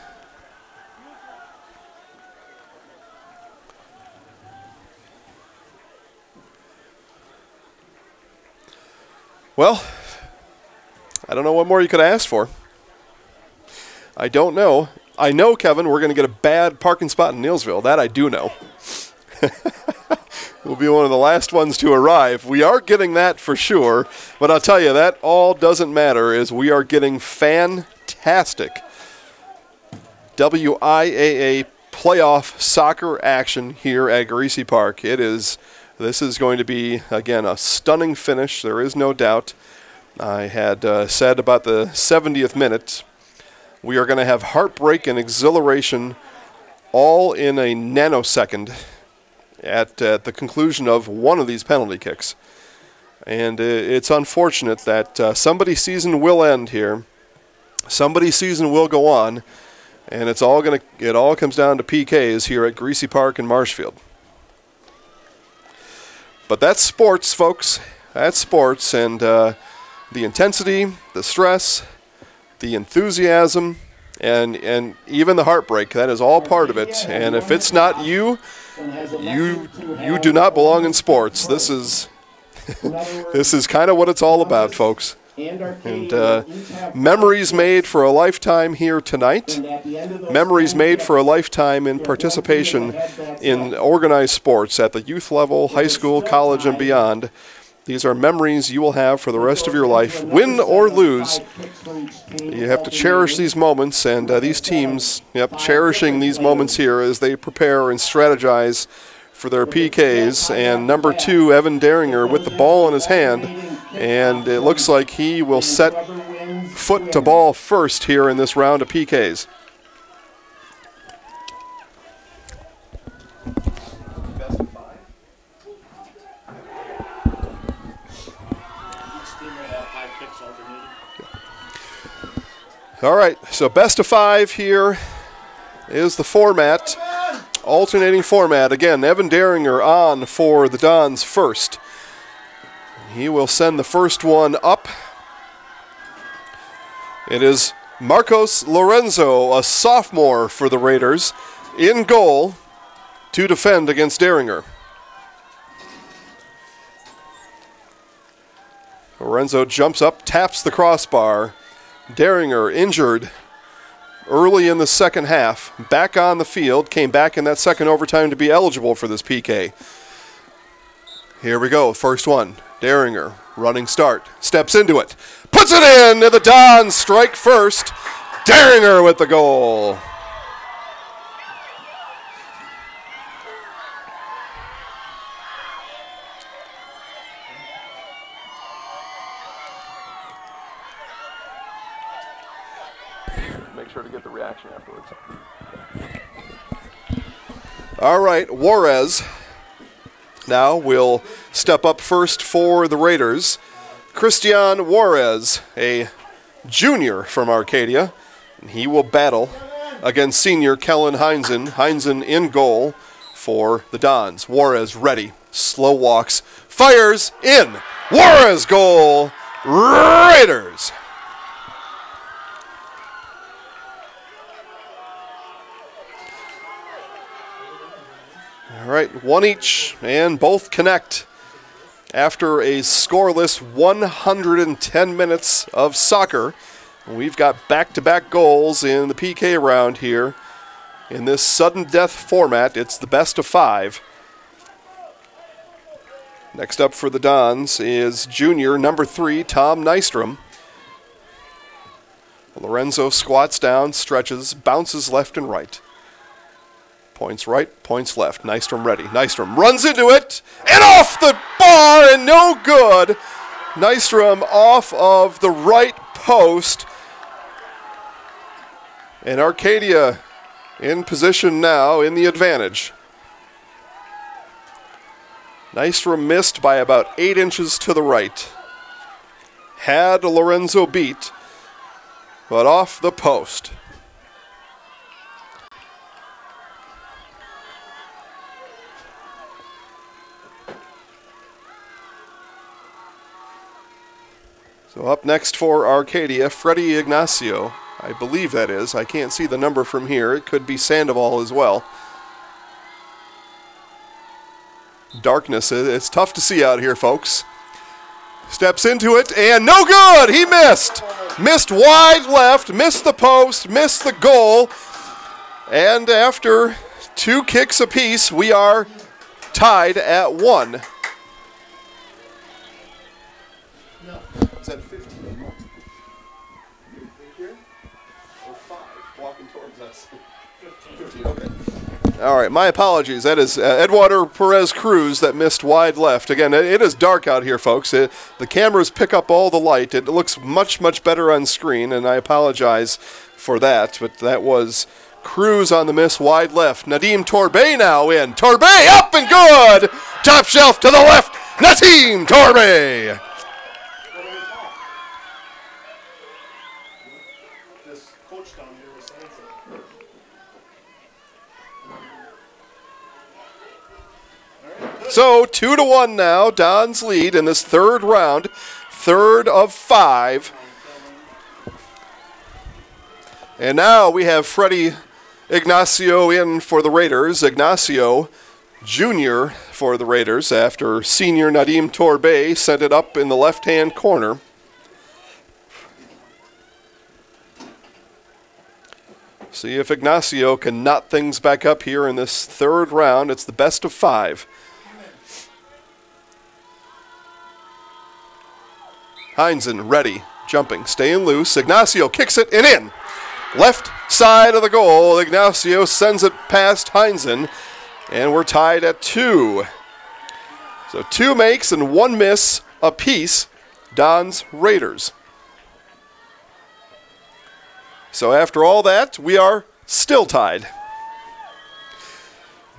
Well, I don't know what more you could ask for. I don't know. I know, Kevin, we're going to get a bad parking spot in Neilsville. That I do know. will be one of the last ones to arrive. We are getting that for sure, but I'll tell you, that all doesn't matter as we are getting fantastic WIAA playoff soccer action here at Greasy Park. This is going to be, again, a stunning finish. There is no doubt. I had said about the 70th minute, we are going to have heartbreak and exhilaration all in a nanosecond at the conclusion of one of these penalty kicks. And it's unfortunate that somebody's season will end here. Somebody's season will go on. And it all comes down to PKs here at Greasy Park and Marshfield. But that's sports, folks. That's sports, and the intensity, the stress, the enthusiasm, and even the heartbreak, that is all part of it. And if it's not you, you do not belong in sports. This is kind of what it's all about, folks. And memories made for a lifetime here tonight. Memories made for a lifetime in participation in organized sports at the youth level, high school, college, and beyond. These are memories you will have for the rest of your life. Win or lose, you have to cherish these moments, and these teams, cherishing these moments here as they prepare and strategize for their PKs. And number 2, Evan Daringer, with the ball in his hand, and it looks like he will set foot to ball first here in this round of PKs. All right, so best of 5 here is the format, alternating format. Again, Evan Daringer on for the Dons first. He will send the first one up. It is Marcos Lorenzo, a sophomore for the Raiders, in goal to defend against Daringer. Lorenzo jumps up, taps the crossbar. Daringer injured early in the second half, back on the field, came back in that second overtime to be eligible for this PK. Here we go, first one. Daringer, running start, steps into it, puts it in, and the Dons strike first. Daringer with the goal. Make sure to get the reaction afterwards. All right, Juarez now will step up first for the Raiders. Christian Juarez, a junior from Arcadia. He will battle against senior Kellen Heinzen. Heinzen in goal for the Dons. Juarez ready, slow walks, fires in. Juarez goal, Raiders. All right, one each, and both connect after a scoreless 110 minutes of soccer. We've got back-to-back goals in the PK round here. In this sudden death format, it's the best of 5. Next up for the Dons is junior number 3, Tom Nystrom. Lorenzo squats down, stretches, bounces left and right. Points right, points left. Nystrom ready. Nystrom runs into it, and off the bar, and no good. Nystrom off of the right post. And Arcadia in position now in the advantage. Nystrom missed by about 8 inches to the right. Had Lorenzo beat, but off the post. So up next for Arcadia, Freddie Ignacio. I believe that is. I can't see the number from here. It could be Sandoval as well. Darkness. It's tough to see out here, folks. Steps into it, and no good! He missed! Missed wide left, missed the post, missed the goal. And after 2 kicks apiece, we are tied at 1. Is that 15? Here? Or 5? Walking towards us. 15, okay. All right, my apologies. That is Eduardo Perez Cruz that missed wide left. Again, it is dark out here, folks. The cameras pick up all the light. It looks much, much better on screen, and I apologize for that. But that was Cruz on the miss wide left. Nadim Torbay now in. Torbay up and good! Top shelf to the left. Nadim Torbay! So 2-1 now, Don's lead in this third round, third of 5. And now we have Freddie Ignacio in for the Raiders. Ignacio Jr. for the Raiders after senior Nadim Torbay sent it up in the left-hand corner. See if Ignacio can knot things back up here in this third round. It's the best of 5. Heinzen ready, jumping, staying loose. Ignacio kicks it and in. Left side of the goal. Ignacio sends it past Heinzen, and we're tied at 2. So 2 makes and 1 miss apiece, Don's Raiders. So after all that, we are still tied.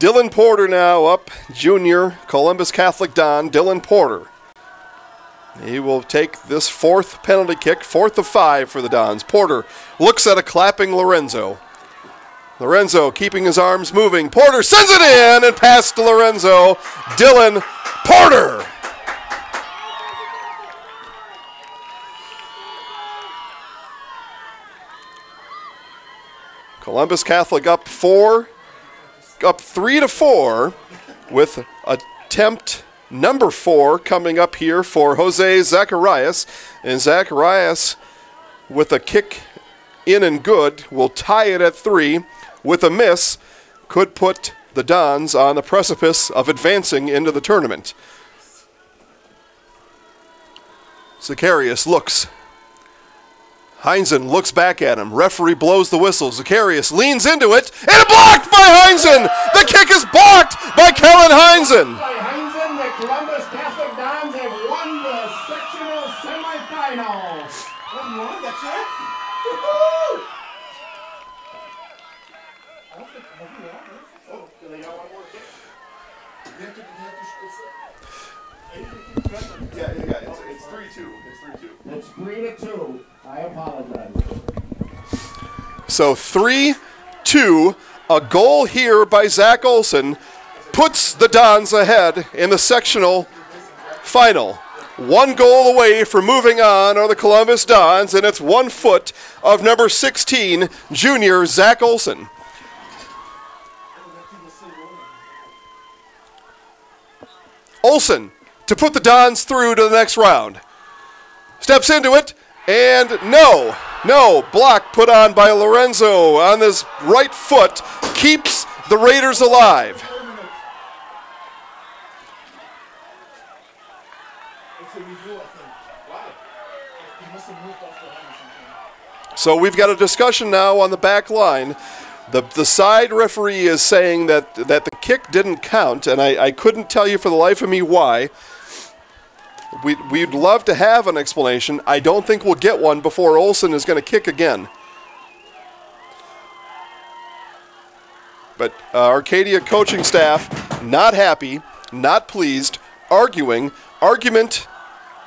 Dylan Porter now up, junior, Columbus Catholic Don, Dylan Porter. He will take this 4th penalty kick, 4th of 5 for the Dons. Porter looks at a clapping Lorenzo. Lorenzo keeping his arms moving. Porter sends it in and pass to Lorenzo. Dylan Porter. Columbus Catholic up 3-4 with attempt number 4 coming up here for Jose Zacharias. And Zacharias, with a kick in and good, will tie it at 3. With a miss, could put the Dons on the precipice of advancing into the tournament. Zacharias looks. Heinzen looks back at him. Referee blows the whistle. Zacharias leans into it, and blocked by Heinzen! The kick is blocked by Kellen Heinzen! The Columbus Catholic Dons have won the sectional semifinal. 1-1, that's it? Woo-hoo! I don't think oh, do they got one more kick? It's 3-2. It's 3-2. I apologize. So 3-2, a goal here by Zach Olson puts the Dons ahead in the sectional final. 1 goal away from moving on are the Columbus Dons, and it's 1 foot of number 16, junior Zach Olson. Olson to put the Dons through to the next round. Steps into it, and no, block put on by Lorenzo on his right foot, keeps the Raiders alive. So we've got a discussion now on the back line. The side referee is saying that the kick didn't count, and I couldn't tell you for the life of me why. We'd love to have an explanation. I don't think we'll get one before Olson is going to kick again. But Arcadia coaching staff not happy, not pleased, arguing. Argument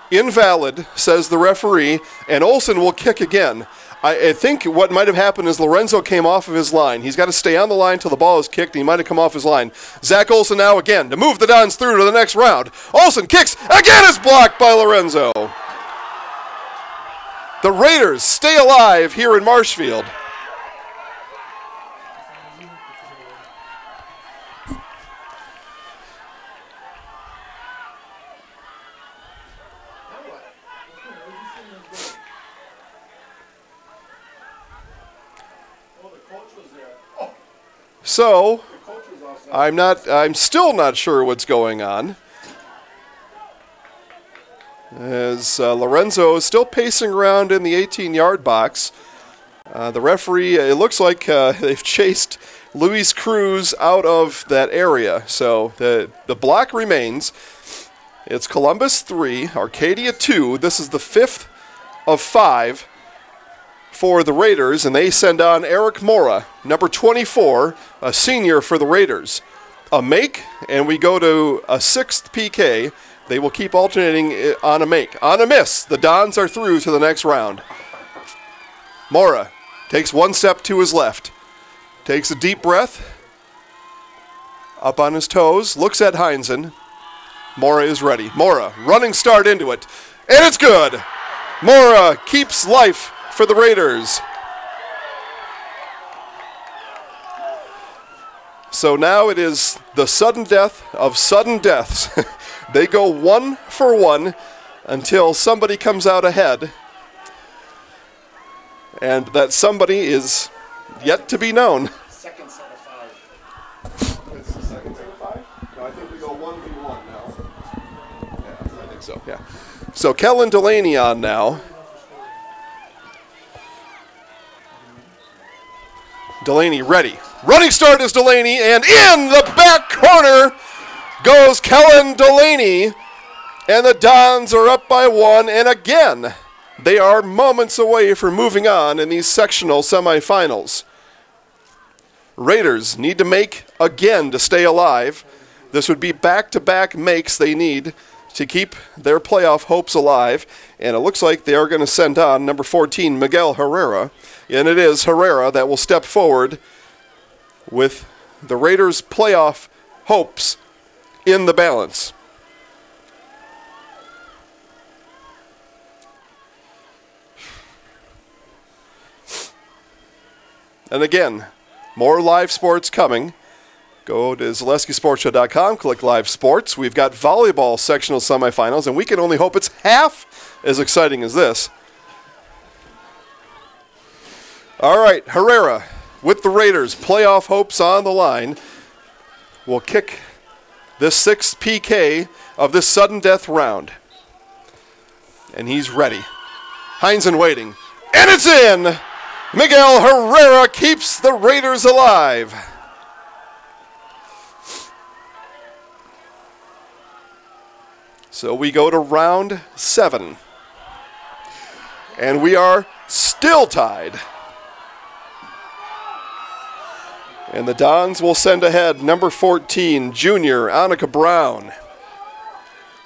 invalid, says the referee, and Olson will kick again. I think what might have happened is Lorenzo came off of his line. He's got to stay on the line till the ball is kicked, and he might have come off his line. Zach Olson now again to move the Dons through to the next round. Olson kicks, again is blocked by Lorenzo. The Raiders stay alive here in Marshfield. So, I'm still not sure what's going on. As Lorenzo is still pacing around in the 18-yard box. The referee, it looks like they've chased Luis Cruz out of that area. So the block remains. It's Columbus 3, Arcadia 2. This is the 5th of 5 for the Raiders, and they send on Eric Mora, number 24, a senior for the Raiders. A make, and we go to a 6th PK. They will keep alternating on a make. On a miss, the Dons are through to the next round. Mora takes one step to his left, takes a deep breath, up on his toes, looks at Heinzen. Mora is ready. Mora, running start into it, and it's good. Mora keeps life for the Raiders. So now it is the sudden death of sudden deaths. They go 1 for 1 until somebody comes out ahead. And that somebody is yet to be known. Second set of 5. It's the second set of 5? No, I think we go 1v1 now. Yeah, I think so, yeah. So Kellen Delaney on now. Delaney ready. Running start is Delaney, and in the back corner goes Kellen Delaney, and the Dons are up by 1, and again, they are moments away from moving on in these sectional semifinals. Raiders need to make again to stay alive. This would be back-to-back makes they need to keep their playoff hopes alive, and it looks like they are going to send on number 14, Miguel Herrera, and it is Herrera that will step forward with the Raiders' playoff hopes in the balance. And again, more live sports coming. Go to ZaleskiSportsShow.com, click Live Sports. We've got volleyball sectional semifinals, and we can only hope it's half as exciting as this. All right, Herrera with the Raiders, playoff hopes on the line, will kick this 6th PK of this sudden death round. And he's ready. Heinzen waiting, and it's in! Miguel Herrera keeps the Raiders alive. So we go to round 7. And we are still tied. And the Dons will send ahead number 14, junior Annika Brown.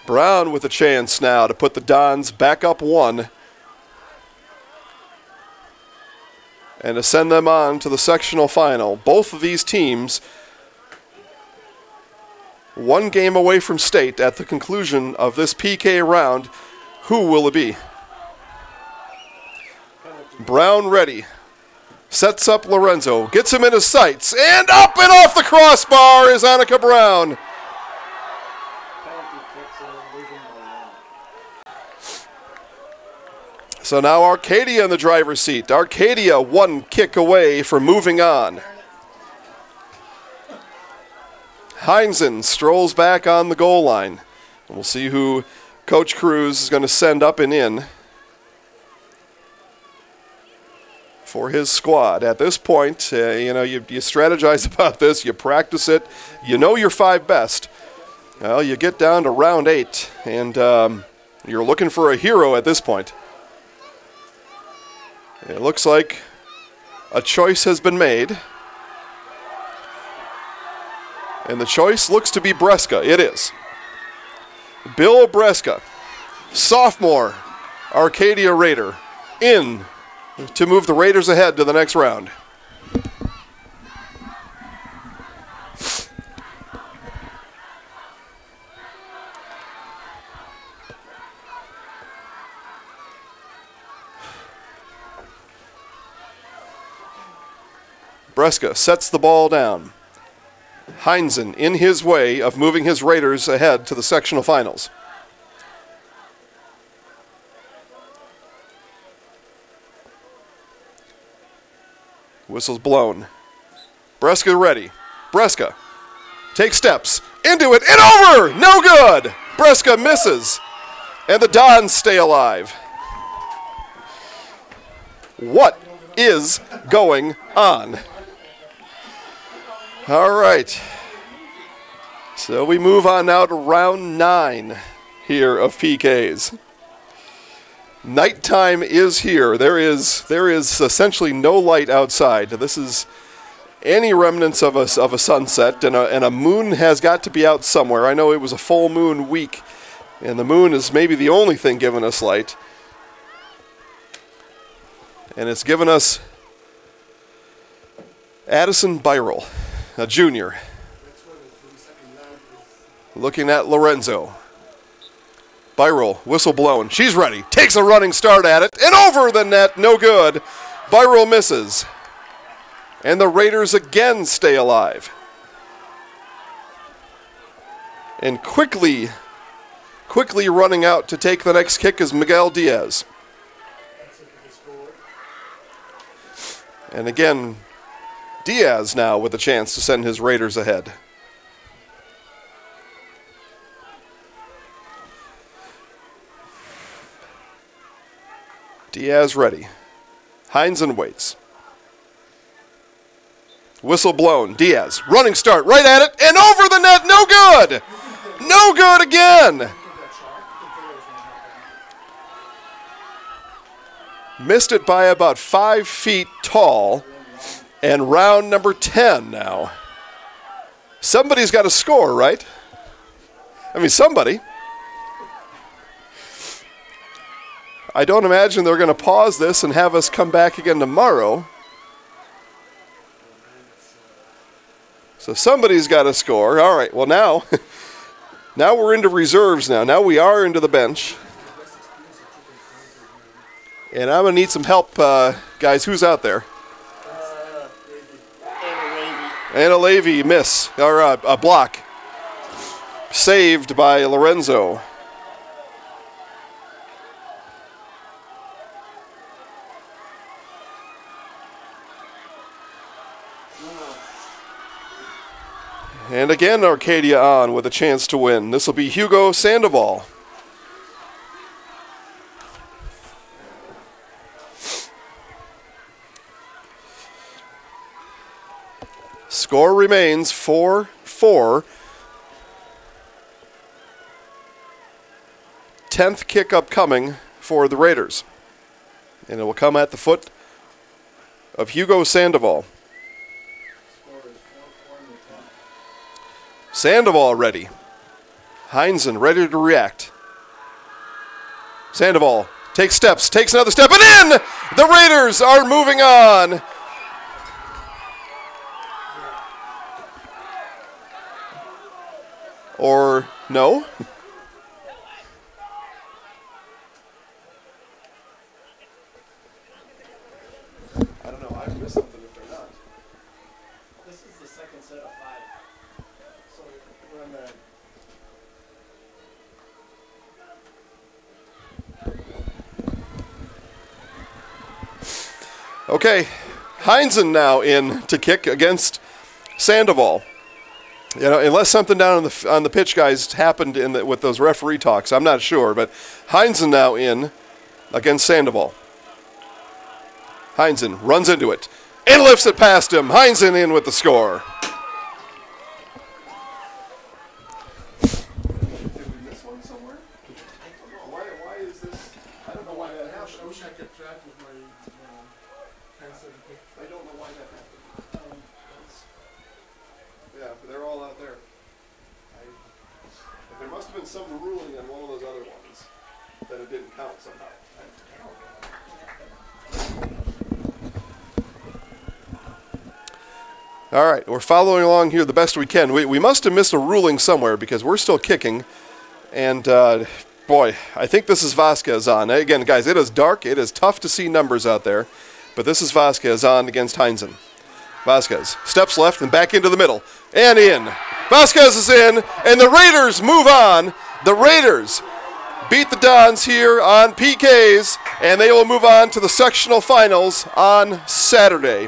Brown with a chance now to put the Dons back up 1. And to send them on to the sectional final. Both of these teams 1 game away from state at the conclusion of this PK round. Who will it be? Brown ready. Sets up Lorenzo. Gets him in his sights. And up and off the crossbar is Annika Brown. So now Arcadia in the driver's seat. Arcadia 1 kick away from moving on. Heinzen strolls back on the goal line. And we'll see who Coach Cruz is going to send up and in for his squad. At this point, you strategize about this, you practice it, you know your 5 best. Well, you get down to round 8, and you're looking for a hero at this point. It looks like a choice has been made. And the choice looks to be Breska. It is. Bill Breska, sophomore Arcadia Raider, in to move the Raiders ahead to the next round. Breska sets the ball down. Heinzen in his way of moving his Raiders ahead to the sectional finals. Whistle's blown. Breska ready. Breska takes steps, into it, and over! No good! Bresca misses, and the Dons stay alive. What is going on? All right. So we move on now to round 9 here of PKs. Nighttime is here. There is essentially no light outside. This is any remnants of a sunset, and a moon has got to be out somewhere. I know it was a full moon week, and the moon is maybe the only thing giving us light. And it's given us Addison Byrell, a junior, looking at Lorenzo. Byrell, whistle blown. She's ready. Takes a running start at it, and over the net. No good. Byrell misses. And the Raiders again stay alive. And quickly running out to take the next kick is Miguel Diaz. And again, Diaz now with a chance to send his Raiders ahead. Diaz ready. Heinzen waits. Whistle blown. Diaz, running start, right at it, and over the net, no good! No good again! Missed it by about 5 feet tall, and round number 10 now. Somebody's got to score, right? I mean, somebody. I don't imagine they're going to pause this and have us come back again tomorrow. So somebody's got to score. All right, well now we're into reserves now. Now we are into the bench. And I'm going to need some help, guys. Who's out there? Anna Levy, miss, or a block. Saved by Lorenzo. And again, Arcadia on with a chance to win. This will be Hugo Sandoval. Score remains 4-4. 10th kick upcoming for the Raiders. And it will come at the foot of Hugo Sandoval. Sandoval ready. Heinzen ready to react. Sandoval takes steps, takes another step, and in! The Raiders are moving on. Or no? I don't know. I've missed something if they're not. This is the second set of 5. So we're on the... Okay. Heinzen now in to kick against Sandoval. You know, unless something down on the pitch, guys, happened with those referee talks, I'm not sure. But Heinzen now in against Sandoval. Heinzen runs into it and lifts it past him. Heinzen in with the score. Did we miss one somewhere? Why is this? I don't know why that happened. I wish I kept track of my pencil. I don't know why that happened. Yeah, but they're all out there. There must have been some ruling on one of those other ones that it didn't count somehow. All right, we're following along here the best we can. We must have missed a ruling somewhere because we're still kicking. And, boy, I think this is Vasquez on. Again, guys, it is dark. It is tough to see numbers out there. But this is Vasquez on against Heinzen. Vasquez steps left and back into the middle. And in. Vasquez is in, and the Raiders move on. The Raiders beat the Dons here on PKs, and they will move on to the sectional finals on Saturday.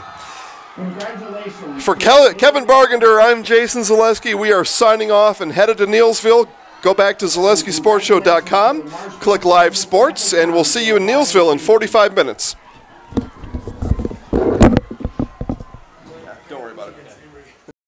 Congratulations. For Kevin Bargender, I'm Jason Zaleski. We are signing off and headed to Neillsville. Go back to ZaleskiSportsShow.com, click Live Sports, and we'll see you in Neillsville in 45 minutes.